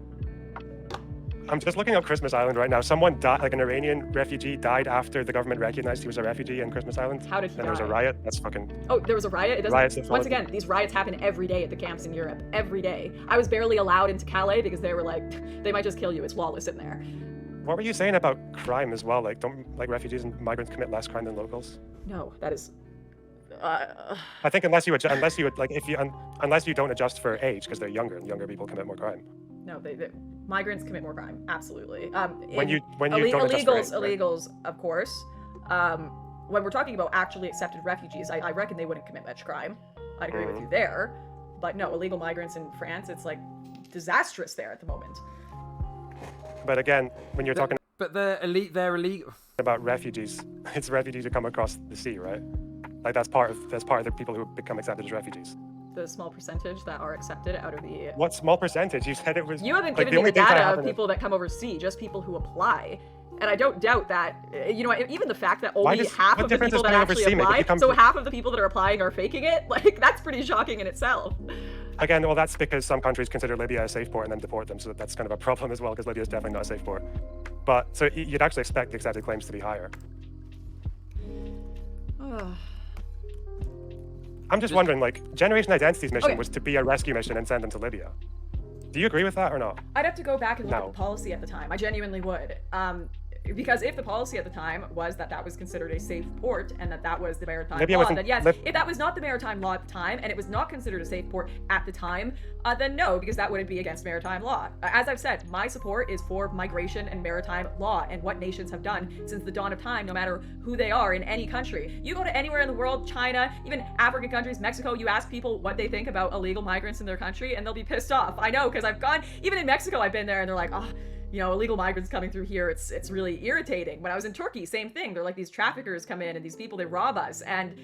I'm just looking up Christmas Island right now. Someone died, like an Iranian refugee, died after the government recognized he was a refugee in Christmas Island. How did he Then there was a die? riot. That's fucking. Oh, there was a riot? It doesn't. Riots that Once followed. again, these riots happen every day at the camps in Europe. Every day. I was barely allowed into Calais because they were like, they might just kill you. It's lawless in there. What were you saying about crime as well? Like, don't refugees and migrants commit less crime than locals? No, that is. I think unless you don't adjust for age because they're younger and younger people commit more crime. No, migrants commit more crime. Absolutely. When you don't adjust for age, right? illegals, of course. When we're talking about actually accepted refugees, I reckon they wouldn't commit much crime. I'd agree with you there. But no, illegal migrants in France, it's like disastrous there at the moment. But again, when you're talking But they're illegal. about refugees, it's refugees who come across the sea, right? Like that's part of the people who become accepted as refugees. The small percentage that are accepted out of the. What small percentage? You said it was. You haven't like, given me the only data happened of people that come overseas, just people who apply. And I don't doubt that, you know, even the fact that only half what of the difference people does that coming actually overseas make? If apply, you come so from- half of the people that are applying are faking it, like, that's pretty shocking in itself. Again, well, that's because some countries consider Libya a safe port and then deport them, so that's kind of a problem as well, because Libya is definitely not a safe port. But, so you'd actually expect the accepted claims to be higher. I'm just wondering, like, Generation Identity's mission was to be a rescue mission and send them to Libya. Do you agree with that or not? I'd have to go back and look No. at the policy at the time. I genuinely would. Because if the policy at the time was that that was considered a safe port and that was the maritime Libya law, wasn't- then yes. If that was not the maritime law at the time and it was not considered a safe port at the time, then no, because that wouldn't be against maritime law. As I've said, my support is for migration and maritime law and what nations have done since the dawn of time, no matter who they are in any country. You go to anywhere in the world, China, even African countries, Mexico, you ask people what they think about illegal migrants in their country and they'll be pissed off. I know, because I've gone, even in Mexico, I've been there and they're like, oh, you know, illegal migrants coming through here, it's really irritating. When I was in Turkey, same thing. They're like, these traffickers come in and these people, they rob us. And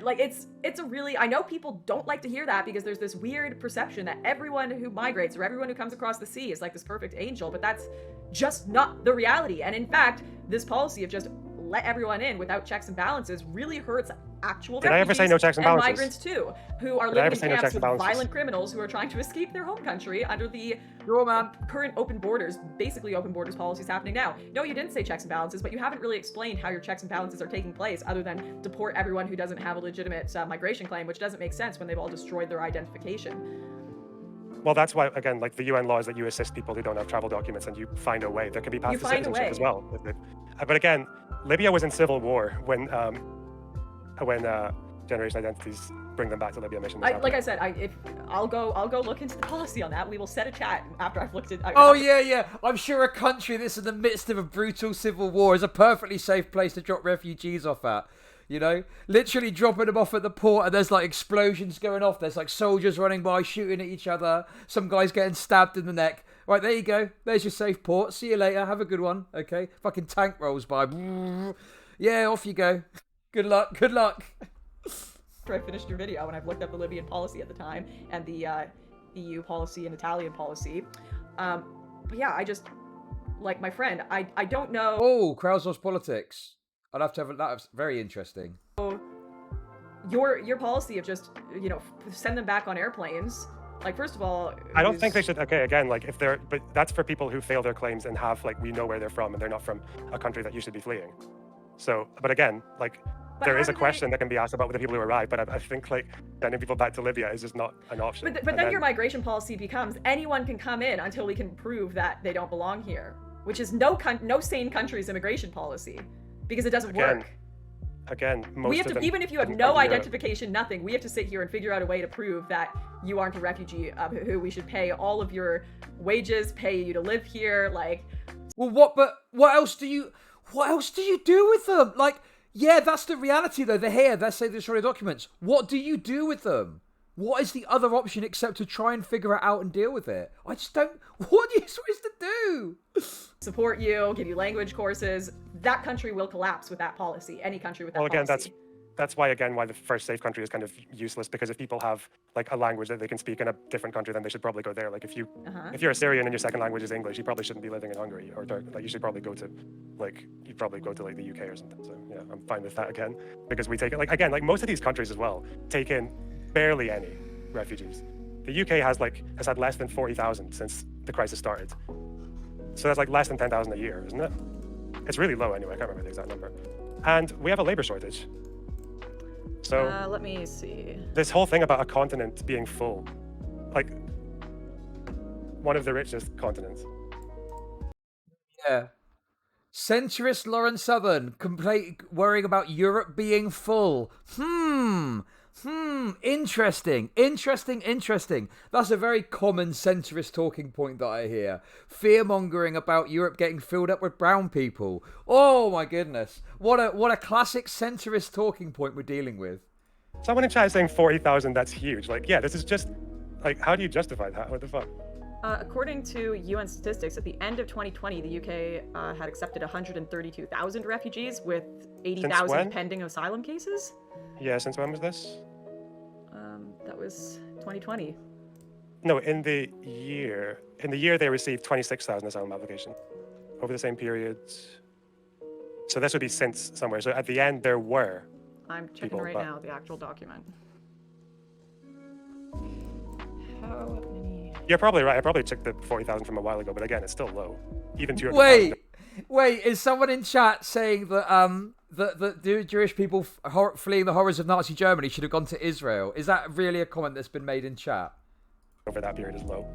like, it's a really, I know people don't like to hear that because there's this weird perception that everyone who migrates or everyone who comes across the sea is like this perfect angel, but that's just not the reality. And in fact, this policy of just let everyone in without checks and balances really hurts actual Did I ever say refugees no checks and and balances? migrants too, who are Did I living ever in say no camps checks and with balances? violent criminals who are trying to escape their home country under the Sure, man. current open borders, basically open borders policies happening now. No, you didn't say checks and balances, but you haven't really explained how your checks and balances are taking place other than deport everyone who doesn't have a legitimate migration claim, which doesn't make sense when they've all destroyed their identification. Well, that's why, again, like the UN law is that you assist people who don't have travel documents and you find a way. There can be paths You to find a citizenship as way. well. But again, Libya was in civil war when Generation Identities bring them back to Libya mission. Like I said, I'll go look into the policy on that. We will set a chat after I've looked at. Oh yeah. I'm sure a country that's in the midst of a brutal civil war is a perfectly safe place to drop refugees off at. You know, literally dropping them off at the port, and there's like explosions going off. There's like soldiers running by, shooting at each other. Some guys getting stabbed in the neck. Right, there you go. There's your safe port. See you later. Have a good one. Okay. Fucking tank rolls by. Yeah, off you go. Good luck. Good luck. After I finished your video, and I've looked up the Libyan policy at the time and the EU policy and Italian policy. But yeah, I just like my friend. I don't know. Oh, crowdsourced politics. I'd have to have that. Was very interesting. Your policy of just send them back on airplanes. Like, first of all, I don't think they should. Okay, again, like if they're, but that's for people who fail their claims and have like we know where they're from and they're not from a country that you should be fleeing. So, but again, like there is a question that can be asked about the people who arrive, but I think like sending people back to Libya is just not an option. But then your migration policy becomes anyone can come in until we can prove that they don't belong here, which is no sane country's immigration policy, because it doesn't work. Again, most we have of to, them even if you have didn't no come to Europe. identification, nothing, we have to sit here and figure out a way to prove that you aren't a refugee, who we should pay all of your wages, pay you to live here, like. Well, what else do you do with them? Like, yeah, that's the reality though. They're here. Let's say they destroy the documents. What do you do with them? What is the other option except to try and figure it out and deal with it? I just don't. What are you supposed to do? Support you, give you language courses. That country will collapse with that policy. Any country with that policy. Well, again, that's why the first safe country is kind of useless, because if people have like a language that they can speak in a different country, then they should probably go there. Like if you're a Syrian and your second language is English, you probably shouldn't be living in Hungary, or like you should probably go to like the UK or something. So yeah, I'm fine with that again, because we take it like most of these countries as well take in barely any refugees. The UK has had less than 40,000 since the crisis started. So that's like less than 10,000 a year, isn't it? It's really low anyway. I can't remember the exact number. And we have a labor shortage. So let me see. This whole thing about a continent being full, like one of the richest continents. Yeah. Centrist Lauren Southen worrying about Europe being full. Interesting. That's a very common centrist talking point that I hear. Fear-mongering about Europe getting filled up with brown people. Oh my goodness. What a classic centrist talking point we're dealing with. Someone in chat is saying 40,000, that's huge. Like, yeah, this is just, like, how do you justify that? What the fuck? According to UN statistics, at the end of 2020, the UK had accepted 132,000 refugees with 80,000 pending asylum cases. Yeah, since when was this? That was 2020. No, in the year they received 26,000 asylum applications over the same period. So this would be since somewhere. So at the end there were. I'm checking right now the actual document. How many? You're probably right. I probably checked the 40,000 from a while ago, but again, it's still low. Even 200,000. Wait, is someone in chat saying that the Jewish people fleeing the horrors of Nazi Germany should have gone to Israel? Is that really a comment that's been made in chat? Over that period is low.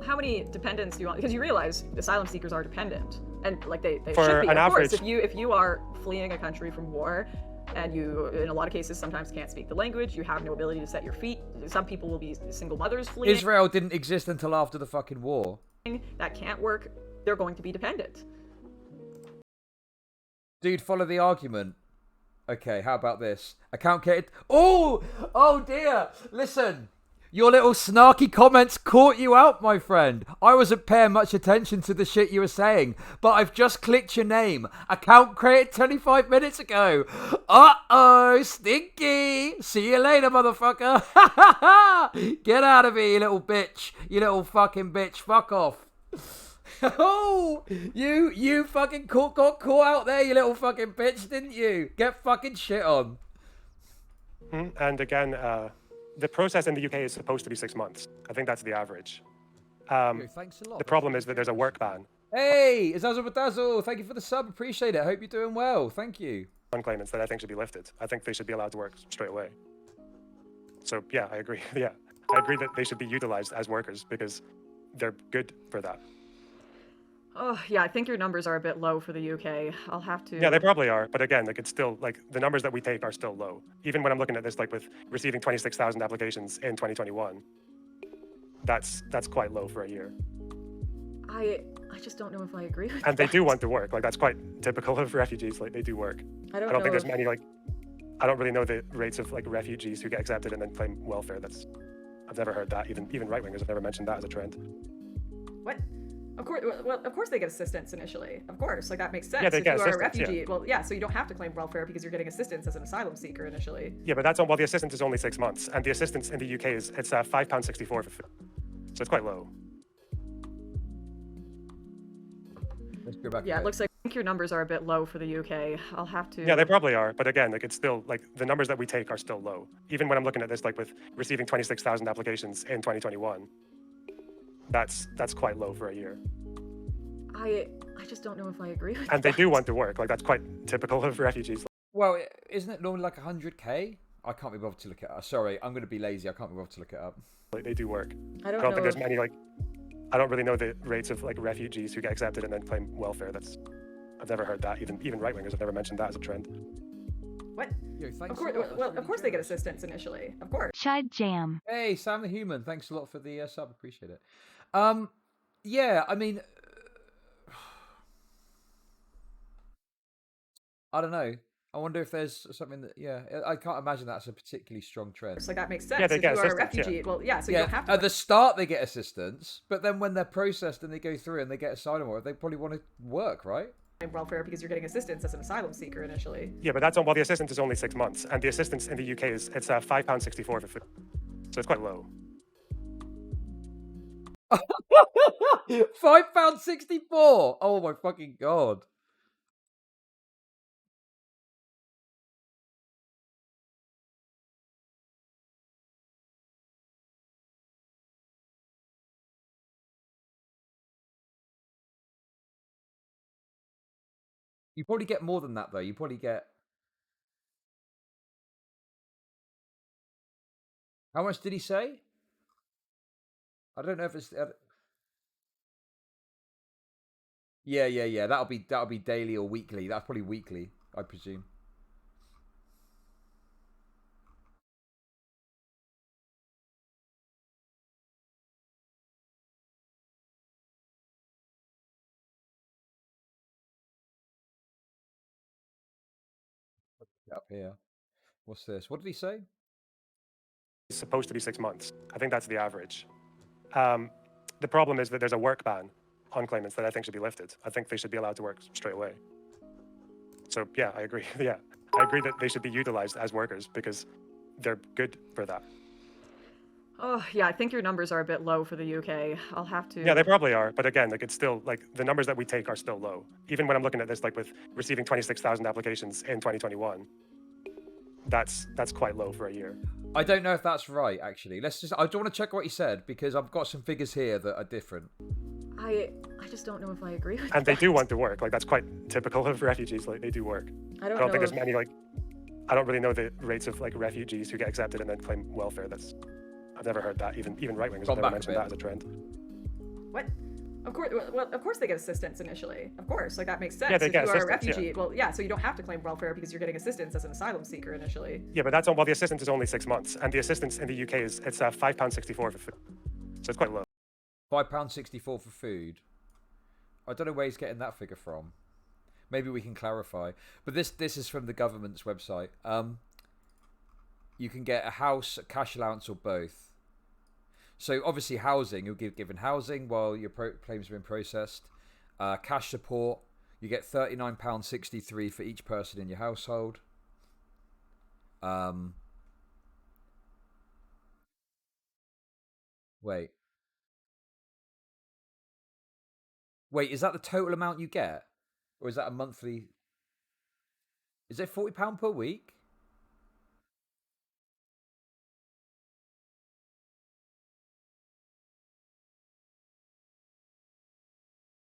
How many dependents do you want? Because you realize asylum seekers are dependent, and like they For should be. An of average, course, if you are fleeing a country from war, and you, in a lot of cases, sometimes can't speak the language, you have no ability to set your feet. Some people will be single mothers fleeing. Israel didn't exist until after the fucking war. That can't work. They're going to be dependent. Dude, follow the argument. Okay, how about this? Account created. Oh dear. Listen, your little snarky comments caught you out, my friend. I wasn't paying much attention to the shit you were saying, but I've just clicked your name. Account created 25 minutes ago. Uh-oh, stinky. See you later, motherfucker. Get out of here, you little bitch. You little fucking bitch. Fuck off. Oh, you fucking got caught out there, you little fucking bitch, didn't you? Get fucking shit on. And again, the process in the UK is supposed to be 6 months. I think that's the average. Yo, thanks a lot. The That's problem really is that there's a generous. work ban Hey, Azazel Badazzle, thank you for the sub. Appreciate it. Hope you're doing well. Thank you. on claimants that I think should be lifted. I think they should be allowed to work straight away. So yeah, I agree. Yeah, I agree that they should be utilized as workers because they're good for that. Oh, yeah, I think your numbers are a bit low for the UK. I'll have to. Yeah, they probably are, but again, like it's still like the numbers that we take are still low. Even when I'm looking at this, like with receiving 26,000 applications in 2021, that's quite low for a year. I just don't know if I agree with And they that. do want to work. Like that's quite typical of refugees. Like they do work. I don't I don't think know there's many like. I don't really know the rates of like refugees who get accepted and then claim welfare. I've never heard that. Even right wingers have never mentioned that as a trend. What? Of course, well, of course they get assistance initially. Of course, like that makes sense. Yeah, they if get you are a assistance, yeah. refugee, well, yeah, so you don't have to claim welfare because you're getting assistance as an asylum seeker initially. Yeah, but well, the assistance is only 6 months, and the assistance in the UK it's £5.64 for food, so it's quite low. Let's go back. Yeah, it looks like I think your numbers are a bit low for the UK. I'll have to. Yeah, they probably are, but again, like it's still like the numbers that we take are still low. Even when I'm looking at this, like with receiving 26,000 applications in 2021, that's quite low for a year. I just don't know if I agree with And that. they do want to work. Like that's quite typical of refugees. Well, isn't it normally like 100k? I can't be bothered to look it up. Sorry, I'm going to be lazy. I can't be bothered to look it up. Like they do work. I don't I don't know think there's if- many like. I don't really know the rates of like refugees who get accepted and then claim welfare. I've never heard that. Even right wingers have never mentioned that as a trend. What? Yo, thanks Of course, a lot. That's well, really of course they get generous. assistance initially. Of course. Chud Jam. Hey, Sam the Human, thanks a lot for the sub. Appreciate it. Yeah, I mean, I don't know. I wonder if there's something that, yeah, I can't imagine that's a particularly strong trend. Like that makes sense. Yeah, they if get you are a assistance, yeah. refugee, well, yeah, so you Yeah, don't have to. at the start they get assistance, but then when they're processed and they go through and they get asylum, or they probably want to work, right? claim welfare because you're getting assistance as an asylum seeker initially. Yeah, but well, the assistance is only 6 months, and the assistance in the UK it's £5.64 for food, so it's quite low. £5.64. Oh my fucking god. You probably get more than that though. You probably get. How much did he say? I don't know if it's. Yeah. That'll be daily or weekly. That's probably weekly, I presume. Up here. What's this? What did he say? It's supposed to be 6 months. I think that's the average. The problem is that there's a work ban on claimants that I think should be lifted. I think they should be allowed to work straight away. So yeah, I agree. Yeah, I agree that they should be utilized as workers because they're good for that. Oh, yeah, I think your numbers are a bit low for the UK. I'll have to. Yeah, they probably are, but again, like it's still like the numbers that we take are still low. Even when I'm looking at this, like with receiving 26,000 applications in 2021, that's quite low for a year. I don't know if that's right. Actually, I do want to check what he said because I've got some figures here that are different. I just don't know if I agree with And that. they do want to work. Like that's quite typical of refugees. Like they do work. I don't I don't know think there's if- many like. I don't really know the rates of like refugees who get accepted and then claim welfare. I've never heard that. Even right wingers Gone have never back a mentioned bit. that as a trend. What? Of course, well, of course they get assistance initially. Of course, like that makes sense. Yeah, they if get you are a assistance, yeah. refugee, well, yeah, so you don't have to claim welfare because you're getting assistance as an asylum seeker initially. Yeah, but well, the assistance is only 6 months, and the assistance in the UK it's £5.64 for food, so it's quite low. £5.64 for food. I don't know where he's getting that figure from. Maybe we can clarify. But this is from the government's website. You can get a house, a cash allowance, or both. So obviously housing, you'll give given housing while your claims are being processed. Cash support, you get £39.63 for each person in your household. Wait, is that the total amount you get? Or is that a monthly? Is it £40 per week?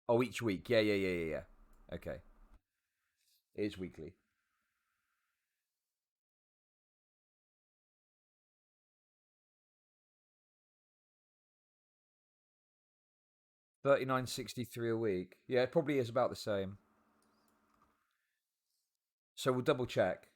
Oh, each week. Yeah. Okay. It is weekly. $39.63 a week. Yeah, it probably is about the same. So we'll double check.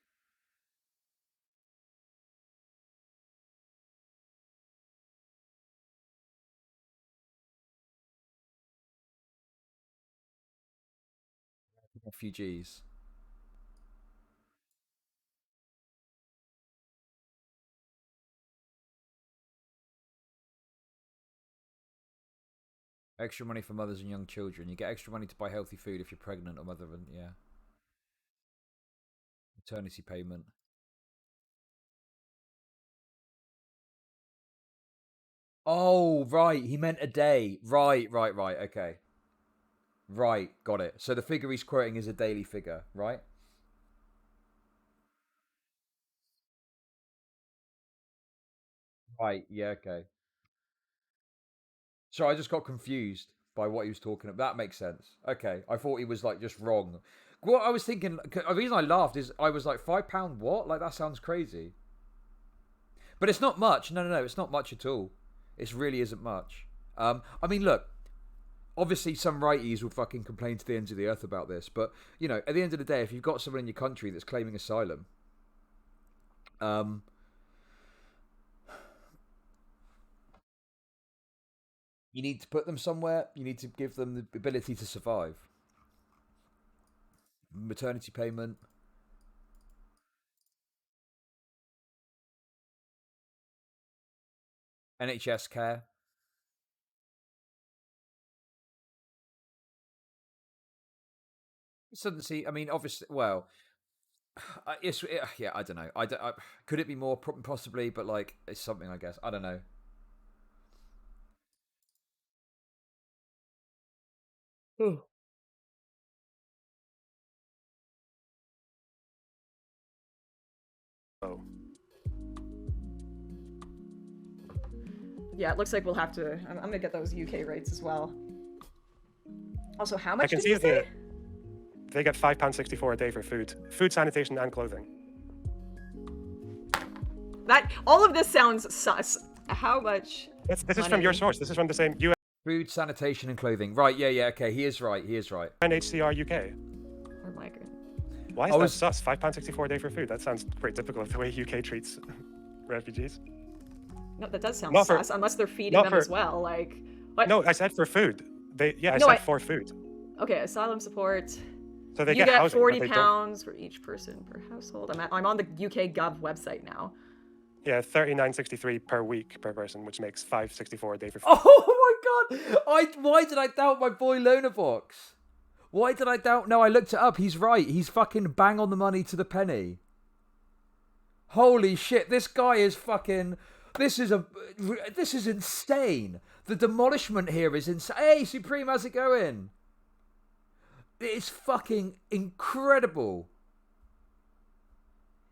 Refugees. Extra money for mothers and young children. You get extra money to buy healthy food if you're pregnant or mother and yeah. Maternity payment. Oh, right. He meant a day. Right. Okay. Right. Got it. So the figure he's quoting is a daily figure, right? Right. Yeah. Okay. So I just got confused by what he was talking about. That makes sense. Okay. I thought he was like just wrong. What I was thinking, the reason I laughed is I was like, £5 what? Like that sounds crazy. But it's not much. No. It's not much at all. It really isn't much. I mean, look, obviously some righties will fucking complain to the ends of the earth about this, but you know, at the end of the day, if you've got someone in your country that's claiming asylum, um, you need to put them somewhere. You need to give them the ability to survive. Maternity payment, NHS care. So, see, I mean, obviously, well, yeah, I don't know. Could it be more? Possibly, but like, it's something, I guess. I don't know. Oh. Yeah, it looks like we'll have to. I'm gonna get those UK rates as well. Also, how I much can did see you say? that they get £5.64 a day for food, sanitation, and clothing. That all of this sounds sus. How much? This is from your money? source. This is from the same Food, sanitation, and clothing. Right, yeah, okay. He is right. UNHCR UK. Oh my god. Why is I that was- sus? £5.64 a day for food. That sounds pretty typical of the way UK treats refugees. No, that does sound Not for- sus. Unless they're feeding not them for- as well. Like what? No, I said for food. I No, said for food. Okay, asylum support. So they You get get housing, but 40 they don't. pounds for each person per household. I'm on the UK Gov website now. Yeah, £39.63 per week per person, which makes £5.64 a day for food. Oh my god! Why did I doubt my boy Lonerbox? Why did I doubt? No, I looked it up. He's right. He's fucking bang on the money to the penny. Holy shit! This guy is fucking. This is insane. The demolishment here is insane. Hey, Supreme, how's it going? It's fucking incredible.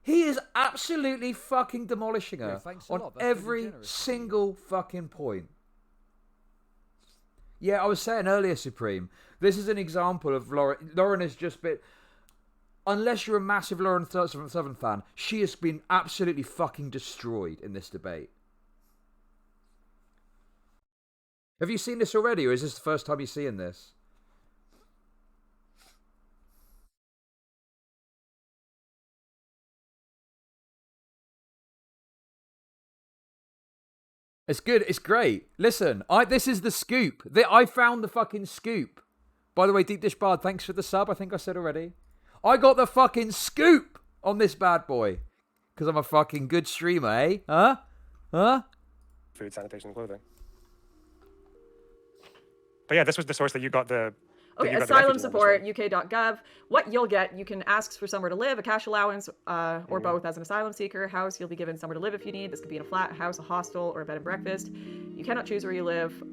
He is absolutely fucking demolishing her thanks a on lot. That's really every generous. single fucking point. Yeah, I was saying earlier, Supreme, this is an example of Lauren. Lauren has just been... Unless you're a massive Lauren Southen fan, she has been absolutely fucking destroyed in this debate. Have you seen this already, or is this the first time you're seeing this? It's good. It's great. Listen, this is the scoop. I found the fucking scoop. By the way, Deep Dish Bard, thanks for the sub. I think I said already. I got the fucking scoop on this bad boy. Because I'm a fucking good streamer, eh? Huh? Food, sanitation, and clothing. But yeah, this was the source that you got the. Okay, you got the asylum refugee support, numbers uk.gov. What you'll get, you can ask for somewhere to live, a cash allowance, or both as an asylum seeker. House, you'll be given somewhere to live if you need. This could be in a flat, a house, a hostel, or a bed and breakfast. You cannot choose where you live.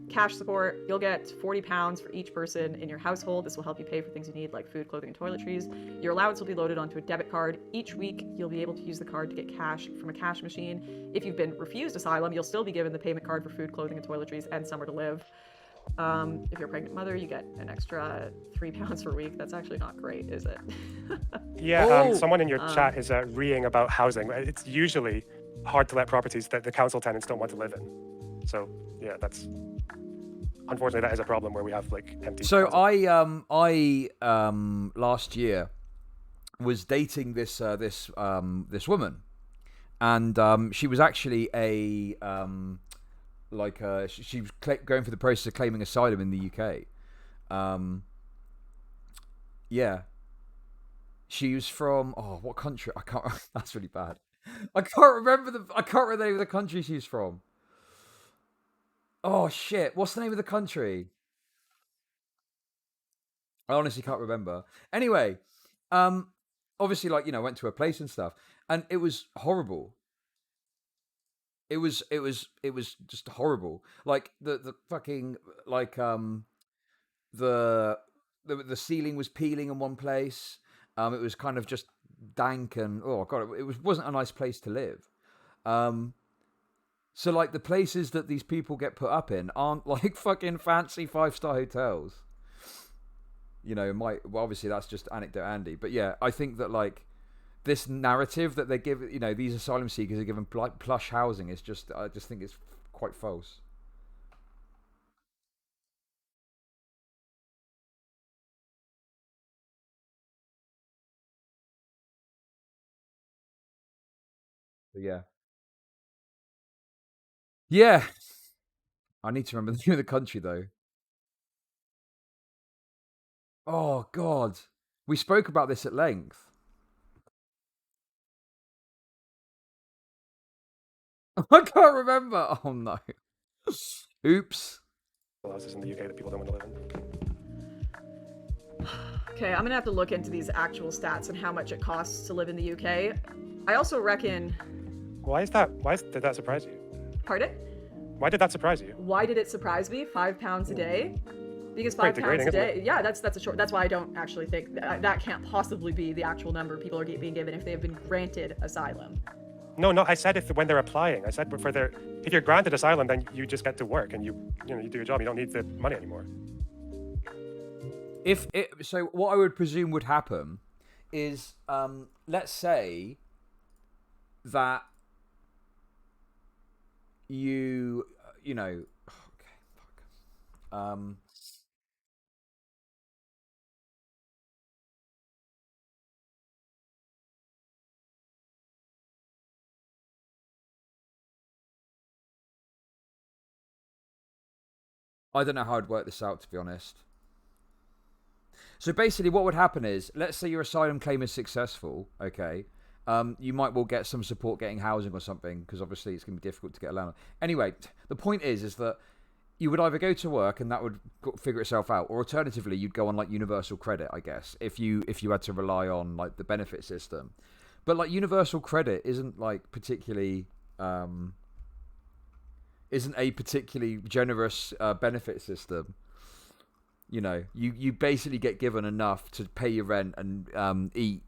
Cash support, you'll get £40 for each person in your household. This will help you pay for things you need like food, clothing, and toiletries. Your allowance will be loaded onto a debit card. Each week, you'll be able to use the card to get cash from a cash machine. If you've been refused asylum, you'll still be given the payment card for food, clothing, and toiletries, and somewhere to live. If you're a pregnant mother, you get an extra £3 per week. That's actually not great, is it? Yeah, Oh! Someone in your chat is reeing about housing. It's usually hard to let properties that the council tenants don't want to live in. So yeah, that's unfortunately that is a problem where we have like empty. So houses. I last year was dating this woman, and she was actually a she was going through the process of claiming asylum in the UK. Yeah, she was from what country? I can't. That's really bad. I can't remember the name of the country she's from. Oh shit! What's the name of the country? I honestly can't remember. Anyway, um, obviously, like went to her place and stuff, and it was horrible. It was just horrible. Like the fucking like the the ceiling was peeling in one place. It was kind of just dank and oh god, wasn't a nice place to live. Um, so like the places that these people get put up in aren't like fucking fancy 5-star hotels. Obviously that's just anecdote Andy, but yeah, I think that like this narrative that they give, these asylum seekers are given like plush housing is just, I just think it's quite false. But yeah, yeah. I need to remember the name of the country though. Oh God, we spoke about this at length. I can't remember. Oh no. Oops. Houses in the UK that people don't want to live in. Okay, I'm gonna have to look into these actual stats and how much it costs to live in the UK. I also reckon. Why is that? Did that surprise you? Pardon? Why did that surprise you? Why did it surprise me? £5 a day? Because Quite £5 degrading, a isn't day. it? Yeah, that's a short. That's why I don't actually think that can't possibly be the actual number people are being given if they have been granted asylum. No, I said when they're applying. I said if you're granted asylum, then you just get to work and you do your job. You don't need the money anymore. So what I would presume would happen is, let's say that okay, fuck. I don't know how I'd work this out, to be honest. So basically, what would happen is, let's say your asylum claim is successful, okay? You might well get some support getting housing or something, because obviously it's going to be difficult to get a landlord. Anyway, the point is that you would either go to work and that would figure itself out, or alternatively, you'd go on like universal credit, I guess, if you had to rely on like the benefit system. But like universal credit isn't like particularly isn't a particularly generous benefit system. You basically get given enough to pay your rent and eat,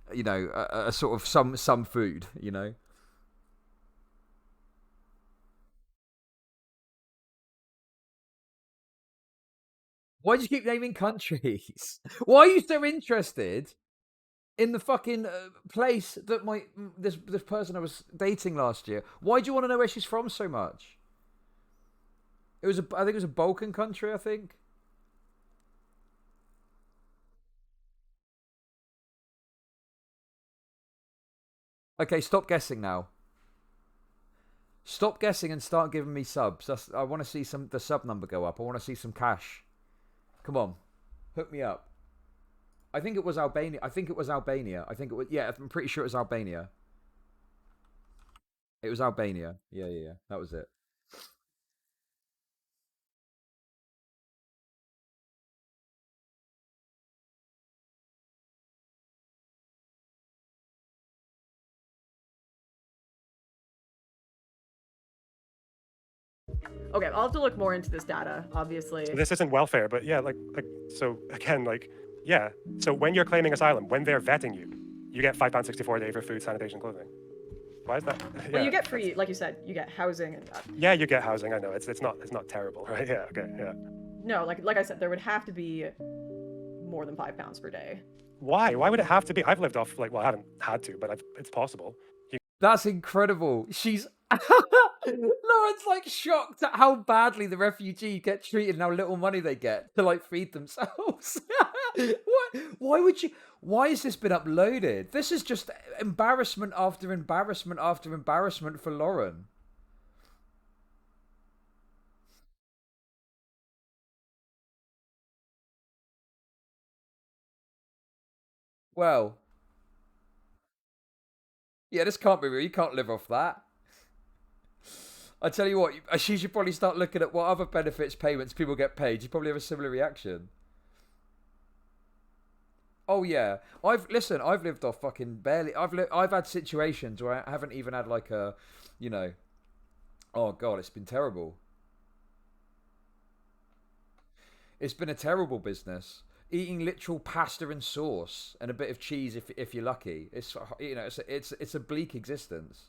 a sort of some food. Why do you keep naming countries? Why are you so interested in the fucking place that this person I was dating last year? Why do you want to know where she's from so much? I think it was a Balkan country. I think. Okay, stop guessing now. Stop guessing and start giving me subs. I want to see the sub number go up. I want to see some cash. Come on, hook me up. I think it was Albania. I think it was Albania. I think it was. Yeah, I'm pretty sure it was Albania. It was Albania. Yeah. That was it. Okay, I'll have to look more into this data, obviously. So this isn't welfare, but yeah, so again, yeah. So when you're claiming asylum, when they're vetting you, you get £5.64 a day for food, sanitation, clothing. Why is that? Well, you get free, like you said, you get housing and Yeah, you get housing. I know it's not terrible, right? Yeah. Okay. Yeah. no, like I said, there would have to be more than £5 per day. Why? Why would it have to be? I've lived off I haven't had to, but it's possible. That's incredible. She's Lauren's like shocked at how badly the refugees get treated and how little money they get to like feed themselves. What? Why would you? Why has this been uploaded? This is just embarrassment after embarrassment after embarrassment for Lauren. Well, yeah, this can't be real. You can't live off that. I tell you what, she should probably start looking at what other benefits payments people get paid. You probably have a similar reaction. Oh yeah, I've lived off fucking barely. I've had situations where I haven't even had like a, you know, oh god, it's been terrible. It's been a terrible business. Eating literal pasta and sauce and a bit of cheese if you're lucky. It's, you know, it's a bleak existence.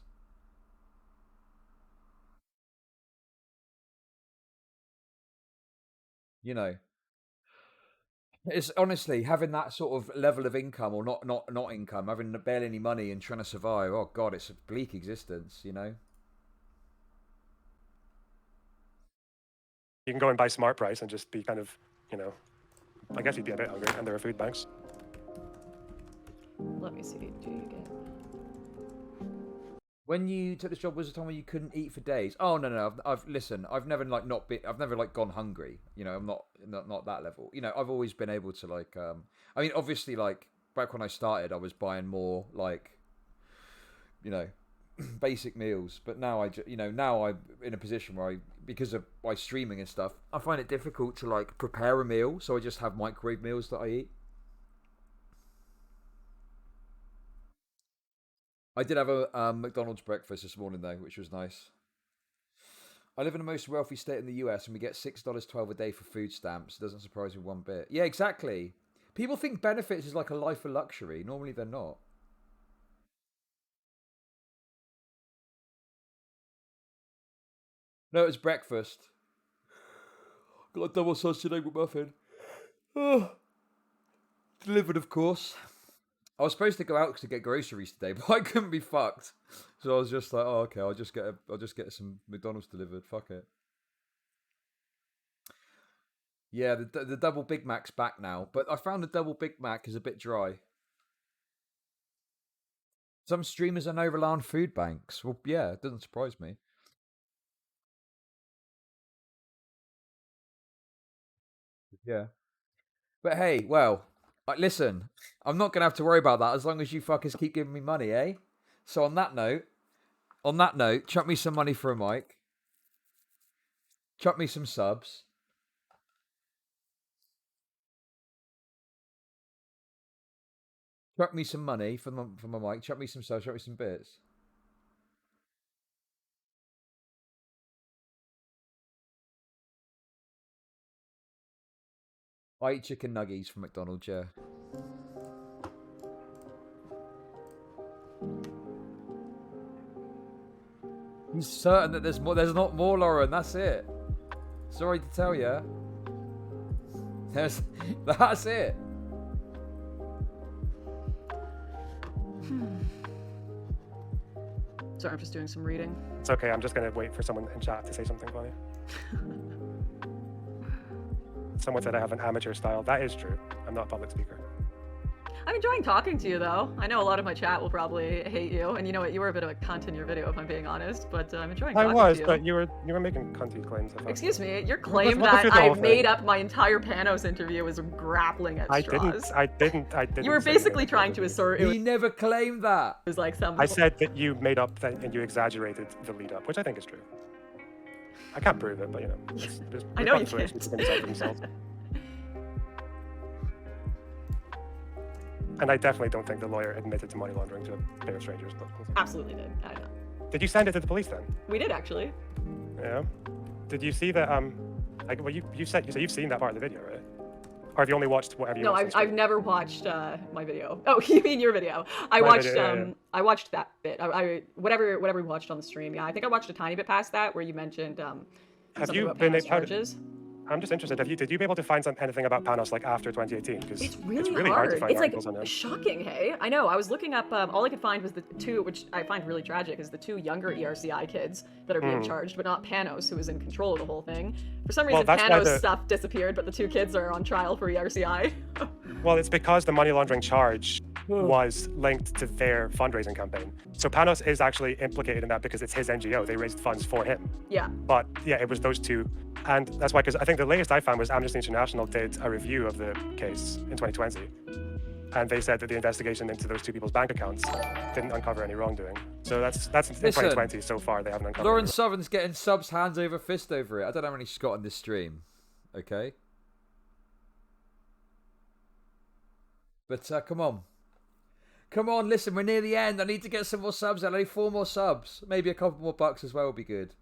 You know, it's honestly having that sort of level of income or not income, having barely any money and trying to survive. Oh god, it's a bleak existence. You know. You can go and buy Smart Price and just be kind of, you know, I guess you'd be a bit hungry, and there are food banks. Let me see. Do you get? When you took this job, was the time when you couldn't eat for days? Oh no, listen. I've never like not been. I've never like gone hungry. You know, I'm not that level. You know, I've always been able to like. I mean, obviously, like back when I started, I was buying more like, you know, basic meals. But now now I'm in a position where because of my streaming and stuff, I find it difficult to like prepare a meal. So I just have microwave meals that I eat. I did have a McDonald's breakfast this morning though, which was nice. I live in the most wealthy state in the US, and we get $6.12 a day for food stamps. It doesn't surprise me one bit. Yeah, exactly. People think benefits is like a life of luxury. Normally, they're not. No, it was breakfast. Got a double sausage and egg muffin. Oh, delivered, of course. I was supposed to go out to get groceries today, but I couldn't be fucked. So I was just like, oh, okay, I'll just get some McDonald's delivered. Fuck it. Yeah, the double Big Mac's back now, but I found the double Big Mac is a bit dry. Some streamers are now rely on food banks. Well, yeah, it doesn't surprise me. Yeah. But hey, well, listen, I'm not gonna have to worry about that as long as you fuckers keep giving me money, eh? So on that note, chuck me some money for a mic. Chuck me some subs. Chuck me some money for my mic. Chuck me some subs. Chuck me some bits. I eat chicken nuggets from McDonald's, yeah. He's certain that there's more. There's not more, Lauren. That's it. Sorry to tell you. That's it. Sorry, I'm just doing some reading. It's okay. I'm just gonna wait for someone in chat to say something funny. Someone said I have an amateur style. That is true. I'm not a public speaker. I'm enjoying talking to you, though. I know a lot of my chat will probably hate you, and you know what? You were a bit of a cunt in your video, if I'm being honest. But I'm enjoying talking to you. But you were making cunty claims. Excuse me, your claim that I made up my entire Panos interview was grappling at straws. I didn't. You were basically trying to assert He never claimed that. It was like some. I said that you made up and you exaggerated the lead up, which I think is true. I can't prove it, but you know. I know you can't. And I definitely don't think the lawyer admitted to money laundering to a pair of strangers. But absolutely did. I know. Did you send it to the police then? We did actually. Yeah. Did you see that? Well, you said you've seen that part of the video, right? Or have you only watched whatever you No, watched? I've never watched my video. Oh, you mean your video? I My watched video, yeah. I watched that bit. Whatever we watched on the stream. Yeah, I think I watched a tiny bit past that where you mentioned Have something you about been Panos how- charges. I'm just interested. Did you be able to find anything about Panos like after 2018? Because It's really hard to hard. find It's articles on like him. shocking, hey? I know. I was looking up, all I could find was the two, which I find really tragic, is the two younger ERCI kids that are being charged, but not Panos, who was in control of the whole thing. For some reason, that's why Panos' stuff disappeared, but the two kids are on trial for ERCI. Well, it's because the money laundering charge was linked to their fundraising campaign. So Panos is actually implicated in that because it's his NGO. They raised funds for him. Yeah. But yeah, it was those two. And that's why, because I think the latest I found was Amnesty International did a review of the case in 2020. And they said that the investigation into those two people's bank accounts didn't uncover any wrongdoing. So that's in 2020 so far. They haven't uncovered. Lauren any. Southen's getting subs hands over fist over it. I don't know how many she's got on this stream. Okay. But come on. Come on, listen, we're near the end. I need to get some more subs. I need 4 more subs. Maybe a couple more bucks as well would be good.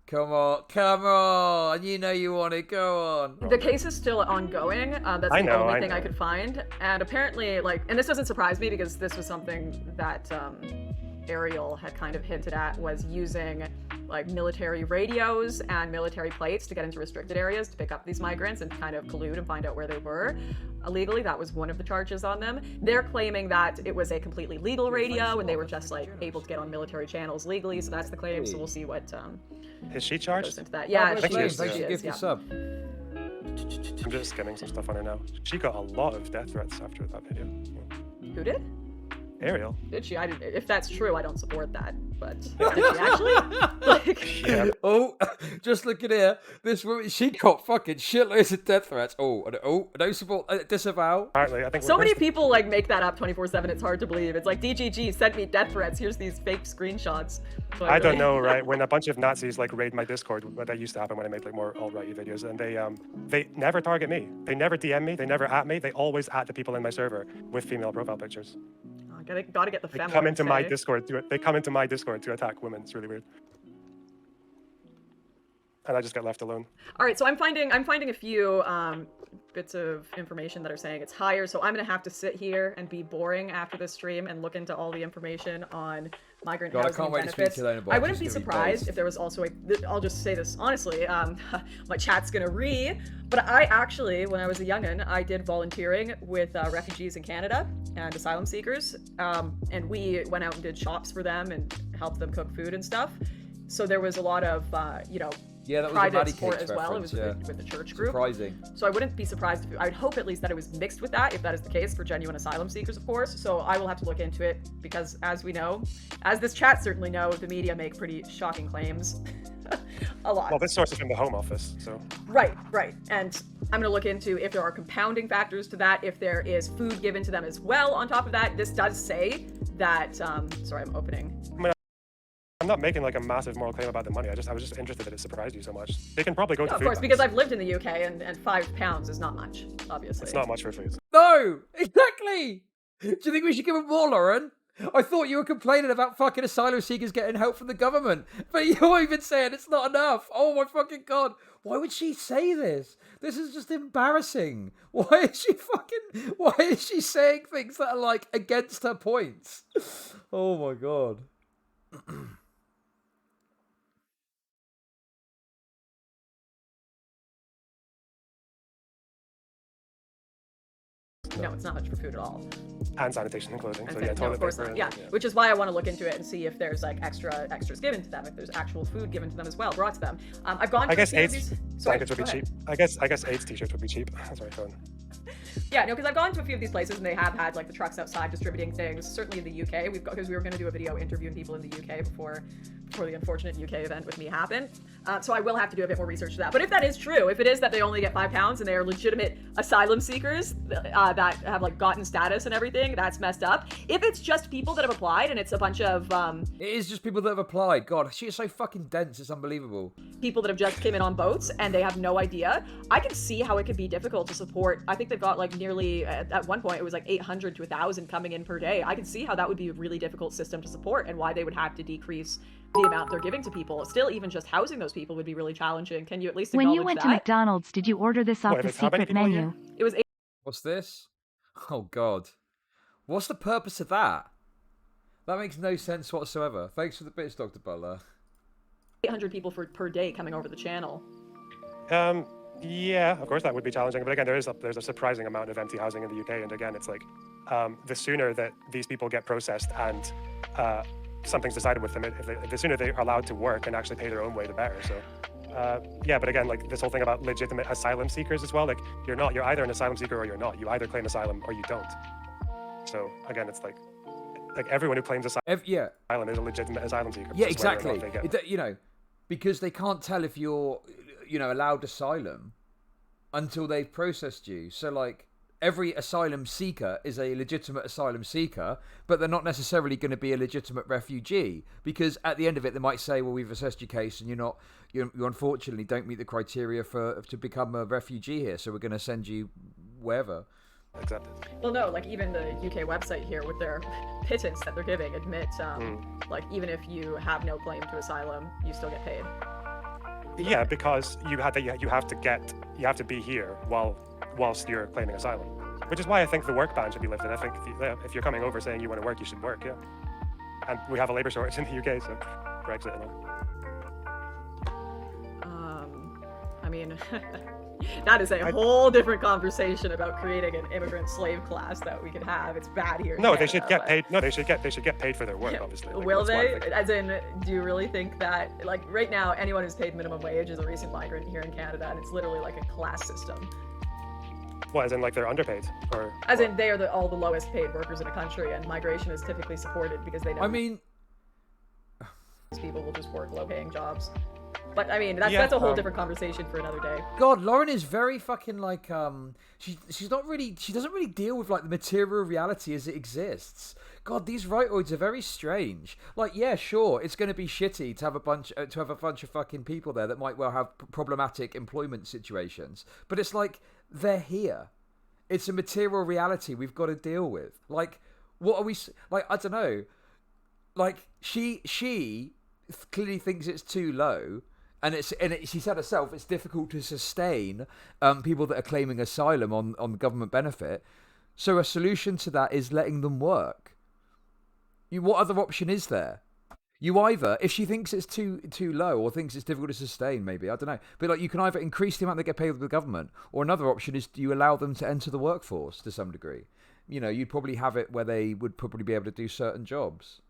Come on, come on. You know you want it. Go on. The case is still ongoing. That's the only thing I could find. And apparently, and this doesn't surprise me because this was something that Ariel had kind of hinted at, was using like military radios and military plates to get into restricted areas to pick up these migrants and kind of collude and find out where they were illegally. That was one of the charges on them. They're claiming that it was a completely legal radio and they were just like able to get on military channels legally. So that's the claim. So we'll see what is she charged? goes into that. Yeah, Thank she you. is. Thanks She for is, giving yeah. the sub. I'm just skimming some stuff on her now. She got a lot of death threats after that video. Who did? Ariel. Did she? If that's true, I don't support that. But did she actually? Yeah. Oh, just look at here. This woman, she got fucking shitloads of death threats. Oh, no support, disavow. Apparently, I think So many people like make that up 24/7. It's hard to believe. It's like DGG sent me death threats. Here's these fake screenshots. So I don't know, right? When a bunch of Nazis like raid my Discord, that used to happen when I made like more alt-righty videos, and they never target me. They never DM me. They never at me. They always at the people in my server with female profile pictures. Gotta get the They femme come ones, into my hey? Discord. They come into my Discord to attack women. It's really weird. And I just get left alone. All right, so I'm finding a few bits of information that are saying it's higher. So I'm gonna have to sit here and be boring after this stream and look into all the information on migrant God, I housing can't wait to speak benefits. to Lonerbox. I wouldn't It's be gonna be surprised based. if there was also I'll just say this honestly. My chat's gonna but I actually, when I was a youngin', I did volunteering with refugees in Canada and asylum seekers, and we went out and did shops for them and helped them cook food and stuff. So there was a lot of Yeah, that was a private Maddie support Cakes as well. It reference, was yeah. with the church group. Surprising. So I wouldn't be surprised I would hope at least that it was mixed with that, if that is the case for genuine asylum seekers, of course. So I will have to look into it because, as we know, as this chat certainly know, the media make pretty shocking claims. A lot. Well, this source is from the Home Office, so. Right. And I'm going to look into if there are compounding factors to that, if there is food given to them as well on top of that. This does say that, sorry, I'm opening. I'm not making like a massive moral claim about the money. I was just interested that it surprised you so much. They can probably go to Of food course, banks. because I've lived in the UK and £5 is not much, obviously. It's not much for food. No, exactly. Do you think we should give him more, Lauren? I thought you were complaining about fucking asylum seekers getting help from the government, but you're even saying it's not enough. Oh my fucking God. Why would she say this? This is just embarrassing. Why is she saying things that are like against her points? Oh my God. No, it's not much for food at all. And sanitation and clothing. So Okay, yeah, no, toilet of course paper. not. Yeah, which is why I want to look into it and see if there's like extras given to them, if there's actual food given to them as well, brought to them. I've gone to I guess a few of AIDS these. blankets would be go ahead. cheap. I guess AIDS t-shirts would be cheap. Sorry, phone. Yeah, no, because I've gone to a few of these places and they have had like the trucks outside distributing things. Certainly in the UK, because we were going to do a video interviewing people in the UK before the unfortunate UK event with me happened. So I will have to do a bit more research to that. But if that is true, if it is that they only get £5 and they are legitimate asylum seekers that have like gotten status and everything, that's messed up. If it's just people that have applied and it's a bunch of It is just people that have applied. God, she is so fucking dense. It's unbelievable. people that have just came in on boats and they have no idea, I can see how it could be difficult to support. I think they've got like nearly, at one point it was like 800 to 1,000 coming in per day. I can see how that would be a really difficult system to support and why they would have to decrease the amount they're giving to people. Still, even just housing those people would be really challenging. Can you at least acknowledge When you went to that? McDonald's, did you order this off Wait, the how many secret people a year? menu? It was What's this? Oh God. What's the purpose of that? That makes no sense whatsoever. Thanks for the bits, Dr. Butler. 800 people per day coming over the channel. Yeah, of course that would be challenging. But again, there's a surprising amount of empty housing in the UK. And again, it's like the sooner that these people get processed and something's decided with them, the sooner they are allowed to work and actually pay their own way, the better. So yeah, but again, like this whole thing about legitimate asylum seekers as well, like you're either an asylum seeker or you're not. You either claim asylum or you don't. So again, it's like everyone who claims asylum is a legitimate asylum seeker. Yeah, exactly. Because they can't tell if you're, allowed asylum until they've processed you. So, like, every asylum seeker is a legitimate asylum seeker, but they're not necessarily going to be a legitimate refugee, because at the end of it, they might say, well, we've assessed your case and you unfortunately don't meet the criteria to become a refugee here, so we're going to send you wherever. Accepted. Well, no, like even the UK website here with their pittance that they're giving admit, like even if you have no claim to asylum, you still get paid. Yeah, because you have to be here whilst you're claiming asylum, which is why I think the work ban should be lifted. I think if you're coming over saying you want to work, you should work. Yeah, and we have a labour shortage in the UK, so Brexit and all. I mean. That is a whole different conversation about creating an immigrant slave class that we could have. It's bad here. No, they should get paid. No, they should get paid for their work. Yeah. Obviously. Like, will they? As in, do you really think that, like, right now, anyone who's paid minimum wage is a recent migrant here in Canada, and it's literally like a class system. What, as in like they're underpaid, or? As in they are all the lowest paid workers in a country, and migration is typically supported because they know. I mean, people will just work low-paying jobs. But I mean, that's a whole different conversation for another day. God, Lauren is very fucking like she doesn't really deal with like the material reality as it exists. God, these rightoids are very strange. Like, yeah, sure, it's going to be shitty to have a bunch of fucking people there that might well have problematic employment situations. But it's like they're here. It's a material reality we've got to deal with. Like, what are we like? I don't know. Like she clearly thinks it's too low. And she said herself, it's difficult to sustain people that are claiming asylum on government benefit. So a solution to that is letting them work. What other option is there? You either, if she thinks it's too low or thinks it's difficult to sustain, maybe, I don't know. But like, you can either increase the amount they get paid with the government, or another option is do you allow them to enter the workforce to some degree? You'd probably have it where they would probably be able to do certain jobs.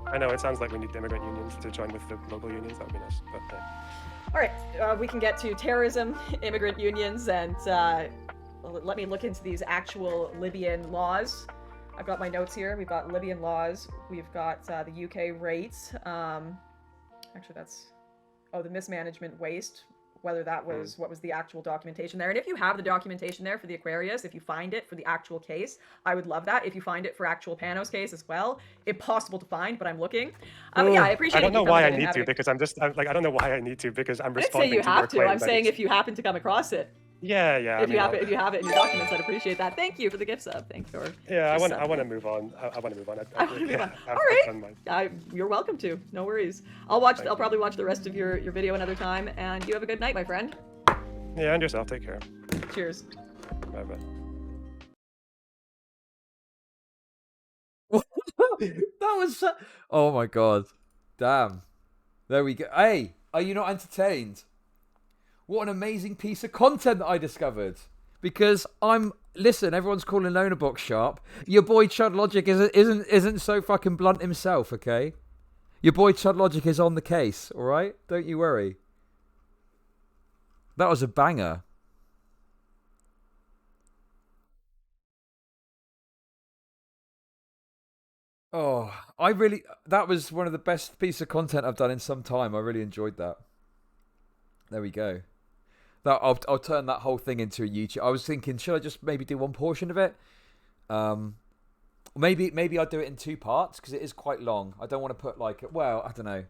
I know, it sounds like we need immigrant unions to join with the local unions. That would be nice. But, All right, we can get to terrorism, immigrant unions, and let me look into these actual Libyan laws. I've got my notes here. We've got Libyan laws. We've got the UK rates. Actually, that's... Oh, the mismanagement waste. Whether that was what was the actual documentation there. And if you have the documentation there for the Aquarius, if you find it for the actual case, I would love that. If you find it for actual Panos case as well, impossible to find, but I'm looking. But yeah, I appreciate it. I don't know why I need to, because I don't know why I need to, because I'm responding to your claim. I didn't say you have to. I'm saying it's... if you happen to come across it. Yeah. If you have it in your documents, I'd appreciate that. Thank you for the gift sub. Thanks for. Yeah, I want to move on. I want to move on. All right. You're welcome to. No worries. I'll probably watch the rest of your video another time. And you have a good night, my friend. Yeah, and yourself. Take care. Cheers. Bye bye. That was. Oh my god. Damn. There we go. Hey, are you not entertained? What an amazing piece of content that I discovered. Because listen, everyone's calling Lonerbox sharp. Your boy Chud Logic isn't so fucking blunt himself, okay? Your boy Chud Logic is on the case, alright? Don't you worry. That was a banger. Oh, that was one of the best pieces of content I've done in some time. I really enjoyed that. There we go. I'll turn that whole thing into a YouTube. I was thinking, should I just maybe do one portion of it? Maybe I'll do it in 2 parts because it is quite long. I don't want to put I don't know.